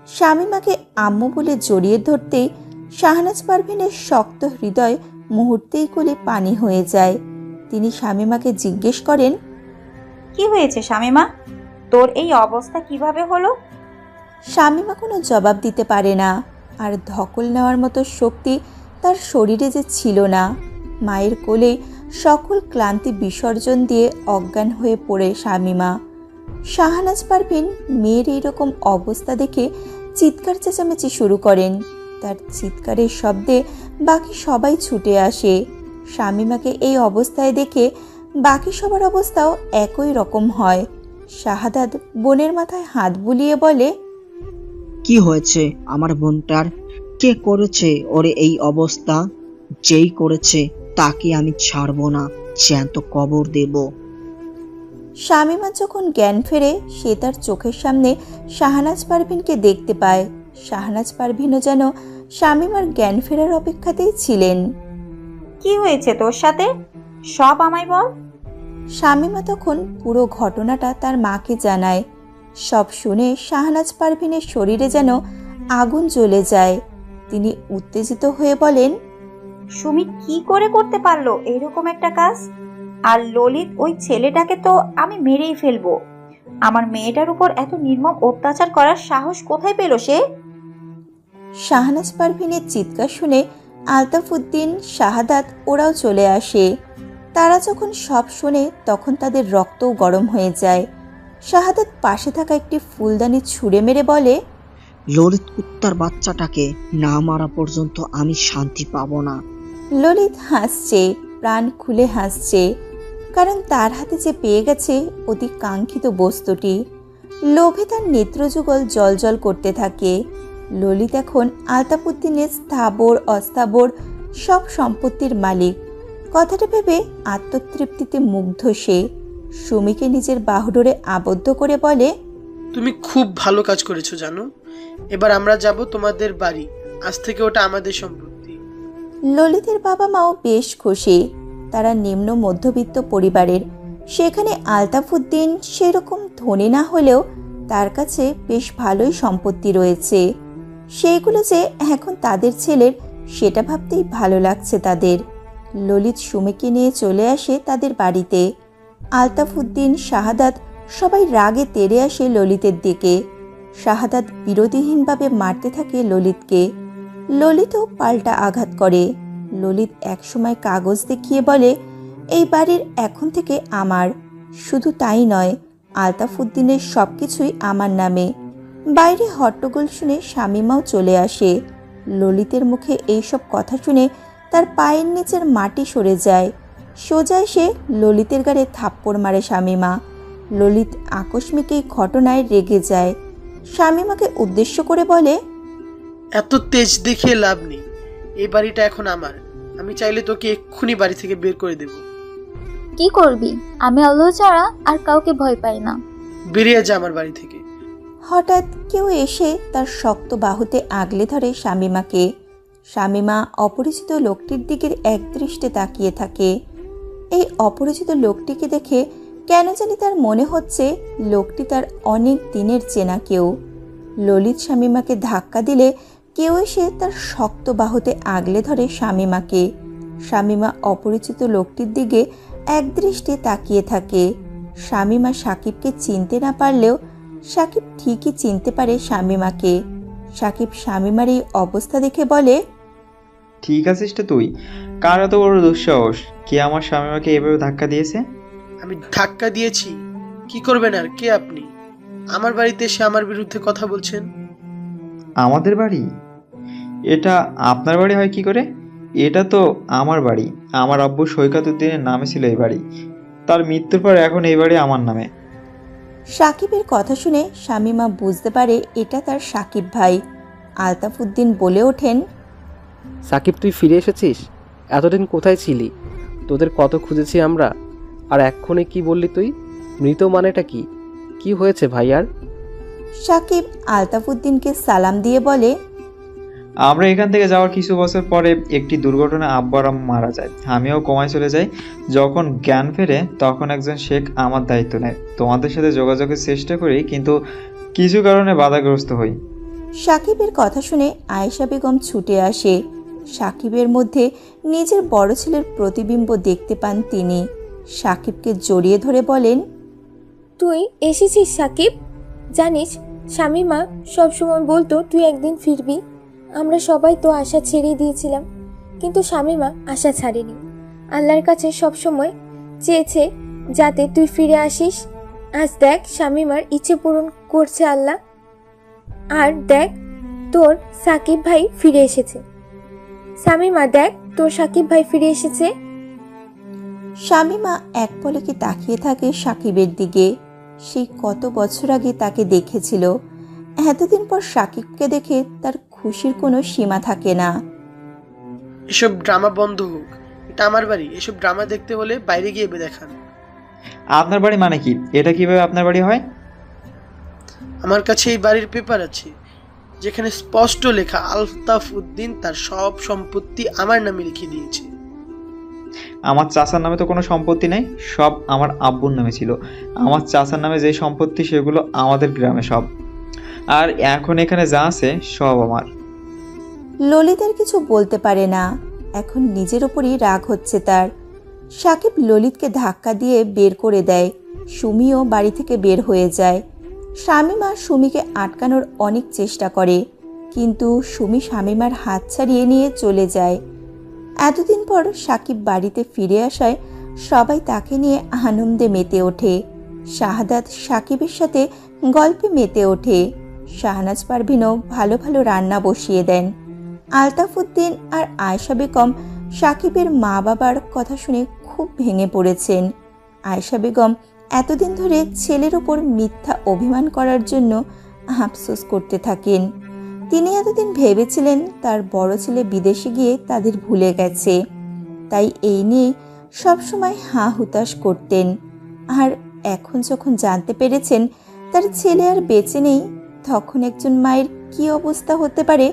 [SPEAKER 2] শামীমাকে আম্মু বলে জড়িয়ে ধরতেই শাহনাজ পারভীনের শক্ত হৃদয় মুহূর্তেই কোলে পানি হয়ে যায়। তিনি শামীমাকে জিজ্ঞেস করেন,
[SPEAKER 4] কি হয়েছে শামীমা? তোর এই অবস্থা কিভাবে হলো?
[SPEAKER 2] শামীমা কোনো জবাব দিতে পারে না, আর ধকল নেওয়ার মতো শক্তি তার শরীরে যে ছিল না। মায়ের কোলে সকল ক্লান্তি বিসর্জন দিয়ে অজ্ঞান হয়ে পড়ে শামীমা। শাহনাজ পারভীন মেয়ের এইরকম অবস্থা দেখে চিৎকার চেঁচামেচি শুরু করেন। তার চিৎকারের শব্দে বাকি সবাই ছুটে আসে। শামীমাকে এই অবস্থায় দেখে বাকি সবার অবস্থাও একই রকম হয়। শাহাদাত বোনের মাথায় হাত বুলিয়ে বলে,
[SPEAKER 11] কি হয়েছে আমার বোনটার? কে করেছে ওরে এই অবস্থা? যেই করেছে তাকে আমি ছাড়বো না, জ্যান্ত কবর দেব।
[SPEAKER 2] শামীমা যখন জ্ঞান ফেরে সে তার চোখের সামনে শাহনাজ পারভীনকে দেখতে পায়। শাহনাজ পারভীনও যেন শামীমার জ্ঞান ফেরার অপেক্ষাতেই ছিলেন।
[SPEAKER 4] কি হয়েছে তোর সাথে? সব আমায় বল।
[SPEAKER 2] শামীমা তখন পুরো ঘটনাটা তার মাকে জানায়। সব শুনে শাহনাজ পারভীনের শরীরে যেন আগুন জ্বলে যায়। তিনি উত্তেজিত হয়ে বলেন,
[SPEAKER 4] সুমি কি করে করতে পারলো এরকম একটা কাজ? আর ললিত ওই ছেলেটাকে তো আমি মেরেই ফেলবো। আমার মেয়েটার উপর এত নির্মম অত্যাচার করার সাহস কোথায় পেল সে?
[SPEAKER 2] শাহনাজ পারভীনের চিৎকার শুনে আলতাফ উদ্দিন, শাহাদাত ওরাও চলে আসে। তারা যখন সব শোনে তখন তাদের রক্তও গরম হয়ে যায়। শাহাদাত পাশে থাকা একটি ফুলদানি ছুঁড়ে মেরে বলে,
[SPEAKER 11] ললিত কুত্তার বাচ্চাটাকে না মারা পর্যন্ত আমি শান্তি পাবো না।
[SPEAKER 2] ললিত হাসছে, প্রাণ খুলে হাসছে, কারণ তার হাতে যে পেয়ে গেছে অতি কাঙ্ক্ষিত বস্তুটি। লোভে তার নেত্রযুগল জলজল করতে থাকে। ললিত এখন আলতাফ উদ্দিনের স্থাবর অস্থাবর সব সম্পত্তির মালিক। কথাটা ভেবে আত্মতৃপ্তিতে মুগ্ধ সে। সুমিকে নিজের বাহুডোরে আবদ্ধ করে বলে,
[SPEAKER 6] তুমি খুব ভালো কাজ করেছো জানো। এবার আমরা যাব তোমাদের বাড়ি, আজ থেকে ওটা আমাদের সম্পত্তি।
[SPEAKER 2] ললিতের বাবা মাও বেশ খুশি। তারা নিম্ন মধ্যবিত্ত পরিবারের। সেখানে আলতাফ উদ্দিন সেরকম ধনী না হলেও তার কাছে বেশ ভালোই সম্পত্তি রয়েছে। সেইগুলো যে এখন তাদের ছেলের, সেটা ভাবতেই ভালো লাগছে তাদের। ললিত সুমিকে নিয়ে চলে আসে তাদের বাড়িতে। আলতাফ উদ্দিন, শাহাদাত সবাই রাগে তেড়ে আসে ললিতের দিকে। শাহাদাত বিরোধীহীনভাবে মারতে থাকে ললিতকে। ললিতও পাল্টা আঘাত করে। ললিত একসময় কাগজ দেখিয়ে বলে, এই বাড়ির এখন থেকে আমার। শুধু তাই নয়, আলতাফ উদ্দিনের সব কিছুই আমার নামে। বাইরে হট্টগোল শুনে শামীমাও চলে আসে। ললিতের মুখে এইসব কথা শুনে তার পায়ের নিচের মাটি সরে যায়। সোজা এসে ললিতের গাড়ে থাপ্পড় মারে শামীমা। ললিত আকস্মিক এই ঘটনায় রেগে যায়। শামীমাকে উদ্দেশ্য করে বলে,
[SPEAKER 6] এত তেজ দেখিয়ে লাভ নেই, এই বাড়িটা এখন আমার। আমি চাইলে তোকে এক্ষুনি বাড়ি থেকে বের করে দেব।
[SPEAKER 3] কি করবি? আমি আল্লাহ ছাড়া আর কাউকে ভয় পাই না।
[SPEAKER 6] বেরিয়ে যা আমার বাড়ি থেকে।
[SPEAKER 2] হঠাৎ কেউ এসে তার শক্ত বাহুতে আগলে ধরে শামীমাকে। শামীমা অপরিচিত লোকটির দিকে একদৃষ্টে তাকিয়ে থাকে। এই অপরিচিত লোকটিকে দেখে কেন জানি তার মনে হচ্ছে লোকটি তার অনেক দিনের চেনা কেউ। ললিত শামীমাকে ধাক্কা দিলে কেউ এসে তার শক্ত বাহুতে আগলে ধরে শামীমাকে। শামীমা অপরিচিত লোকটির দিকে একদৃষ্টে তাকিয়ে থাকে। শামীমা সাকিবকে চিনতে না পারলেও সাকিব ঠিকই চিনতে পারে শামীমাকে। সাকিব শামীমার এই অবস্থা দেখে বলে,
[SPEAKER 10] ঠিক আছিস তো তুই? কার এত বড় দুঃসাহস? কে আমার স্বামীমাকে এভাবে ধাক্কা দিয়েছে?
[SPEAKER 6] আমি ধাক্কা দিয়েছি? কি করবেন আর? কে আপনি? আমার বাড়িতে এসে আমার বিরুদ্ধে কথা বলছেন?
[SPEAKER 10] আমাদের বাড়ি? এটা আপনার বাড়ি হয় কি করে? এটা তো আমার বাড়ি। আমার আব্বু সৈকত উদ্দিনের নামে ছিল এই বাড়ি। তার মৃত্যুর পর এখন এই বাড়ি আমার নামে।
[SPEAKER 2] সাকিবের কথা শুনে শামীমা বুঝতে পারে এটা তার সাকিব ভাই। আলতাফ উদ্দিন বলে ওঠেন,
[SPEAKER 5] সাকিব, তুই ফিরে এসেছিস? এতদিন কোথায় ছিলি? তোদের কত খুঁজেছি আমরা, আর এক্ষুনি কি বললি তুই? মৃত মানেটা কি? কি হয়েছে ভাই? আর
[SPEAKER 2] সাকিব আলতাফুদ্দিনকে সালাম দিয়ে বলে,
[SPEAKER 10] আমরা এখান থেকে যাওয়ার কিছু বছর পরে একটি দুর্ঘটনায় আব্বু আর আম্মু মারা যায়। আমিও কোমায় চলে যাই। যখন জ্ঞান ফেরে তখন একজন শেখ আমার দায়িত্ব নেয়। তোমাদের সাথে যোগাযোগের চেষ্টা করি, কিন্তু কিছু কারণে বাধাগ্রস্ত হই।
[SPEAKER 2] সাকিবের কথা শুনে আয়েশা বেগম ছুটে আসে। সাকিবের মধ্যে নিজের বড় ছেলের প্রতিবিম্ব দেখতে পান তিনি। সাকিবকে জড়িয়ে ধরে বলেন,
[SPEAKER 7] তুই এসেছিস সাকিব? জানিস শামীমা সবসময় বলতো তুই একদিন ফিরবি। আমরা সবাই তো আশা ছেড়ে দিয়েছিলাম, কিন্তু শামীমা আশা ছাড়েনি। আল্লাহর কাছে সবসময় চেয়েছে যাতে তুই ফিরে আসিস। আজ দেখ শামীমার ইচ্ছে পূরণ করছে আল্লাহ। আর দেখ তোর সাকিব ভাই ফিরে এসেছে। শামীমা দেখ তোর সাকিব ভাই ফিরে এসেছে।
[SPEAKER 2] শামীমা এক পলকে তাকিয়ে থাকে সাকিবের দিকে। সেই কত বছর আগে তাকে দেখেছিল। এতদিন পর সাকিবকে দেখে তার খুশির কোনো সীমা থাকে না।
[SPEAKER 6] এসব ড্রামা বন্ধ হোক, এটা আমার বাড়ি। এসব ড্রামা দেখতে হলে বাইরে গিয়ে দেখান।
[SPEAKER 10] আপনার বাড়ি মানে কি? এটা কিভাবে আপনার বাড়ি হয়?
[SPEAKER 6] আমার কাছে এই বাড়ির পেপার আছে, যেখানে স্পষ্ট লেখা আলতাফ উদ্দিন তার সব সম্পত্তি আমার নামে লিখে দিয়েছে।
[SPEAKER 10] আমার চাচার নামে তো কোনো সম্পত্তি নেই, সব আমার আব্বুর নামে ছিল। আমার চাচার নামে যে সম্পত্তি সেগুলো আমাদের গ্রামে সব, আর এখন এখানে যা আছে সব আমার।
[SPEAKER 2] ললিত আর কিছু বলতে পারে না। এখন নিজের ওপরই রাগ হচ্ছে তার। সাকিব ললিতকে ধাক্কা দিয়ে বের করে দেয়। সুমিও বাড়ি থেকে বের হয়ে যায়। শামীমা সুমিকে আটকানোর অনেক চেষ্টা করে, কিন্তু সুমি শামীমার হাত ছাড়িয়ে নিয়ে চলে যায়। এতদিন পর সাকিব বাড়িতে ফিরে আসায় সবাই তাকে নিয়ে আনন্দে মেতে ওঠে। শাহাদাত সাকিবের সাথে গল্পে মেতে ওঠে। শাহনাজ পারভিনও ভালো ভালো রান্না বসিয়ে দেন। আলতাফুদ্দিন আর আয়েশা বেগম সাকিবের মা বাবার কথা শুনে খুব ভেঙে পড়েছেন। আয়েশা বেগম এতদিন ধরে ছেলের ওপর মিথ্যা অভিমান করার জন্য আফসোস করতে থাকেন। তিনি এতদিন ভেবেছিলেন তার বড় ছেলে বিদেশে গিয়ে তাদের ভুলে গেছে, তাই এই নিয়ে সবসময় হাঁ হুতাশ করতেন। আর এখন যখন জানতে পেরেছেন তার ছেলে আর বেঁচে নেই, তখন একজন মায়ের কী অবস্থা হতে পারে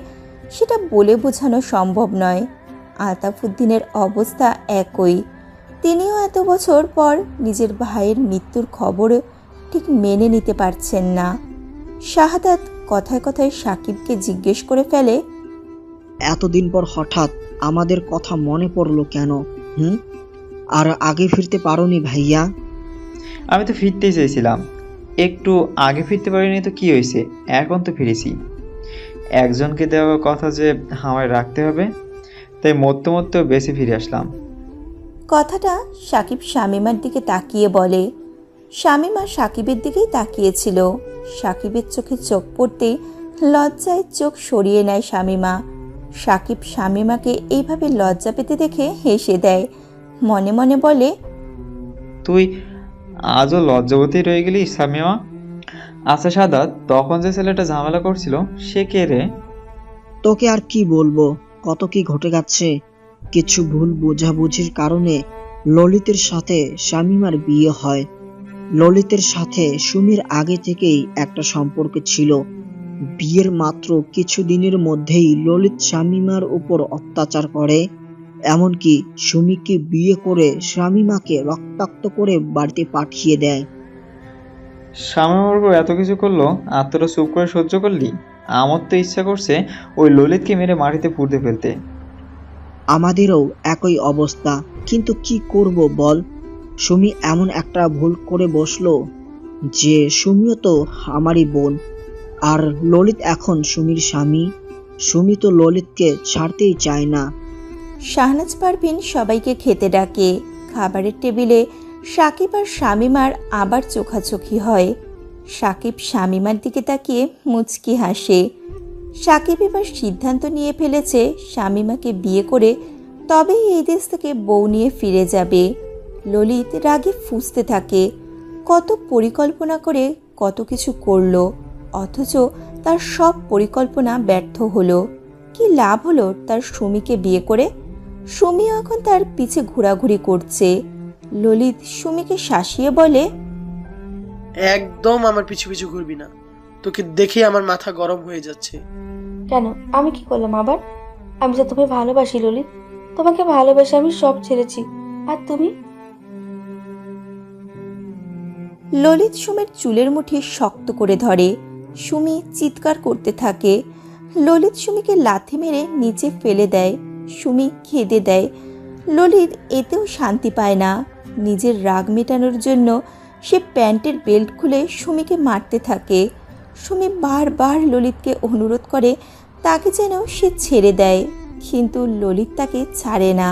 [SPEAKER 2] সেটা বলে বোঝানো সম্ভব নয়। আলতাফুদ্দিনের অবস্থা একই। তিনিও এত বছর পর নিজের ভাইয়ের মৃত্যুর খবর ঠিক মেনে নিতে পারছেন না। শাহাদাত কথায় কথায় সাকিবকে জিজ্ঞেস করে ফেলে,
[SPEAKER 11] এতদিন পর হঠাৎ আমাদের কথা মনে পড়লো কেন? আর আগে ফিরতে পারোনি ভাইয়া?
[SPEAKER 10] আমি তো ফিরতেই চাইছিলাম, একটু আগে ফিরতে পারিনি তো কি হয়েছে, এখন তো ফিরেছি। একজনকে দেওয়া কথা যে আমায় রাখতে হবে, তাই মরতে মরতেও বেশি ফিরে আসলাম।
[SPEAKER 2] কথাটা সাকিব শামীমার দিকে তাকিয়ে বলে। শামীমা সাকিবের দিকেই তাকিয়েছিল। সাকিবের চোখে চোখ পড়তেই লজ্জায় চোখ সরিয়ে নেয় শামীমা। সাকিব শামীমাকে এইভাবে লজ্জা পেতে দেখে হেসে দেয়। মনে মনে বলে,
[SPEAKER 10] তুই আজও লজ্জাবতী রয়ে গেলি শামীমা। আচ্ছা সাদাত, তখন যে ছেলেটা ঝামেলা করছিল সে কে রে?
[SPEAKER 11] তোকে আর কি বলবো, কত কি ঘটে গেছে। কিছু ভুল বোঝাবুঝির কারণে ললিতের সাথে শামীমার বিয়ে হয়। ললিতের সাথে সুমির আগে থেকেই একটা সম্পর্ক ছিল। বিয়ের মাত্র কিছু দিনের মধ্যেই ললিত শামীমার উপর অত্যাচার করে, এমনকি সুমিকে বিয়ে করে শামীমাকে রক্তাক্ত করে বাড়িতে পাঠিয়ে দেয়।
[SPEAKER 10] শামীমার উপর এত কিছু করলো আর তোরা চুপ করে সহ্য করলি? আমার তো ইচ্ছা করছে ওই ললিতকে মেরে মাটিতে পুঁতে ফেলতে।
[SPEAKER 11] আমাদেরও একই অবস্থা, কিন্তু কি করব বল। সুমি এমন একটা ভুল করে বসলো যে সুমিও তো আমারই বোন, আর ললিত এখন সুমির স্বামী। সুমি তো ললিতকে ছাড়তেই চায় না।
[SPEAKER 2] শাহনাজ পারভিন সবাইকে খেতে ডাকে। খাবারের টেবিলে সাকিব আর শামীমার আবার চোখাচোখি হয়। সাকিব শামীমার দিকে তাকিয়ে মুচকি হাসে। সাকিব এবার সিদ্ধান্ত নিয়ে ফেলেছে শামীমাকে বিয়ে করে তবেই এই দেশ থেকে বউ নিয়ে ফিরে যাবে। ললিত রাগে ফুঁসতে থাকে। কত পরিকল্পনা করে কত কিছু করলো, অথচ তার সব পরিকল্পনা ব্যর্থ হলো। কি লাভ হলো তার সুমিকে বিয়ে করে? সুমিও এখন তার পিছে ঘোরাঘুরি করছে। ললিত সুমিকে শাসিয়ে বলে,
[SPEAKER 6] একদম আমার পিছু পিছু ঘুরবি না, তোকে দেখে আমার মাথা গরম হয়ে যাচ্ছে।
[SPEAKER 1] কেন, আমি কি করলাম আবার? আমি তো তোমায় ভালোবাসি ললিত, তোমাকে ভালোবেসে আমি সব ছেড়েছি। আর তুমি?
[SPEAKER 2] ললিত সুমির চুলের মুঠি শক্ত করে ধরে। সুমি চিৎকার করতে থাকে। ললিত সুমিকে লাথি মেরে নিচে ফেলে দেয়। সুমি কেঁদে দেয়। ললিত এতেও শান্তি পায় না। নিজের রাগ মেটানোর জন্য সে প্যান্টের বেল্ট খুলে সুমিকে মারতে থাকে। সুমি বারবার ললিতকে অনুরোধ করে তাকে যেন সে ছেড়ে দেয়, কিন্তু ললিত তাকে ছাড়ে না।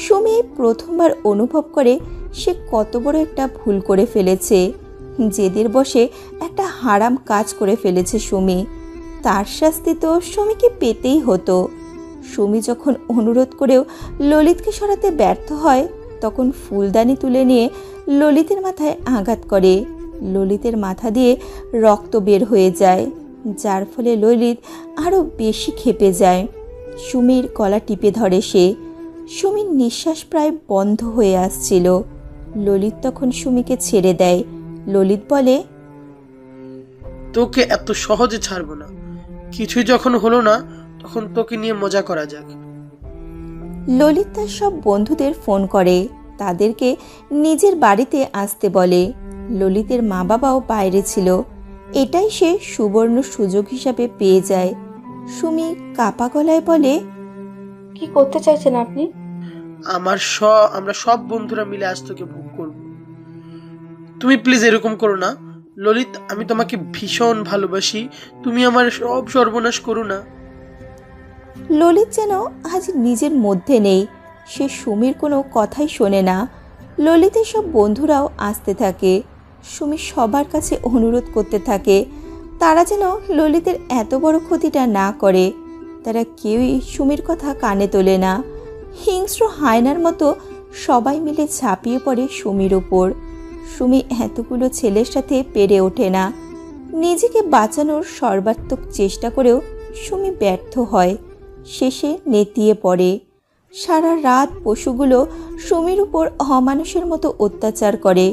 [SPEAKER 2] সুমি প্রথমবার অনুভব করে সে কত বড় একটা ভুল করে ফেলেছে। জেদের বশে একটা হারাম কাজ করে ফেলেছে সুমি। তার শাস্তি তো সুমিকে পেতেই হতো। সুমি যখন অনুরোধ করেও ললিতকে সরাতে ব্যর্থ হয়, তখন ফুলদানি তুলে নিয়ে ললিতের মাথায় আঘাত করে। ললিতের মাথা দিয়ে রক্ত বের হয়ে যায়, যার ফলে ললিত আরও বেশি ক্ষেপে যায়। সুমির গলা টিপে ধরে সে। সুমির নিঃশ্বাস প্রায় বন্ধ হয়ে আসছিল। ললিত তখন সুমিকে ছেড়ে দেয়। ললিত বলে,
[SPEAKER 6] তোকে এত সহজে ছাড়বো না। কিছুই যখন হলো না, তখন তোকে নিয়ে মজা করা যাক।
[SPEAKER 2] ললিত তার সব বন্ধুদের ফোন করে, তাদেরকে নিজের বাড়িতে আসতে বলে। ললিতের মা বাবাও বাইরে ছিল। এটাই সে সুবর্ণ সুযোগ হিসাবে পেয়ে যায়। সুমি কাপা গলায় বলে,
[SPEAKER 1] কি করতে চাইছেন আপনি?
[SPEAKER 6] আমরা সব বন্ধুরা মিলে আজ তোকে ভোগ করব। তুমি প্লিজ এরকম করো না ললিত, আমি তোমাকে ভীষণ ভালোবাসি, তুমি আমার সব সর্বনাশ করো না।
[SPEAKER 2] ললিত যেন আজ নিজের মধ্যে নেই। সে সুমির কোনো কথাই শোনে না। ললিতের সব বন্ধুরাও আসতে থাকে। সুমি সবার কাছে অনুরোধ করতে থাকে তারা যেন ললিতের এত বড় ক্ষতিটা না করে। তারা কেউই সুমির কথা কানে তোলে না। হিংস্র হায়নার মতো সবাই মিলে ঝাঁপিয়ে পড়ে সুমির ওপর। সুমি এতগুলো ছেলের সাথে পেরে ওঠে না। নিজেকে বাঁচানোর সর্বাত্মক চেষ্টা করেও সুমি ব্যর্থ হয়। শেষে নেতিয়ে পড়ে। সারা রাত পশুগুলো সুমির উপর অমানুষের মতো অত্যাচার করে।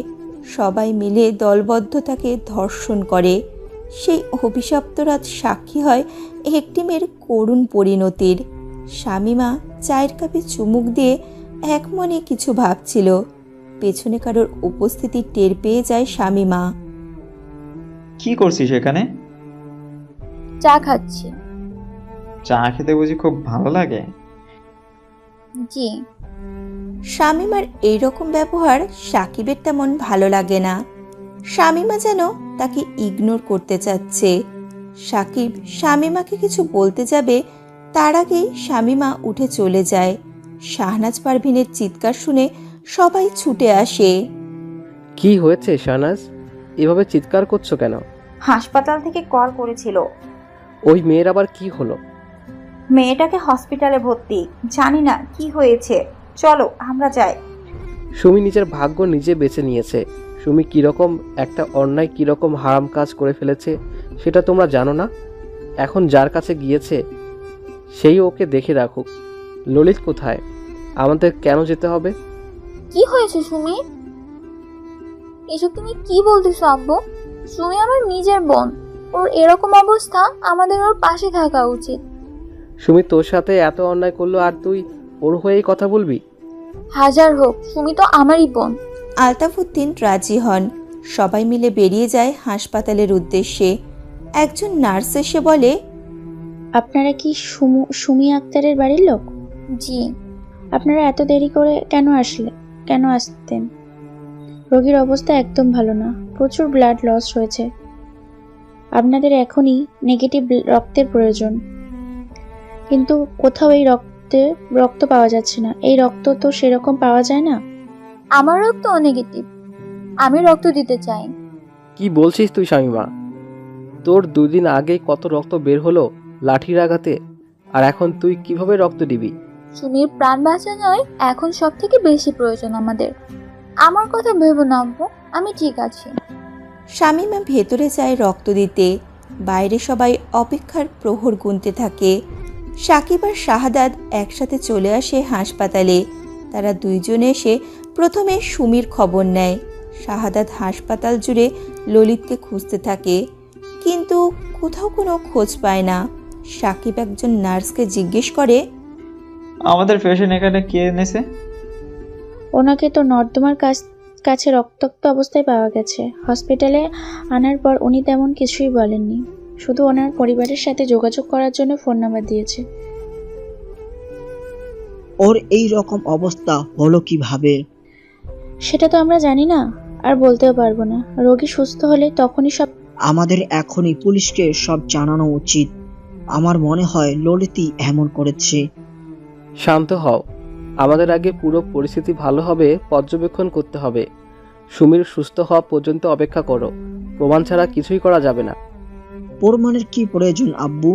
[SPEAKER 2] সবাই মিলে দলবদ্ধ তাকে ধর্ষণ করে। সেই অভিশপ্ত রাত সাক্ষী হয় একটি মেয়ের করুণ পরিণতির। শামীমা চায়ের কাপে চুমুক দিয়ে এক মনে কিছু ভাবছিল। পেছনে কারোর উপস্থিতি টের পেয়ে যায় শামীমা।
[SPEAKER 10] কি করছিস এখানে?
[SPEAKER 3] চা খাচ্ছি।
[SPEAKER 10] চা খেতে বুঝি খুব ভালো লাগে?
[SPEAKER 3] জি।
[SPEAKER 2] শামীমার এইরকম ব্যবহার সাকিবের তেমন ভালো লাগে না। শামীমা যেন তাকে ইগনোর করতে চাচ্ছে। সাকিব শামীমাকে কিছু বলতে যাবে, তার আগেই শামীমা উঠে চলে যায়। শাহনাজ পারভিনের চিৎকার শুনে সবাই ছুটে আসে।
[SPEAKER 5] কি হয়েছে শাহনাজ, এভাবে চিৎকার করছো কেন?
[SPEAKER 4] হাসপাতাল থেকে কল করেছিল।
[SPEAKER 5] ওই মেয়ের আবার কি হলো?
[SPEAKER 4] মেয়েটাকে হসপিটালে ভর্তি, জানি না কি হয়েছে। চলো আমরা যাই।
[SPEAKER 5] সুমি নিজের ভাগ্য নিজে বেছে নিয়েছে। সুমি কিরকম একটা অন্যায় কিরকম হারাম কাজ করে ফেলেছে সেটা তোমরা জানো না? এখন যার কাছে গিয়েছে সেই ওকে দেখে রাখুক। ললিত কোথায়? আমাদের কেন যেতে হবে?
[SPEAKER 3] কি হয়েছে সুমি? এসব তুমি কি বলতেছো আব্বু? সুমি আমার নিজের বোন, ওর এরকম অবস্থা, আমাদের ওর পাশে থাকা উচিত।
[SPEAKER 5] সুমি তোর সাথে এত অন্যায় করলো আর তুই ওর হয়েই কথা বলবি?
[SPEAKER 3] হাজার হোক, সুমি তো আমারই বোন।
[SPEAKER 2] আলতাফউদ্দিন রাজি হন। সবাই মিলে বেরিয়ে যায় হাসপাতালের উদ্দেশ্যে। একজন নার্স এসে বলে,
[SPEAKER 9] আপনারা কি সুমি আক্তারের বাড়ির লোক?
[SPEAKER 3] জি।
[SPEAKER 9] আপনারা এত দেরি করে কেন আসতেন? রোগীর অবস্থা একদম ভালো না, প্রচুর ব্লাড লস হয়েছে। আপনাদের এখনই নেগেটিভ রক্তের প্রয়োজন, কিন্তু কোথাও এই রক্ত পাওয়া যাচ্ছে না। এই রক্ত তো সেরকম পাওয়া যায় না।
[SPEAKER 3] আমার রক্ত নেগেটিভ, আমি রক্ত দিতে চাই।
[SPEAKER 5] কি বলছিস তুই শামীমা? তোর 2 দিন আগেই কত রক্ত বের হলো লাঠির আঘাতে, আর এখন তুই কিভাবে রক্ত দিবি?
[SPEAKER 3] সুমির প্রাণ বাঁচানোই এখন সব থেকে বেশি প্রয়োজন আমাদের। আমার কথা ভেবো না আব্বু, আমি ঠিক আছি।
[SPEAKER 2] শামীমা ভেতরে যায় রক্ত দিতে। বাইরে সবাই অপেক্ষার প্রহর গুনতে থাকে। সাকিব আর শাহাদাত একসাথে চলে আসে হাসপাতালে। তারা দুইজনে এসে প্রথমে সুমির খবর নেয়। শাহাদাত হাসপাতাল জুড়ে ললিতকে খুঁজতে থাকে, কিন্তু কোথাও কোনো খোঁজ পায় না। সাকিব একজন নার্সকে জিজ্ঞেস করে,
[SPEAKER 10] আমাদের পেশেন্ট এখানে কে এনেছে?
[SPEAKER 9] ওনাকে তো নর্দমার কাছে রক্তাক্ত অবস্থায় পাওয়া গেছে। হসপিটালে আনার পর উনি তেমন কিছুই বলেননি, শুধু ওনার পরিবারের সাথে যোগাযোগ করার জন্য ফোন নাম্বার দিয়েছে।
[SPEAKER 11] ওর এই রকম অবস্থা হলো কিভাবে?
[SPEAKER 9] সেটা তো আমরা জানি না, আর বলতেও পারবো না। রোগী সুস্থ হলে তখনই সব।
[SPEAKER 11] আমাদের এখনই পুলিশকে সব জানানো উচিত। আমার মনে হয় ললিতই এমন করেছে।
[SPEAKER 5] শান্ত হও, আমাদের আগে পুরো পরিস্থিতি ভালোভাবে পর্যবেক্ষণ করতে হবে। সুমির সুস্থ হওয়া পর্যন্ত অপেক্ষা করো, প্রমাণ ছাড়া কিছুই করা যাবে না।
[SPEAKER 11] প্রমাণের কি প্রয়োজন আব্বু?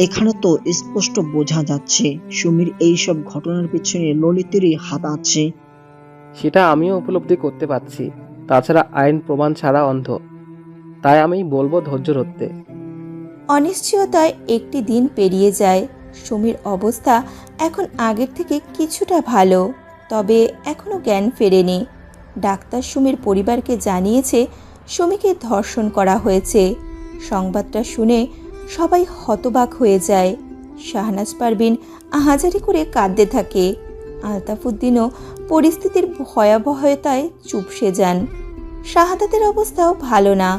[SPEAKER 11] এখানে তো স্পষ্ট বোঝা যাচ্ছে সুমির এইসব ঘটনার পিছনে ললিতেরই হাত আছে।
[SPEAKER 5] সেটা আমিও উপলব্ধি করতে পারছি। তাছাড়া আইন প্রমাণ ছাড়া অন্ধ, তাই আমি বলবো ধৈর্য ধরতে।
[SPEAKER 2] অনিশ্চয়তায় একটি দিন পেরিয়ে যায়। সুমির অবস্থা এখন আগের থেকে কিছুটা ভালো, তবে এখনও জ্ঞান ফেরেনি। ডাক্তার সুমির পরিবারকে জানিয়েছে সুমিকে ধর্ষণ করা হয়েছে। সংবাদটা শুনে সবাই হতবাক হয়ে যায়। শাহনাজ পারভিন আহাজারি করে কাঁদতে থাকে। আলতাফুদ্দিনও পরিস্থিতির ভয়াবহতায় চুপসে যান। শাহাদাতের অবস্থাও ভালো না।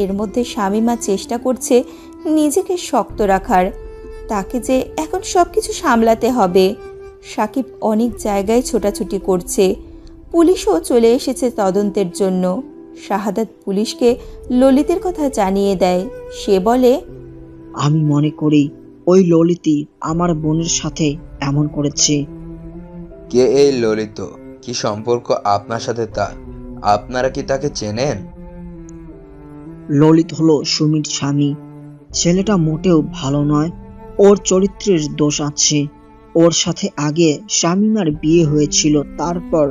[SPEAKER 2] এর মধ্যে শামীমা চেষ্টা করছে নিজেকে শক্ত রাখার। তাকে যে এখন সব কিছু সামলাতে হবে। সাকিব অনেক জায়গায় ছোটাছুটি করছে। পুলিশও চলে এসেছে তদন্তের জন্য। শাহাদাত পুলিশকে ললিতের কথা জানিয়ে দেয়। সে বলে,
[SPEAKER 11] আমি মনে করি ওই ললিতই আমার বোনের সাথে এমন করেছে।
[SPEAKER 12] কে এই ললিত? কি সম্পর্ক আপনার সাথে তার? আপনারা কি তাকে চেনেন?
[SPEAKER 11] ললিত হলো সুমির স্বামী। ছেলেটা মোটেও ভালো নয়, ওর চরিত্রের দোষ আছে। ওর সাথে আগে শামীমার বিয়ে হয়েছিল, তারপর।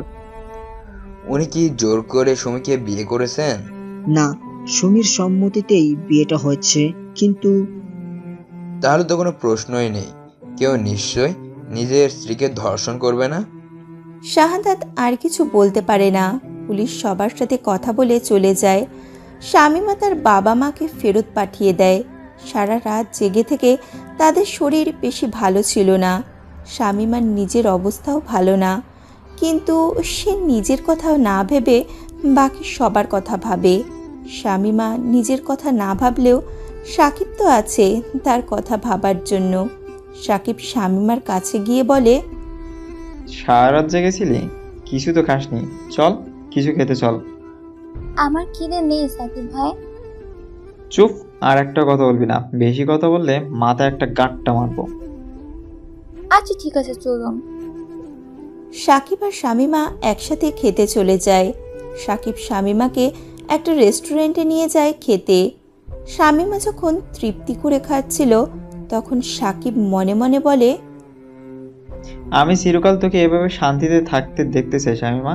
[SPEAKER 12] উনি কি জোর করে সুমিকে বিয়ে করেছেন?
[SPEAKER 11] না, সুমির সম্মতিতেই বিয়েটা হয়েছে। কিন্তু
[SPEAKER 12] তাহলে তো কোনো প্রশ্নই নেই, কেউ নিশ্চয় নিজের স্ত্রীকে ধর্ষণ করবে না।
[SPEAKER 2] শাহাদাত আর কিছু বলতে পারে না। পুলিশ সবার সাথে কথা বলে চলে যায়। শামীমা তার বাবা মাকে ফেরত পাঠিয়ে দেয়। সারা রাত জেগে থেকে তাদের শরীর বেশি ভালো ছিল না। শামীমার নিজের অবস্থাও ভালো না, কিন্তু সে নিজের কথা না ভেবে বাকি সবার কথা ভাবে। শামীমা নিজের কথা না ভাবলেও সাকিব তো আছে তার কথা ভাবার জন্য। সাকিব শামীমার কাছে গিয়ে বলে,
[SPEAKER 10] সারা রাত জেগেছিলি? কিছু তো খাসনি, চল কিছু খেতে চল।
[SPEAKER 3] আমার খিদে নেই সাকিব ভাই।
[SPEAKER 10] চুপ, আর একটা কথা বলবি না। বেশি কথা বললে মাথায় একটা গাঁটটা মারবো।
[SPEAKER 3] আচ্ছা ঠিক আছে, চলুন।
[SPEAKER 2] সাকিব আর শামীমা একসাথে খেতে চলে যায়। সাকিব শামীমাকে একটা রেস্টুরেন্টে নিয়ে যায় খেতে। শামীমা যখন তৃপ্তি করে খাচ্ছিল, তখন সাকিব মনে মনে বলে,
[SPEAKER 10] আমি চিরকাল তোকে এভাবে শান্তিতে থাকতে দেখতে চাই শামীমা।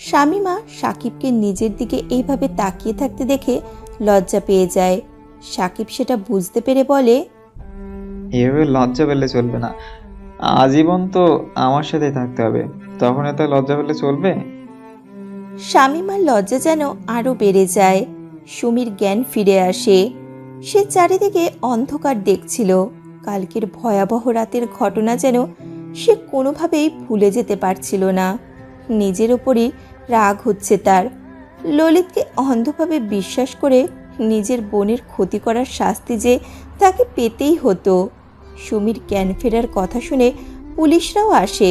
[SPEAKER 2] শামীমা সাকিবকে নিজের দিকে এইভাবে তাকিয়ে থাকতে দেখে লজ্জা পেয়ে যায়। সাকিব সেটা বুঝতে পেরে বলে,
[SPEAKER 10] এভাবে লজ্জা পেলে চলবে না। আজীবন তো আমার সাথে থাকতে হবে, তখন এত লজ্জা পেলে চলবে?
[SPEAKER 2] শামীমার লজ্জা যেন আরও বেড়ে যায়। সুমির জ্ঞান ফিরে আসে। সে চারিদিকে অন্ধকার দেখছিল। কালকের ভয়াবহ রাতের ঘটনা যেন সে কোনোভাবেই ভুলে যেতে পারছিল না। নিজের ওপরই রাগ হচ্ছে তার। ললিতকে অন্ধভাবে বিশ্বাস করে নিজের বোনের ক্ষতি করার শাস্তি যে তাকে পেতেই হতো। সুমির জ্ঞান ফেরার কথা শুনে পুলিশরাও আসে।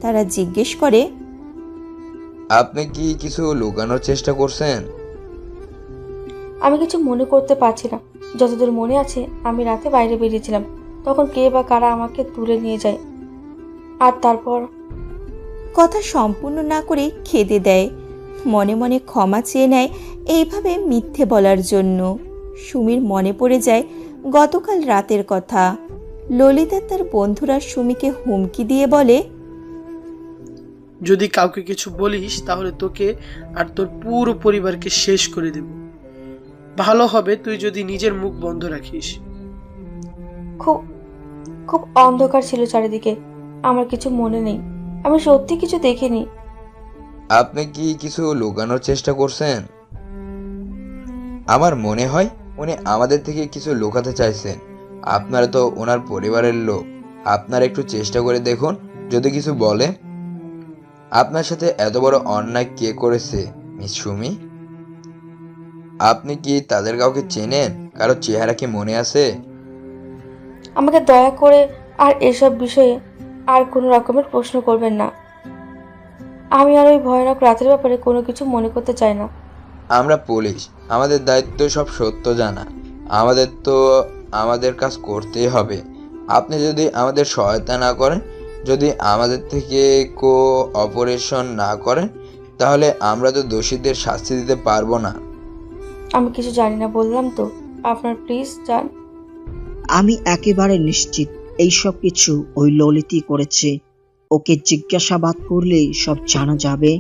[SPEAKER 2] তারা জিজ্ঞেস করে,
[SPEAKER 12] আপনি কি কিছু লুকানোর চেষ্টা করছেন?
[SPEAKER 1] আমি কিছু মনে করতে পারছি না। যতদূর মনে আছে, আমি রাতে বাইরে বেরিয়েছিলাম, তখন কে বা কারা আমাকে তুলে নিয়ে যায়, আর তারপর।
[SPEAKER 2] কথা সম্পূর্ণ না করে খেদে দেয়। মনে মনে ক্ষমা চেয়ে নেয় এইভাবে মিথ্যে বলার জন্য। সুমির মনে পড়ে যায় গতকাল রাতের কথা। ললিতা তার বন্ধুরা সুমিকে হুমকি দিয়ে বলে,
[SPEAKER 6] যদি কাউকে কিছু বলিস তাহলে তোকে আর তোর পুরো পরিবারকে শেষ করে দেব। ভালো হবে তুই যদি নিজের মুখ বন্ধ রাখিস।
[SPEAKER 1] খুব অন্ধকার ছিল চারিদিকে। আমার কিছু মনে নেই, আমি সত্যি কিছু দেখিনি।
[SPEAKER 12] আপনি কি কিছু লুকানোর চেষ্টা করছেন? আমার মনে হয় উনি আমাদের থেকে কিছু লুকাতে চাইছেন। আপনারা তো ওনার পরিবারের লোক, আপনারা একটু চেষ্টা করে দেখুন যদি কিছু বলে। আপনার সাথে এত বড় অন্যায় কে করেছে মিস সুমি? আপনি কি তাদের কাউকে চেনেন? কারো চেহারা কি মনে আছে?
[SPEAKER 1] আমাকে দয়া করে আর এসব বিষয়ে আর কোনো রকমের প্রশ্ন করবেন না। আমি আর ওই ভয়ানক রাতের ব্যাপারে কোনো কিছু মনে করতে চাই না।
[SPEAKER 12] আমরা পুলিশ, আমাদের দায়িত্ব সব সত্য জানা। আমাদের তো আমাদের কাজ করতেই হবে। আপনি যদি আমাদের সহায়তা না করেন, যদি আমাদের থেকে অপারেশন না করেন, তাহলে আমরা তো দোষীদের শাস্তি দিতে পারবো না।
[SPEAKER 1] আমি কিছু জানি না বললাম তো। আপনার প্লিজ যান।
[SPEAKER 11] আমি একেবারে নিশ্চিত এইসব কিছু ওই ললিতই করেছে। ওকে জিজ্ঞাসাবাদ করলেই সব জানা যাবে।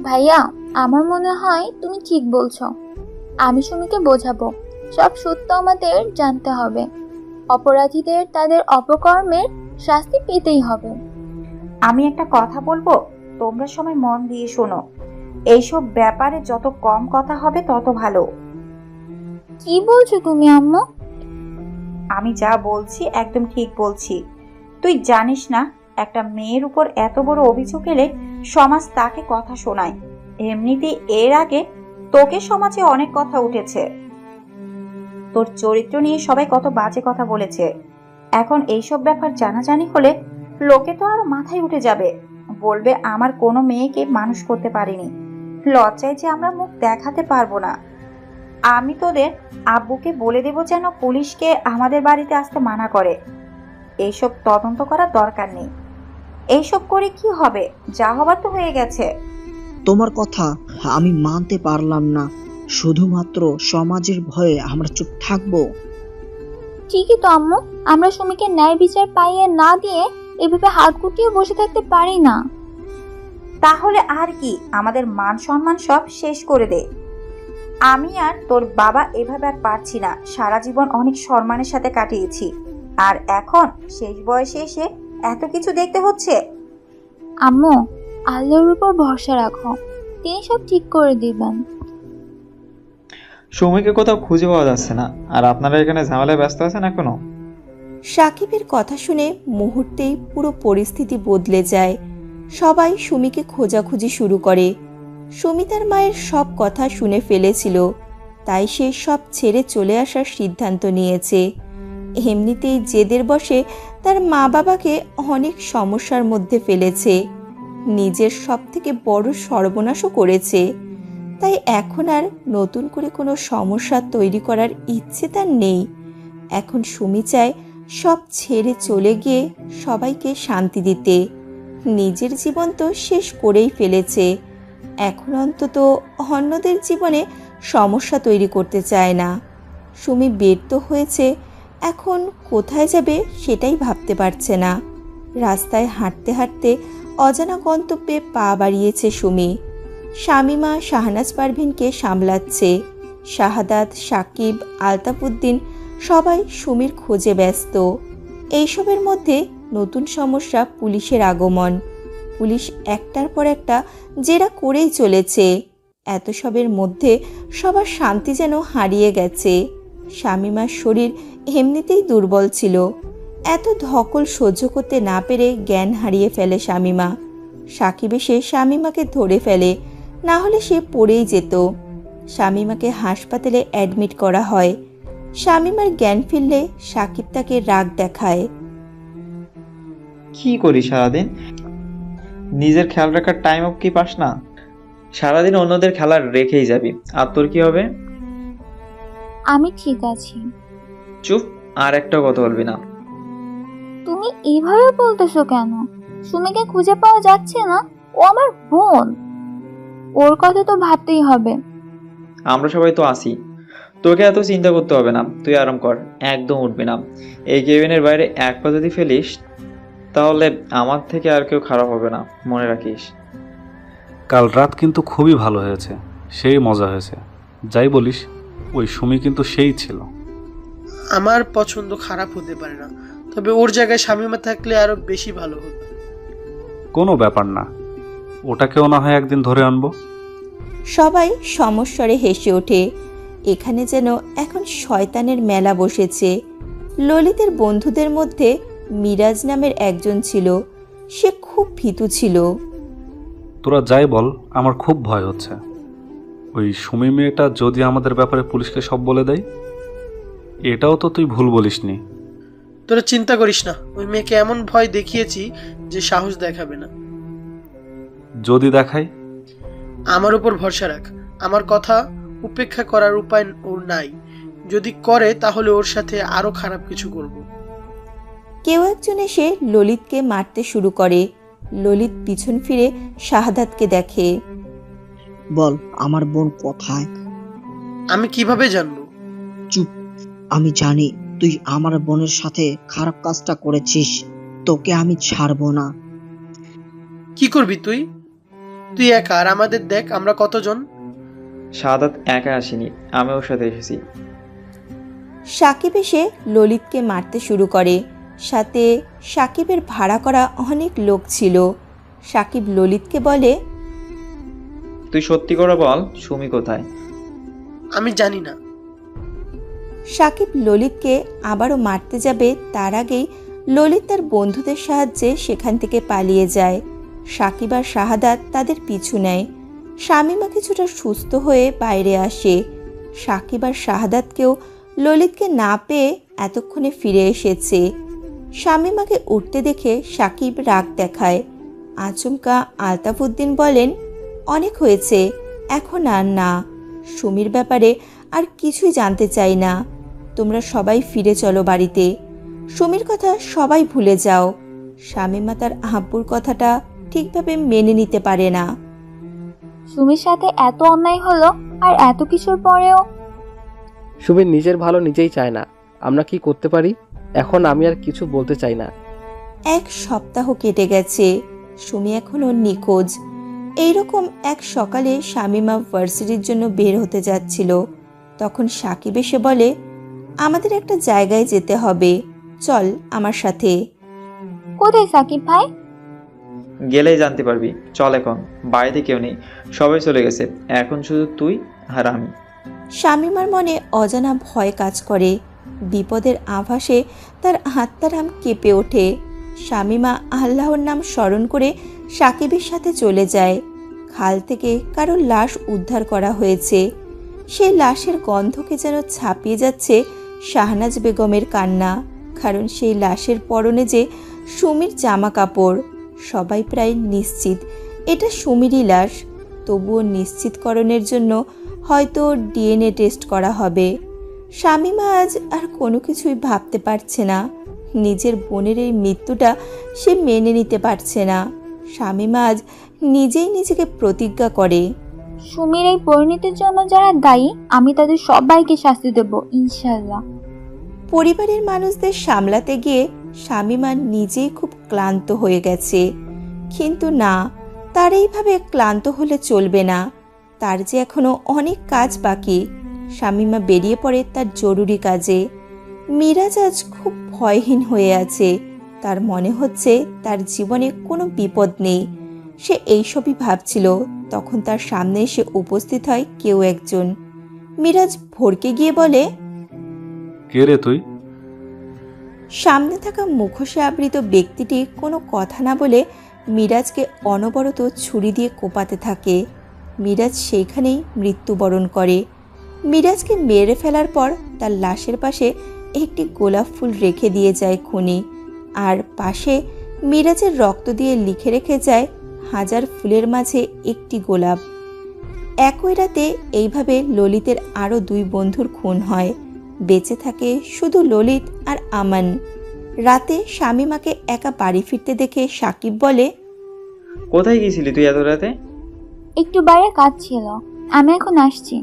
[SPEAKER 3] ভাইয়া, আমার মনে হয় তুমি ঠিক বলছো। আমি সুমিকে বোঝাবো, সব সত্য আমাদের জানতে হবে। অপরাধীদের তাদের অপকর্মের শাস্তি পেতেই হবে।
[SPEAKER 4] আমি একটা কথা বলবো, তোমরা সবাই মন দিয়ে শোনো। এইসব ব্যাপারে যত কম কথা হবে তত ভালো।
[SPEAKER 3] কি বলছো তুমি আম্মু?
[SPEAKER 4] আমি যা বলছি একদম ঠিক বলছি। তুই জানিস না, একটা মেয়ের উপর এত বড় অভিযোগ এলে সমাজ তাকে কথা শোনায়। এমনিতেই এর আগে তোকে সমাজে অনেক কথা উঠেছে, তোর চরিত্র নিয়ে সবাই কত বাজে কথা বলেছে। এখন এইসব ব্যাপার জানাজানি হলে লোকে তো আরো মাথায় উঠে যাবে, বলবে আমার কোনো মেয়েকে মানুষ করতে পারিনি। লজ্জায় যে আমরা মুখ দেখাতে পারবো না। আমি তোদের আব্বুকে বলে দেব যেন পুলিশকে আমাদের বাড়িতে আসতে মানা করে। এইসব তদন্ত করার দরকার নেই। এইসব করে কি হবে? যা হবার তো হয়ে গেছে।
[SPEAKER 11] তোমার কথা আমি মানতে পারলাম না। শুধুমাত্র সমাজের ভয়ে আমরা চুপ থাকবো?
[SPEAKER 3] ঠিকই তো আম্মু, আমরা সুমিকে ন্যায় বিচার পাইয়ে না দিয়ে এভাবে হাত গুটিয়ে বসে থাকতে পারি না।
[SPEAKER 4] তাহলে আর কি, আমাদের মান সম্মান সব শেষ করে দে। আমি আর তোর বাবা এভাবে আর পারছি না। সারা জীবন অনেক সম্মানের সাথে কাটিয়েছি, আর এখন শেষ বয়সে এসে এত কিছু দেখতে হচ্ছে।
[SPEAKER 3] আম্মু, আল্লাহর উপর ভরসা রাখো, তিনি সব ঠিক করে দিবেন।
[SPEAKER 10] সুমিকে কোথাও খুঁজে পাওয়া যাচ্ছে না, আর আপনারা এখানে ঝামেলায় ব্যস্ত আছেন এখনো।
[SPEAKER 2] সাকিবের কথা শুনে মুহূর্তেই পুরো পরিস্থিতি বদলে যায়। সবাই সুমিকে খোঁজাখুঁজি শুরু করে। সুমি তার মায়ের সব কথা শুনে ফেলেছিল, তাই সে সব ছেড়ে চলে আসার সিদ্ধান্ত নিয়েছে। এমনিতেই জেদের বশে তার মা বাবাকে অনেক সমস্যার মধ্যে ফেলেছে, নিজের সব থেকে বড় সর্বনাশও করেছে। তাই এখন আর নতুন করে কোনো সমস্যা তৈরি করার ইচ্ছে তার নেই। এখন সুমি চায় সব ছেড়ে চলে গিয়ে সবাইকে শান্তি দিতে। নিজের জীবন তো শেষ করেই ফেলেছে, এখন অন্তত অন্যদের জীবনে সমস্যা তৈরি করতে চায় না। সুমি ব্যর্থ হয়েছে, এখন কোথায় যাবে সেটাই ভাবতে পারছে না। রাস্তায় হাঁটতে হাঁটতে অজানা গন্তব্যে পা বাড়িয়েছে সুমি। শামিমা শাহনাজ পারভিনকে সামলাচ্ছে। শাহাদাত, সাকিব, আলতাফউদ্দিন সবাই সুমির খোঁজে ব্যস্ত। এইসবের মধ্যে নতুন সমস্যা পুলিশের আগমন। পুলিশ একটার পর একটা জেরা করেই চলেছে। এত সবের মধ্যে সবার শান্তি যেন হারিয়ে গেছে। শামিমার শরীর এমনিতেই দুর্বল ছিল, এত ধকল সহ্য করতে না পেরে জ্ঞান হারিয়ে ফেলে শামিমা। সাকিব এসে শামিমাকে ধরে ফেলে, না হলে সে পড়েই যেত। শামিমাকে হাসপাতালে অ্যাডমিট করা হয়। শামিমার জ্ঞান ফিরলে সাকিব তাকে রাগ দেখায়।
[SPEAKER 10] কি করি সারাদিন? নিজের খেয়াল রাখার টাইম অফ কি পাস না? সারাদিন অন্যদের খেলা রেখেই যাবি, আর তোর কি হবে?
[SPEAKER 3] আমি ঠিক আছি।
[SPEAKER 10] চুপ, আর একটা কথা বলবি না।
[SPEAKER 3] তুমি এইভাবে বলতেছো কেন? সুমিকে খুঁজে পাওয়া যাচ্ছে না, ও আমার বোন, ওর কথা তো ভাবতেই হবে।
[SPEAKER 10] আমরা সবাই তো আসি, তোকে এত চিন্তা করতে হবে না। তুই আরাম কর, একদম উঠবি না। এই কেবিনের বাইরে এক পা যদি ফেলিস তাহলে আমার থেকে আর কেউ খারাপ হবে না, মনে রাখিস।
[SPEAKER 8] কাল রাত কিন্তু খুবই ভালো হয়েছে, সেই মজা হয়েছে। যাই বলিস, ওই সুমি কিন্তু সেই ছিল।
[SPEAKER 6] আমার পছন্দ খারাপ হতে পারে না, তবে ওর জায়গায় শামীমা থাকলে আরো বেশি ভালো হতো।
[SPEAKER 8] কোনো ব্যাপার না, ওটাকেও না হয় একদিন ধরে আনবো।
[SPEAKER 2] সবাই সমস্বরে হেসে ওঠে। এখানে যেন এখন শয়তানের মেলা বসেছে। ললিতের বন্ধুদের মধ্যে মিরাজ নামের একজন ছিল, সে খুব ভীতু ছিল।
[SPEAKER 8] তোরা যাই বল, আমার খুব ভয় হচ্ছে। ওই সুমি মেয়েটা যদি আমাদের ব্যাপারে পুলিশকে সব বলে দেয়। এটাও তো তুই ভুল বলিসনি।
[SPEAKER 6] তোরা চিন্তা করিস না, ওই মেয়েকে এমন ভয় দেখিয়েছি যে সাহস দেখাবে না।
[SPEAKER 8] যদি দেখাই?
[SPEAKER 6] আমার উপর ভরসা রাখ, আমার কথা উপেক্ষা করার উপায় ওর নাই। যদি করে তাহলে ওর সাথে আরো খারাপ কিছু করব।
[SPEAKER 2] কেউ একজন এসে ললিতকে মারতে শুরু করে। ললিত পিছন ফিরে শাহাদাতকে দেখে।
[SPEAKER 11] বল আমার বোন কোথায়?
[SPEAKER 6] আমি কিভাবে জানবো?
[SPEAKER 11] চুপ, আমি জানি তুই আমার বোনের সাথে খারাপ কাজটা করেছিস, তোকে আমি ছাড়বো না।
[SPEAKER 6] কি করবি তুই? তুই একা, আর আমাদের দেখ আমরা কতজন।
[SPEAKER 10] শাহাদাত একা আসেনি, আমি ওর সাথে এসেছি।
[SPEAKER 2] সাকিব এসে ললিতকে মারতে শুরু করে। সাথে সাকিবের ভাড়া করা অনেক লোক ছিল। সাকিব ললিতকে বলে,
[SPEAKER 10] তুই সত্যি করে বল, সুমি কোথায়?
[SPEAKER 6] আমি জানি না।
[SPEAKER 2] সাকিব ললিতকে আবারও মারতে যাবে, তার আগেই ললিত তার বন্ধুদের সাহায্যে সেখান থেকে পালিয়ে যায়। সাকিব আর শাহাদাত তাদের পিছু নেয়। শামীমা কিছুটা সুস্থ হয়ে বাইরে আসে। সাকিব আর শাহাদাতকেও ললিতকে না পেয়ে এতক্ষণে ফিরে এসেছে। শামীমাকে উঠতে দেখে সাকিব রাগ দেখায়। আচমকা আলতাফউদ্দিন বলেন, অনেক হয়েছে, এখন আর না। সুমির ব্যাপারে আর কিছুই জানতে চাই না। তোমরা সবাই ফিরে চলো বাড়িতে। সুমির কথা সবাই ভুলে যাও। শামীমা তার আব্বুর কথাটা ঠিকভাবে মেনে নিতে পারে না।
[SPEAKER 3] সুমির সাথে এত অন্যায় হলো, আর এত কিছুর পরেও
[SPEAKER 5] সুমির নিজের ভালো নিজেই চায় না, আমরা কি করতে পারি? এখন আমি আর কিছু বলতে চাই না।
[SPEAKER 2] 1 সপ্তাহ কেটে গেছে, সুমি এখনো নিখোঁজ। এইরকম এক সকালে শামীমা ভার্সিটির জন্য বের হতে যাচ্ছিল। তখন সাকিব এসে বলে, আমাদের একটা জায়গায় যেতে হবে, চল আমার সাথে।
[SPEAKER 3] কোথায় সাকিব ভাই?
[SPEAKER 10] গেলেই জানতে পারবি, চল। এখন বাড়িতে কেউ নেই, সবাই চলে গেছে, এখন শুধু তুই আর আমি।
[SPEAKER 2] শামীমার মনে অজানা ভয় কাজ করে। বিপদের আভাসে তার আত্মারাম কেঁপে ওঠে। শামীমা আল্লাহর নাম স্মরণ করে সাকিবের সাথে চলে যায়। খাল থেকে কারো লাশ উদ্ধার করা হয়েছে। সেই লাশের গন্ধকে যেন ছাপিয়ে যাচ্ছে শাহনাজ বেগমের কান্না, কারণ সেই লাশের পরনে যে সুমির জামা কাপড়। সবাই প্রায় নিশ্চিত এটা সুমিরই লাশ, তবুও নিশ্চিতকরণের জন্য হয়তো ডিএনএ টেস্ট করা হবে। শামীমা আজ আর কোনো কিছুই ভাবতে পারছে না। নিজের বোনের এই মৃত্যুটা সে মেনে নিতে পারছে না। শামীমা আজ নিজেই নিজেকে প্রতিজ্ঞা করে,
[SPEAKER 3] সুমির এই পরিণতির জন্য যারা দায়ী, আমি তাদের সবাইকে শাস্তি দেব ইনশাল্লাহ।
[SPEAKER 2] পরিবারের মানুষদের সামলাতে গিয়ে শামীমা নিজেই খুব ক্লান্ত হয়ে গেছে। কিন্তু না, তার এইভাবে ক্লান্ত হলে চলবে না। তার যে এখনো অনেক কাজ বাকি। শামীমা বেরিয়ে পড়ে তার জরুরি কাজে। মিরাজ আজ খুব ভয়হীন হয়ে আছে। তার মনে হচ্ছে তার জীবনে কোনো বিপদ নেই। সে এইসবই ভাবছিল, তখন তার সামনে এসে উপস্থিত হয় কেউ একজন। মিরাজ ভড়কে গিয়ে বলে,
[SPEAKER 8] কে রে তুই?
[SPEAKER 2] সামনে থাকা মুখোশে আবৃত ব্যক্তিটি কোনো কথা না বলে মিরাজকে অনবরত ছুরি দিয়ে কোপাতে থাকে। মিরাজ সেইখানেই মৃত্যুবরণ করে। মিরাজকে মেরে ফেলার পর তার লাশের পাশে একটি গোলাপ ফুল রেখে দিয়ে যায় খুনি, আর পাশে মিরাজের রক্ত দিয়ে লিখে রেখে যায় 1000 ফুলের মাঝে একটি গোলাপ। একই রাতে এইভাবে ললিতের আরও 2 বন্ধুর খুন হয়। বেঁচে থাকে শুধু ললিত আর আমান। রাতে শামীমাকে একা বাড়ি ফিরতে দেখে সাকিব বলে,
[SPEAKER 10] কোথায় গিয়েছিলি তুই এত রাতে?
[SPEAKER 3] একটু বাইরে কাজ ছিল, আমি এখন আসছি।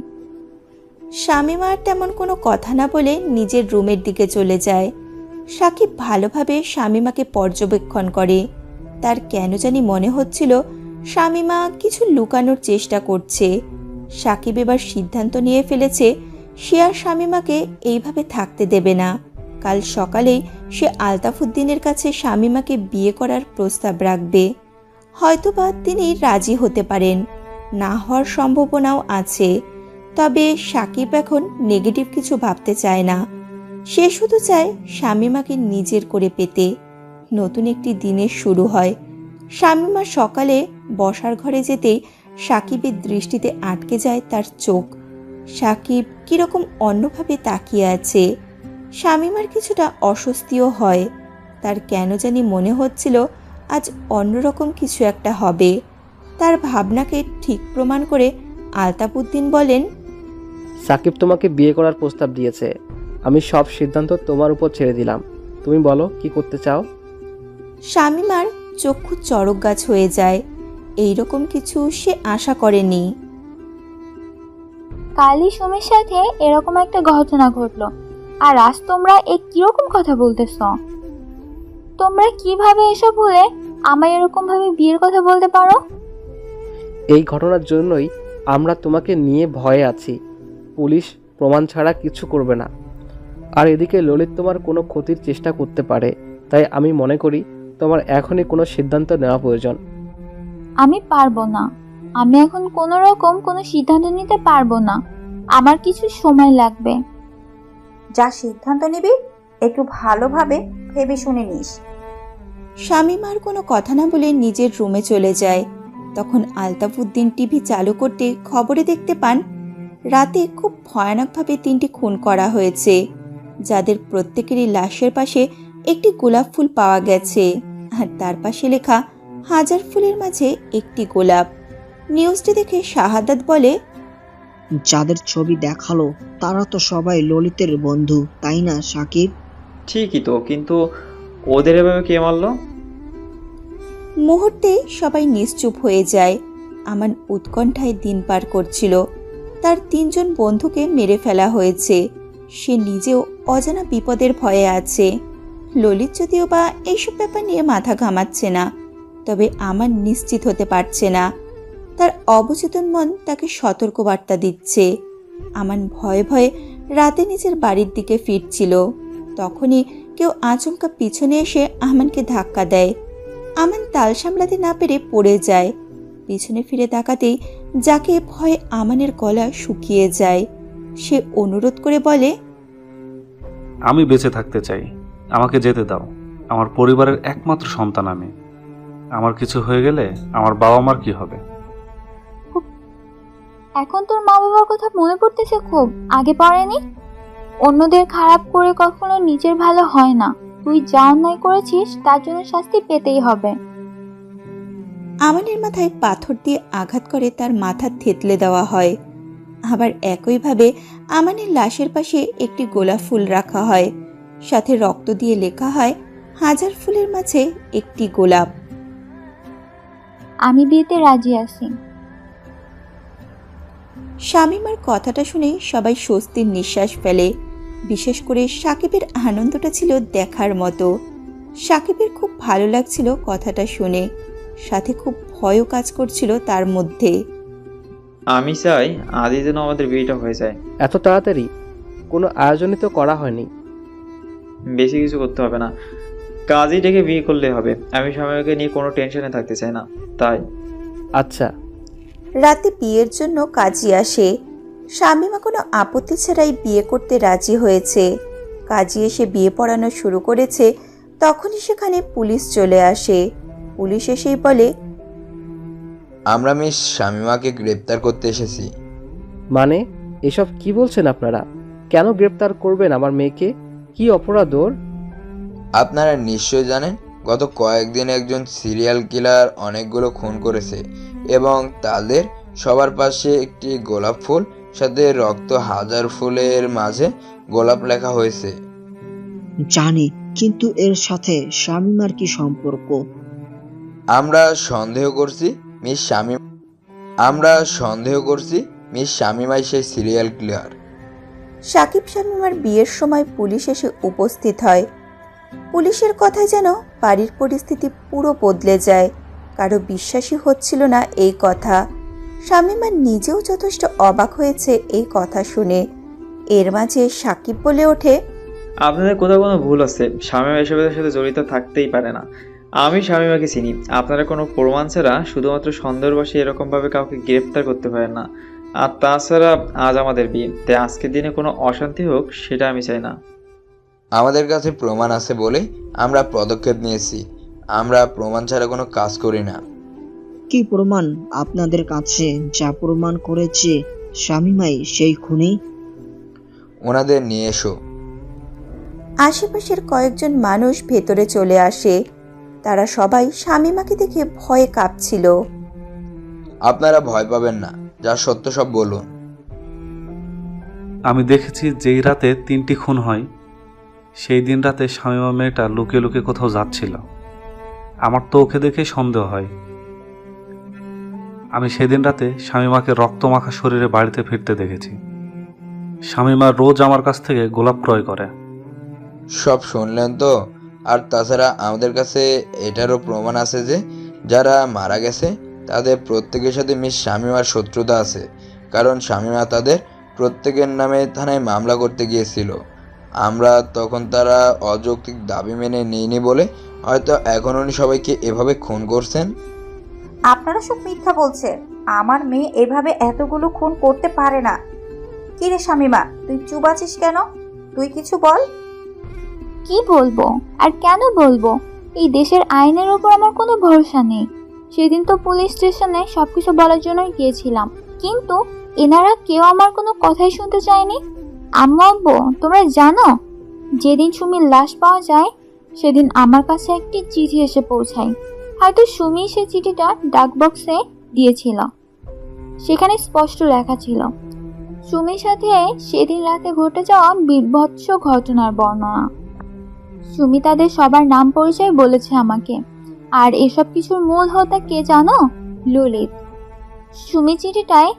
[SPEAKER 2] শামীমা আর তেমন কোনো কথা না বলে নিজের রুমের দিকে চলে যায়। সাকিব ভালোভাবে শামীমাকে পর্যবেক্ষণ করে। তার কেন জানি মনে হচ্ছিল শামীমা কিছু লুকানোর চেষ্টা করছে। সাকিব এবার সিদ্ধান্ত নিয়ে ফেলেছে সে আর শামীমাকে এইভাবে থাকতে দেবে না। কাল সকালেই সে আলতাফুদ্দিনের কাছে শামীমাকে বিয়ে করার প্রস্তাব রাখবে। হয়তোবা তিনি রাজি হতে পারেন, না হওয়ার সম্ভাবনাও আছে। তবে সাকিব এখন নেগেটিভ কিছু ভাবতে চায় না। সে শুধু চায় শামীমাকে নিজের করে পেতে। নতুন একটি দিনের শুরু হয়। শামীমা সকালে বসার ঘরে যেতেই সাকিবের দৃষ্টিতে আটকে যায় তার চোখ। সাকিব কিরকম অন্যভাবে তাকিয়ে আছে। শামীমার কিছুটা অস্বস্তিও হয়। তার কেন জানি মনে হচ্ছিল আজ অন্যরকম কিছু একটা হবে। তার ভাবনাকে ঠিক প্রমাণ করে আলতাফুদ্দিন বলেন,
[SPEAKER 5] সাকিব তোমাকে বিয়ে করার প্রস্তাব দিয়েছে। আমি সব সিদ্ধান্ত তোমার উপর ছেড়ে দিলাম। তুমি বলো কি করতে চাও?
[SPEAKER 2] শামীমার চক্ষু চড়ক গাছ হয়ে যায়। এইরকম কিছু সে আশা করেনি।
[SPEAKER 3] কালই সুমির সাথে এরকম একটা ঘটনা ঘটলো, আর আজ তোমরা কিরকম কথা বলতেছ? তোমরা কিভাবে এসব ভুলে আমায় এরকম ভাবে বিয়ের কথা বলতে পারো?
[SPEAKER 5] এই ঘটনার জন্যই আমরা তোমাকে নিয়ে ভয়ে আছি। পুলিশ প্রমাণ ছাড়া কিছু করবে না। আর এদিকে ললিত তোমার কোনো ক্ষতির চেষ্টা করতে পারে। তাই আমি মনে করি তোমার এখনই কোনো সিদ্ধান্ত নেওয়া প্রয়োজন।
[SPEAKER 3] আমি পারবো না। আমি এখন কোনো রকম কোনো সিদ্ধান্ত নিতে পারবো না। আমার কিছু সময় লাগবে।
[SPEAKER 4] যা সিদ্ধান্ত নিবি একটু ভালোভাবে ভেবে শুনে নিস।
[SPEAKER 2] শামীমার কোনো কথা না বলে নিজের রুমে চলে যায়। তখন আলতাফুদ্দিন টিভি চালু করতে খবরে দেখতে পান রাতে খুব ভয়ানকভাবে 3টি খুন করা হয়েছে, যাদের প্রত্যেকেরই লাশের পাশে একটি গোলাপ ফুল পাওয়া গেছে, আর তার পাশে লেখা 1000 ফুলের মাঝে একটি গোলাপ। নিউজটি দেখে শাহাদাত বলে,
[SPEAKER 11] যাদের ছবি দেখালো তারা তো সবাই ললিতের বন্ধু, তাই না সাকিব?
[SPEAKER 10] ঠিকই তো, কিন্তু ওদের এভাবে কে মারলো?
[SPEAKER 2] মুহূর্তে সবাই নিশ্চুপ হয়ে যায়। আমান উৎকণ্ঠায় দিন পার করছিল। তার 3 জন বন্ধুকে মেরে ফেলা হয়েছে। সে নিজেও অজানা বিপদের ভয়ে আছে। ললিত যদিও বা এইসব ব্যাপার নিয়ে মাথা ঘামাচ্ছে না, তবে আমান নিশ্চিত হতে পারছে না। তার অবচেতন মন তাকে সতর্কবার্তা দিচ্ছে। আমান ভয়ে ভয়ে রাতে নিজের বাড়ির দিকে ফিরছিল। তখনই কেউ আচমকা পিছনে এসে আমানকে ধাক্কা দেয়। আমান তাল সামলাতে না পেরে পড়ে যায়। পিছনে ফিরে তাকাতেই যাকে ভয়ে আমানের গলা শুকিয়ে যায়। সে অনুরোধ করে বলে,
[SPEAKER 8] আমি বেঁচে থাকতে চাই, আমাকে যেতে দাও। আমার পরিবারের একমাত্র সন্তান আমি। আমার কিছু হয়ে গেলে আমার বাবা মার কি হবে?
[SPEAKER 3] এখন তোর মা বাবার কথা মনে পড়তেছে খুব? আগে পড়েনি? অন্যদের খারাপ করে কখনো নিজের ভালো হয় না। তুই যা অন্যায় করেছিস তার জন্য শাস্তি পেতেই হবে।
[SPEAKER 2] আমানের মাথায় পাথর দিয়ে আঘাত করে তার মাথা থেতলে দেওয়া হয়। আবার একইভাবে আমানের লাশের পাশে একটি গোলাপ ফুল রাখা হয়, সাথে রক্ত দিয়ে লেখা হয় 1000 ফুলের মাঝে একটি গোলাপ।
[SPEAKER 3] আমি বিয়েতে রাজি আছি।
[SPEAKER 2] শামীমার কথাটা শুনে সবাই স্বস্তির নিঃশ্বাস ফেলে। বিশেষ করে সাকিবের আনন্দটা ছিল দেখার মতো। সাকিবের খুব ভালো লাগছিল কথাটা শুনে, সাথে খুব ভয়ও কাজ করছিল তার মধ্যে।
[SPEAKER 10] আমি চাই আজই যেন আমাদের বিয়েটা হয়ে যায়।
[SPEAKER 5] এত তাড়াতাড়ি? কোনো আয়োজনই তো করা হয়নি।
[SPEAKER 10] বেশি কিছু করতে হবে না, কাজই ডেকে বিয়ে করলে হবে। আমি সময়কে নিয়ে কোনো টেনশনে থাকতে চাই না, তাই।
[SPEAKER 5] আচ্ছা।
[SPEAKER 2] রাতে বিয়ের জন্য কাজী আসে। শামীমা কোনো আপত্তি ছাড়াই বিয়ে করতে রাজি হয়েছে। কাজী এসে বিয়ে পড়ানো শুরু করেছে, তখনই সেখানে পুলিশ চলে আসে। পুলিশ এসেই বলে,
[SPEAKER 12] আমরা মিস শামীমাকে গ্রেপ্তার করতে এসেছি।
[SPEAKER 5] মানে এসব কি বলছেন আপনারা? কেন গ্রেপ্তার করবেন আমার মেয়েকে? কি অপরাধ ওর?
[SPEAKER 12] আপনারা নিশ্চয় জানেন গত কয়েকদিন একজন সিরিয়াল কিলার অনেকগুলো খুন করেছে এবং তাদের সবার পাশে একটি গোলাপ ফুল, সাথে রক্ত 1000 ফুলের মাঝে গোলাপ লেখা হয়েছে।
[SPEAKER 11] জানি, কিন্তু এর সাথে শামীমার কি সম্পর্ক?
[SPEAKER 12] আমরা সন্দেহ করছি মিস শামীমাই সেই সিরিয়াল কিলার।
[SPEAKER 2] সাকিব শামীমার বিয়ের সময় পুলিশ এসে উপস্থিত হয়। পুলিশের কথায় যেন বাড়ির পরিস্থিতি পুরো বদলে যায়। কারো বিশ্বাসই হচ্ছিল না এই কথা। শামীমা নিজেও যথেষ্ট অবাক হয়েছে এই কথা শুনে। এর মাঝে সাকিব বলে ওঠে,
[SPEAKER 10] আপনাদের কোথাও কোনো ভুল আছে। শামীমা এসবের সাথে জড়িত থাকতেই পারে না। আমি শামীমাকে চিনি। আপনারা কোনো প্রমাণ ছাড়া শুধুমাত্র সন্দেহের বশে এরকমভাবে কাউকে গ্রেপ্তার করতে পারেন না। আর তাছাড়া আজ আমাদের বিয়ে, তাই আজকের দিনে কোনো অশান্তি হোক সেটা আমি চাই না।
[SPEAKER 12] আমাদের কাছে প্রমাণ আছে বলে আমরা পদক্ষেপ নিয়েছি। আমরা প্রমাণ ছাড়া কোনো কাজ করি না।
[SPEAKER 11] কি প্রমাণ আপনাদের কাছে? যা প্রমাণ করেছে শামীমাই সেই খুনি।
[SPEAKER 12] ওনাদের নিয়ে এসো।
[SPEAKER 2] আশেপাশের কয়েকজন মানুষ ভেতরে চলে আসে। তারা সবাই শামীমাকে দেখে ভয়ে কাঁপছিল।
[SPEAKER 12] আপনারা ভয় পাবেন না, যা সত্য সব বলুন।
[SPEAKER 8] আমি দেখেছি যেই রাতে 3টি খুন হয় সেই দিন রাতে শামীমা মেয়েটা লুকিয়ে লুকিয়ে কোথাও যাচ্ছিল। আমার তো ওকে দেখে সন্দেহ হয়। আমি সেদিন রাতে শামীমাকে রক্তমাখা শরীরে বাড়িতে ফিরতে দেখেছি। শামীমা রোজ আমার কাছ থেকে গোলাপ ক্রয় করে।
[SPEAKER 12] সব শুনলেন তো? আর তাছাড়া আমাদের কাছে এটারও প্রমাণ আছে যে যারা মারা গেছে তাদের প্রত্যেকের সাথে মিস শামীমার শত্রুতা আছে। কারণ শামীমা তাদের প্রত্যেকের নামে থানায় মামলা করতে গিয়েছিল। আমরা তখন তারা অযৌক্তিক দাবি মেনে নিইনি বলে হয়তো এখন উনি সবাইকে এভাবে খুন করছেন।
[SPEAKER 4] আপনারা সব মিথ্যা বলছেন। আমার মেয়ে এভাবে এতগুলো খুন করতে পারে না। কি রে শামীমা, তুই চুপ আছিস কেন? তুই কিছু বল।
[SPEAKER 3] কি বলবো আর কেন বলবো? এই দেশের আইনের উপর আমার কোনো ভরসা নেই। সেদিন তো পুলিশ স্টেশনে সবকিছু বলার জন্যই গিয়েছিলাম, কিন্তু এনারা কেউ আমার কোনো কথাই শুনতে চায়নি। আম্মু আব্বু, তোমরা জানো যেদিন সুমির লাশ পাওয়া যায় সেদিন আমার কাছে একটি চিঠি এসে পৌঁছায়। হয়তো সুমি সেই চিঠিটা ডাকবক্সে দিয়েছিল। সেখানে স্পষ্ট লেখা ছিল সুমির সাথে সেদিন রাতে ঘটে যাওয়া বিভৎস ঘটনার বর্ণনা। সুমি তাদের সবার নাম পরিচয় বলেছে আমাকে। আর এসব কিছুর মূল হোতা কে জানো? ললিত। সুমি চিঠিটায়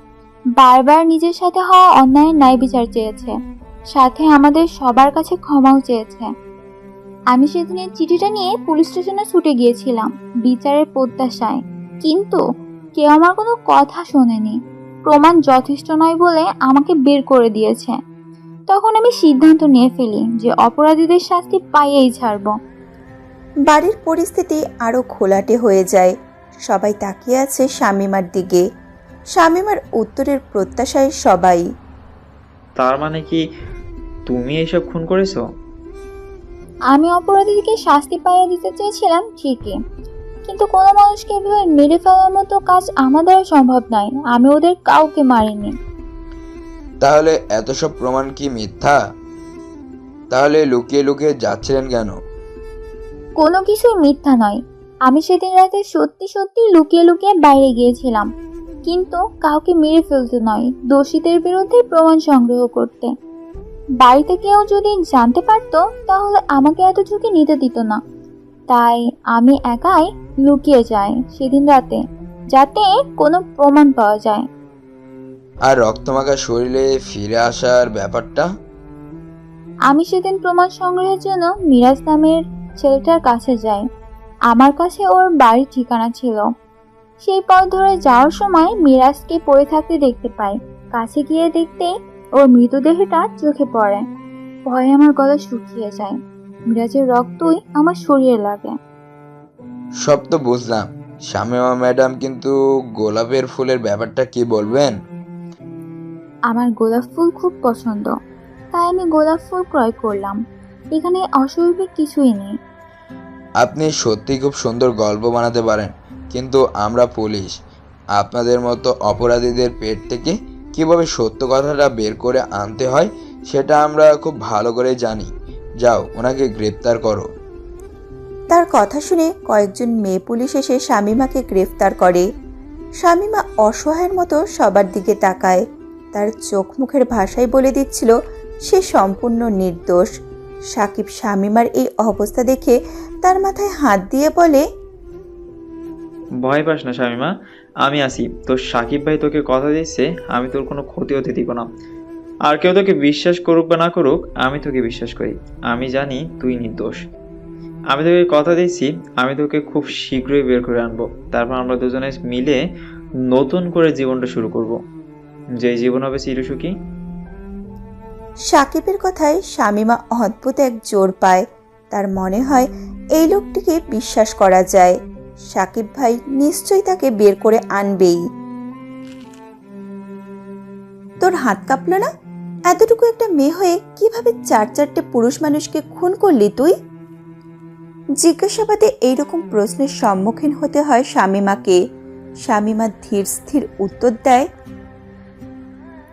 [SPEAKER 3] বারবার নিজের সাথে হওয়া অন্যায়ের ন্যায় বিচার চেয়েছে, সাথে আমাদের সবার কাছে ক্ষমাও চেয়েছে। আমি সেদিনের চিঠিটা নিয়ে পুলিশ স্টেশনে ছুটে গিয়েছিলাম বিচারের প্রত্যাশায়, কিন্তু কেউ আমার কোনো কথা শোনেনি। প্রমাণ যথেষ্ট নয় বলে আমাকে বের করে দিয়েছে। তখন আমি সিদ্ধান্ত নিয়ে ফেলি যে অপরাধীদের শাস্তি পাইয়েই ছাড়ব।
[SPEAKER 2] বাড়ির পরিস্থিতি আরো ঘোলাটে হয়ে যায়। সবাই তাকিয়ে আছে শামীমার দিকে। শামীমার উত্তরের প্রত্যাশায় সবাই।
[SPEAKER 10] তার মানে কি তুমি এইসব খুন করেছো?
[SPEAKER 3] আমি অপরাধীদেরকে শাস্তি পাইয়ে দিতে চেয়েছিলাম ঠিকই, কিন্তু কোনো মানুষকে এভাবে মেরে ফেলার মতো কাজ আমার দ্বারা সম্ভব নয়। আমি ওদের কাউকে মারিনি।
[SPEAKER 12] তাহলে এত সব প্রমাণ কি মিথ্যা? তাহলে লুকিয়ে লুকিয়ে যাচ্ছিলেন কেন?
[SPEAKER 3] কোনো কিছুই মিথ্যা নয়। আমি সেদিন রাতে সত্যি সত্যি লুকিয়ে লুকিয়ে বাইরে গিয়েছিলাম, কিন্তু কাউকে মেরে ফেলতে নয়, দোষীদের বিরুদ্ধে প্রমাণ সংগ্রহ করতে। বাড়িতে কেউ যদি জানতে পারতো তাহলে আমাকে এত ঝুঁকি নিতে দিত না। তাই আমি একাই লুকিয়ে যাই সেদিন রাতে, যাতে কোনো প্রমাণ পাওয়া যায়।
[SPEAKER 12] আর রক্তমাখা শরীরে ফিরে আসার ব্যাপারটা?
[SPEAKER 3] আমি সেদিন প্রমাণ সংগ্রহের জন্য মিরাজ নামের ছেলেটার কাছে যাই। আমার কাছে ওর বাড়ির ঠিকানা ছিল। সেই পথ ধরে যাওয়ার সময় মিরাজকে পড়ে থাকতে দেখতে পাই। কাছে গিয়ে দেখতেই ওর মৃতদেহটা চোখে পড়ে। ভয়ে আমার গলা শুকিয়ে যায়। মিরাজের রক্তই আমার শরীরে লাগে।
[SPEAKER 12] সব তো বুঝলাম শামীমা ম্যাডাম, কিন্তু গোলাপের ফুলের ব্যাপারটা কি বলবেন?
[SPEAKER 3] আমার গোলাপ ফুল খুব পছন্দ, তাই আমি গোলাপ ফুল ক্রয় করলাম। এখানে অস্বাভাবিক কিছুই নেই।
[SPEAKER 12] আপনি সত্যি খুব সুন্দর গল্প বানাতে পারেন, কিন্তু আমরা পুলিশ। আপনাদের মতো অপরাধীদের পেট থেকে কিভাবে সত্য কথাটা বের করে আনতে হয় সেটা আমরা খুব ভালো করে জানি। যাও, ওনাকে গ্রেপ্তার করো।
[SPEAKER 2] তার কথা শুনে কয়েকজন মেয়ে পুলিশ এসে শামীমাকে গ্রেফতার করে। শামীমা অসহায়ের মতো সবার দিকে তাকায়। তার চোখ মুখের ভাষায় বলে দিচ্ছিল সে সম্পূর্ণ নির্দোষ। সাকিব শামীমার এই অবস্থা দেখে তার মাথায় হাত দিয়ে বলে,
[SPEAKER 10] ভয় পাস না শামীমা, আমি আছি। তোর সাকিব ভাই তোকে কথা দিচ্ছে আমি তোর কোনো ক্ষতি হতে দিব না। আর কেউ তোকে বিশ্বাস করুক বা না করুক, আমি তোকে বিশ্বাস করি। আমি জানি তুই নির্দোষ। আমি তোকে কথা দিচ্ছি, আমি তোকে খুব শীঘ্রই বের করে আনবো। তারপর আমরা দুজনে মিলে নতুন করে জীবনটা শুরু করব, যে জীবন হবে চিরসুখী।
[SPEAKER 2] সাকিবের কথায় শামীমা অদ্ভুত এক জোর পায়। তার মনে হয় এই লোকটিকে বিশ্বাস করা যায়। সাকিব ভাই নিশ্চয়ই তাকে বের করে আনবেই। তোর হাত কাঁপলো না? এতটুকু একটা মেয়ে হয়ে কিভাবে 4-4টে পুরুষ মানুষকে খুন করলি তুই? জিজ্ঞাসাবাদে এইরকম প্রশ্নের সম্মুখীন হতে হয় শামীমাকে। শামীমা ধীর স্থির উত্তর দেয়,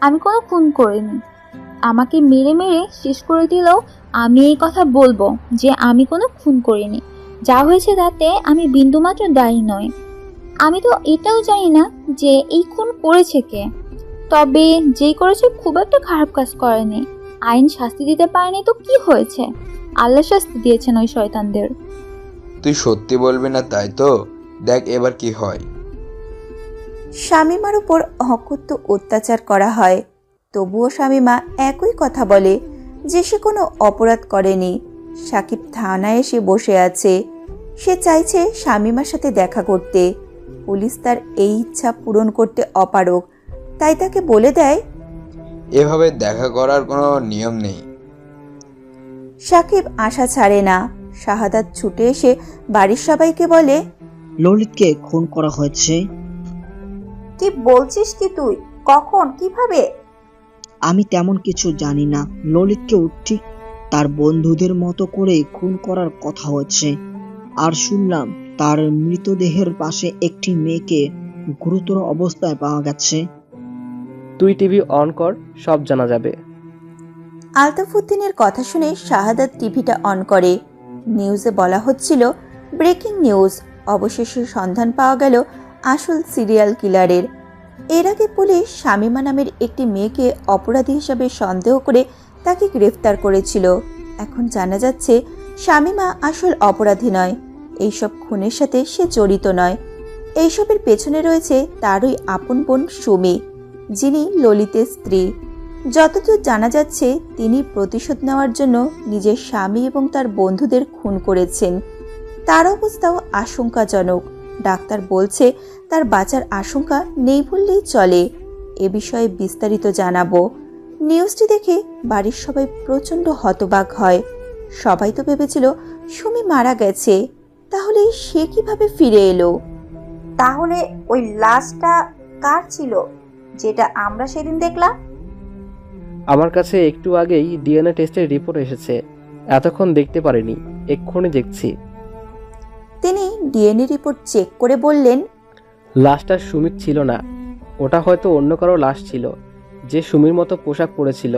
[SPEAKER 3] আমি কোনো খুন করিনি। আমাকে মেরে মেরে শেষ করে দিলেও আমি এই কথা বলবো যে আমি কোনো খুন করিনি। যা হয়েছে তাতে আমি বিন্দুমাত্র দায়ী নই। আমি তো এটাও জানি না যে এই খুন করেছে কে। তবে যেই করেছে খুব একটা খারাপ কাজ করেনি। আইন শাস্তি দিতে পারেনি তো কি হয়েছে? আল্লাহ শাস্তি দিয়েছেন ওই শয়তানদের।
[SPEAKER 12] তুই সত্যি বলবি না তাই তো? দেখ এবার কি হয়।
[SPEAKER 2] শামীমার উপর অকথ্য অত্যাচার করা হয়, তবুও শামীমা একই কথা বলে যে সে কোনো অপরাধ করেনি। সাকিব থানায় এসে বসে আছে। সে চাইছে শামীমার সাথে দেখা করতে। পুলিশ তার এই ইচ্ছা পূরণ করতে অপারগ, তাই তাকে বলে দেয়,
[SPEAKER 12] এভাবে দেখা করার কোনো নিয়ম নেই।
[SPEAKER 2] সাকিব আশা ছাড়ে না। শাহাদাত ছুটে এসে বাড়ির সবাইকে বলে,
[SPEAKER 11] ললিতকে খুন করা হয়েছে।
[SPEAKER 4] কি বলছিস কি তুই? কখন? কিভাবে?
[SPEAKER 11] আমি তেমন কিছু জানি না। ললিতকেও ঠিক তার বন্ধুদের মতো করে খুন করার কথা হচ্ছে। আর শুনলাম তার মৃতদেহের পাশে একটি মেয়েকে গুরুতর অবস্থায় পাওয়া গেছে।
[SPEAKER 5] তুই টিভি অন কর, সব জানা যাবে।
[SPEAKER 2] আলতাফ উদ্দিনের কথা শুনে শাহাদাত টিভিটা অন করে। নিউজে বলা হচ্ছিল, ব্রেকিং নিউজ, অবশেষে সন্ধান পাওয়া গেল আসল সিরিয়াল কিলারের। এর আগে পুলিশ শামীমা নামের একটি মেয়েকে অপরাধী হিসাবে সন্দেহ করে তাকে গ্রেফতার করেছিল। এখন জানা যাচ্ছে শামীমা আসল অপরাধী নয়। এইসব খুনের সাথে সে জড়িত নয়। এইসবের পেছনে রয়েছে তারই আপন বোন সুমি, যিনি ললিতের স্ত্রী। যতদূর জানা যাচ্ছে তিনি প্রতিশোধ নেওয়ার জন্য নিজের স্বামী এবং তার বন্ধুদের খুন করেছেন। তার অবস্থাও আশঙ্কাজনক। ডাক্তার বলছে তার বাঁচার আশঙ্কা নেই বললেই চলে। এ বিষয়ে বিস্তারিত জানাবো। নিউজটি দেখে বাড়ির সবাই প্রচণ্ড হতবাক হয়। সবাই তো ভেবেছিল সুমি মারা গেছে, তাহলে সে কিভাবে ফিরে এলো?
[SPEAKER 4] তাহলে ওই লাশটা কার ছিল যেটা আমরা সেদিন দেখলাম?
[SPEAKER 5] আমার কাছে একটু আগেই ডিএনএ টেস্টের রিপোর্ট এসেছে। এতক্ষণ দেখতে পারিনি, এক্ষুনি দেখছি।
[SPEAKER 2] তিনি ডিএনএ রিপোর্ট চেক করে বললেন,
[SPEAKER 5] লাশটা সুমির ছিল না, ওটা হয়তো অন্য কারো লাশ ছিল যে সুমির মতো পোশাক পরেছিল।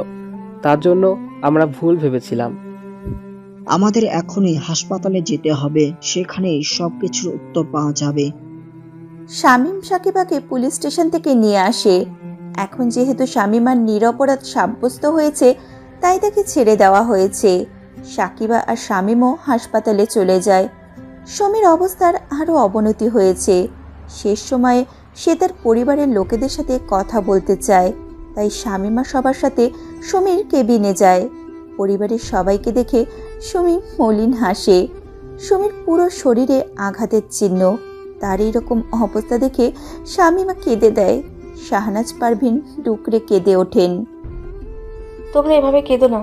[SPEAKER 5] তার জন্য আমরা ভুল ভেবেছিলাম।
[SPEAKER 11] আমাদের এখনই হাসপাতালে যেতে হবে, সেখানেই সবকিছুর উত্তর পাওয়া যাবে।
[SPEAKER 2] শামীম সাকিবাকে পুলিশ স্টেশন থেকে নিয়ে আসে। এখন যেহেতু শামীমার নিরপরাধ সাব্যস্ত হয়েছে, তাই তাকে ছেড়ে দেওয়া হয়েছে। সাকিবা আর শামীমও হাসপাতালে চলে যায়। সমীর অবস্থার আরও অবনতি হয়েছে। শেষ সময়ে সে তার পরিবারের লোকেদের সাথে কথা বলতে চায়, তাই শামীমা সবার সাথে সমীর কেবিনে যায়। পরিবারের সবাইকে দেখে সমীর মলিন হাসে। সমীর পুরো শরীরে আঘাতের চিহ্ন। তার এইরকম অবস্থা দেখে শামীমা কেঁদে দেয়। শাহনাজ পারভিন ডুকরে কেঁদে ওঠেন।
[SPEAKER 1] তোমরা এভাবে কেঁদো না।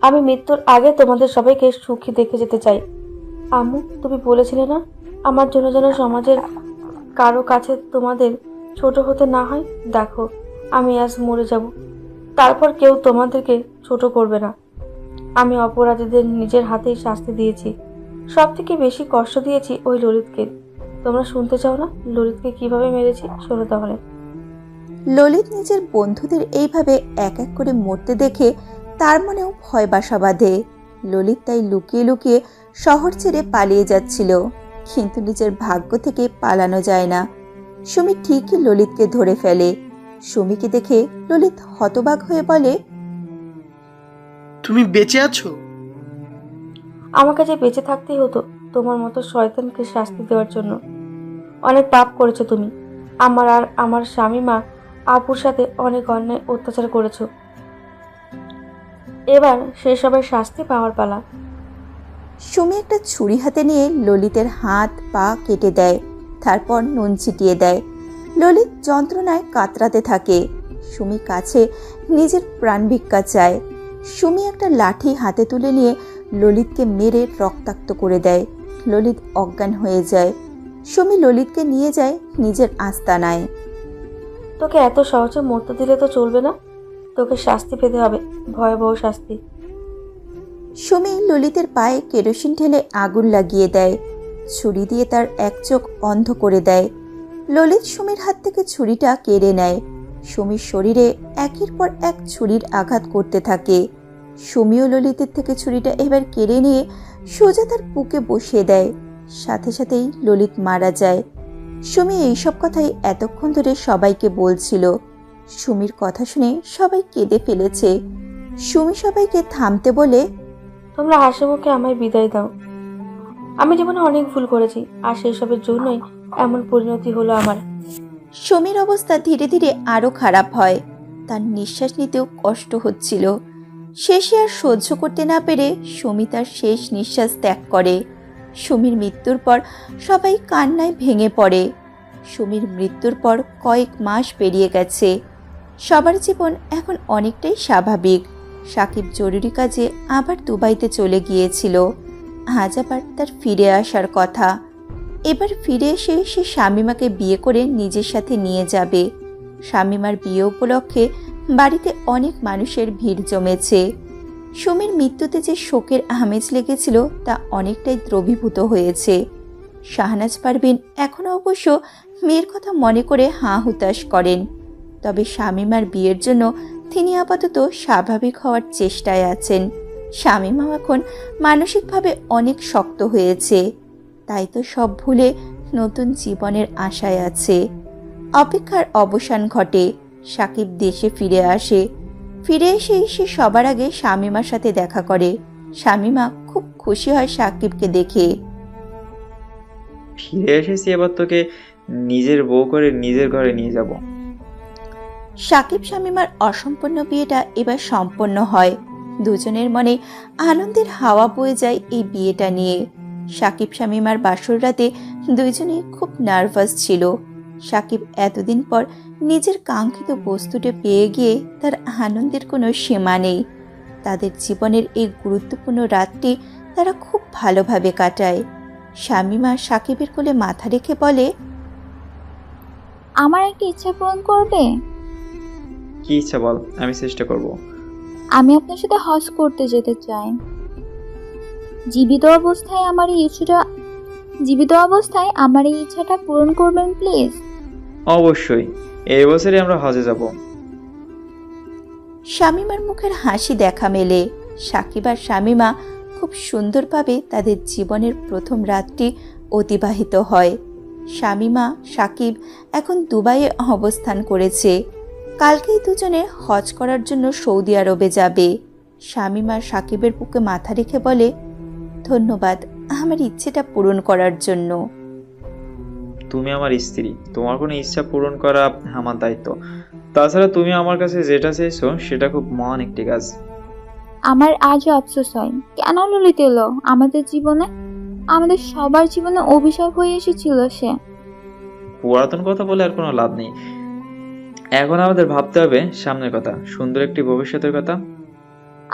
[SPEAKER 1] আমি মৃত্যুর আগে তোমাদের সবাইকে সুখী দেখে যেতে চাই। আম্মু, তুমি বলেছিলে না আমার জন্য যেন সমাজের কারো কাছে তোমাদের ছোট হতে না হয়? দেখো, আমি আজ মরে যাব, তারপর কেউ তোমাদেরকে ছোট করবে না। আমি অপরাধীদের নিজের হাতেই শাস্তি দিয়েছি। সব থেকে বেশি কষ্ট দিয়েছি ওই ললিতকে। তোমরা শুনতে চাও না ললিতকে কিভাবে মেরেছি? শোনো তাহলে।
[SPEAKER 2] ললিত নিজের বন্ধুদের এইভাবে এক এক করে মরতে দেখে তার মনেও ভয় বাসা বাঁধে। ললিত তাই লুকিয়ে লুকিয়ে শহর ছেড়ে পালিয়ে যাচ্ছিল, কিন্তু নিজের ভাগ্য থেকে পালানো যায় না। সুমি ঠিকই ললিতকে ধরে ফেলে। সুমিকে দেখে ললিত হতবাক হয়ে বলে,
[SPEAKER 6] তুমি বেঁচে আছো?
[SPEAKER 1] আমাকে যে বেঁচে থাকতেই হতো তোমার মতো শয়তানকে শাস্তি দেওয়ার জন্য। অনেক পাপ করেছো তুমি। আমার আর আমার স্বামী মা আপুর সাথে অনেক অন্যায় অত্যাচার করেছো। এবার সেসবের শাস্তি পাওয়ার পালা।
[SPEAKER 2] সুমি একটা ছুরি হাতে নিয়ে ললিতের হাত পা কেটে দেয়, তারপর নুন ছিটিয়ে দেয়। ললিত যন্ত্রণায় কাতরাতে থাকে। সুমি কাছে নিজের প্রাণ ভিক্ষা চায়। সুমি একটা লাঠি হাতে তুলে নিয়ে ললিতকে মেরে রক্তাক্ত করে দেয়। ললিত অজ্ঞান হয়ে যায়। সুমি ললিতকে নিয়ে যায় নিজের আস্তানায়।
[SPEAKER 1] তোকে এত সহজে মরতে দিলে তো চলবে না, তোকে শাস্তি পেতে হবে, ভয়াবহ শাস্তি।
[SPEAKER 2] সুমি ললিতের পায়ে কেরোসিন ঢেলে আগুন লাগিয়ে দেয়। ছুরি দিয়ে তার এক চোখ অন্ধ করে দেয়। ললিত সুমির হাত থেকে ছুরিটা কেড়ে নেয়। সুমির শরীরে একের পর এক ছুরির আঘাত করতে থাকে। সুমিও ললিতের থেকে ছুরিটা এবার কেড়ে নিয়ে সোজা তার বুকে বসিয়ে দেয়। সাথে সাথেই ললিত মারা যায়। সুমি এইসব কথাই এতক্ষণ ধরে সবাইকে বলছিল। সুমির কথা শুনে সবাই কেঁদে ফেলেছে। সুমি সবাইকে থামতে বলে,
[SPEAKER 1] তোমরা হাসি মুখে আমায় বিদায় দাও। আমি জীবনে অনেক ভুল করেছি, আর সেই সবের জন্যই এমন পরিণতি হলো আমার।
[SPEAKER 2] সুমির অবস্থা ধীরে ধীরে আরো খারাপ হয়। তার নিঃশ্বাস নিতেও কষ্ট হচ্ছিল। শেষে আর সহ্য করতে না পেরে সুমি তার শেষ নিঃশ্বাস ত্যাগ করে। সুমির মৃত্যুর পর সবাই কান্নায় ভেঙে পড়ে। সুমির মৃত্যুর পর কয়েক মাস পেরিয়ে গেছে। সবার জীবন এখন অনেকটাই স্বাভাবিক। সাকিব জরুরি কাজে আবার দুবাইতে চলে গিয়েছিল। আজ আবার তার ফিরে আসার কথা। এবার ফিরে এসে সে শামীমাকে বিয়ে করে নিজের সাথে নিয়ে যাবে। শামীমার বিয়ে উপলক্ষে বাড়িতে অনেক মানুষের ভিড় জমেছে। সুমির মৃত্যুতে যে শোকের আমেজ লেগেছিল তা অনেকটাই দ্রবীভূত হয়েছে। শাহনাজ পারভীন এখনও অবশ্য মেয়ের কথা মনে করে হাঁ হুতাশ করেন। তবে শামীমার বিয়ের জন্য তিনি আপাতত স্বাভাবিক হওয়ার চেষ্টায় আছেন। শামীমা এখন মানসিকভাবে অনেক শক্ত হয়েছে। তাই তো সব ভুলে নতুন জীবনের আশায় আছে। অপেক্ষার অবসান ঘটে। সাকিব দেশে ফিরে আসে। ফিরে এসেই সে সবার আগে শামীমার সাথে দেখা করে। শামীমা খুব খুশি হয় সাকিবকে দেখে।
[SPEAKER 10] ফিরে এসেছি, এবার তোকে নিজের বউ করে নিজের ঘরে নিয়ে যাব।
[SPEAKER 2] সাকিব শামীমার অসম্পূর্ণ বিয়েটা এবার সম্পন্ন হয়। দুজনের মনে আনন্দের হাওয়া বয়ে যায় এই বিয়েটা নিয়ে। সাকিব শামীমার বাসর রাতে দুইজনেই খুব নার্ভাস ছিল। সাকিব এতদিন পর নিজের কাঙ্ক্ষিত বস্তুটা পেয়ে গিয়ে তার আনন্দের কোনো সীমা নেই। তাদের জীবনের এই গুরুত্বপূর্ণ রাতটি তারা খুব ভালোভাবে কাটায়। শামীমা সাকিবের কোলে মাথা রেখে বলে,
[SPEAKER 3] আমার একটা ইচ্ছা পূরণ করবে?
[SPEAKER 10] কি ইচ্ছা বল, আমি চেষ্টা করব।
[SPEAKER 3] আমি আপনার সাথে হজ করতে যেতে চাই। জীবিত অবস্থায় আমার এই ইচ্ছাটা পূরণ করবেন প্লিজ।
[SPEAKER 10] অবশ্যই, এই বছরই আমরা হজে যাব।
[SPEAKER 2] শামীমার মুখের হাসি দেখা মেলে। সাকিব আর শামীমা খুব সুন্দরভাবে তাদের জীবনের প্রথম রাতটি অতিবাহিত হয়। শামীমা সাকিব এখন দুবাইয়ে অবস্থান করেছে। কালকেই দুজনে হজ করার জন্য সৌদি আরবে যাবে। শামীমা সাকিবের বুকে মাথা রেখে বলে, ধন্যবাদ আমার ইচ্ছেটা পূরণ করার জন্য।
[SPEAKER 10] তুমি আমার স্ত্রী, তোমার কোনো ইচ্ছা পূরণ করা আমার দায়িত্ব। তাছাড়া তুমি আমার কাছে যেটা চেয়েছো সেটা খুব মহান একটি কাজ।
[SPEAKER 3] আমার আজও আফসোস হয়, কেন ললিত এলো আমাদের জীবনে? আমাদের সবার জীবনে অভিশাপ হয়ে এসেছিল সে।
[SPEAKER 10] পুরাতন কথা বলে আর কোনো লাভ নেই। এখন আমাদের ভাবতে হবে সামনের কথা, সুন্দর একটি ভবিষ্যতের কথা।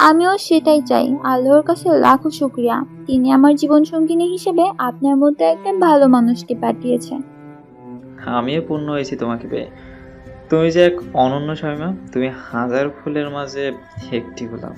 [SPEAKER 3] আমিও সেটাই চাই। আল্লাহর কাছে লাখো শুকরিয়া, তিনি আমার জীবন সঙ্গিনী হিসেবে আপনার মধ্যে একজন ভালো মানুষকে পাঠিয়েছেন।
[SPEAKER 10] আমিও পূর্ণ হয়েছি তোমাকে পেয়ে। তুমি যে এক অনন্য শামীমা, তুমি হাজার ফুলের মাঝে একটি গোলাপ।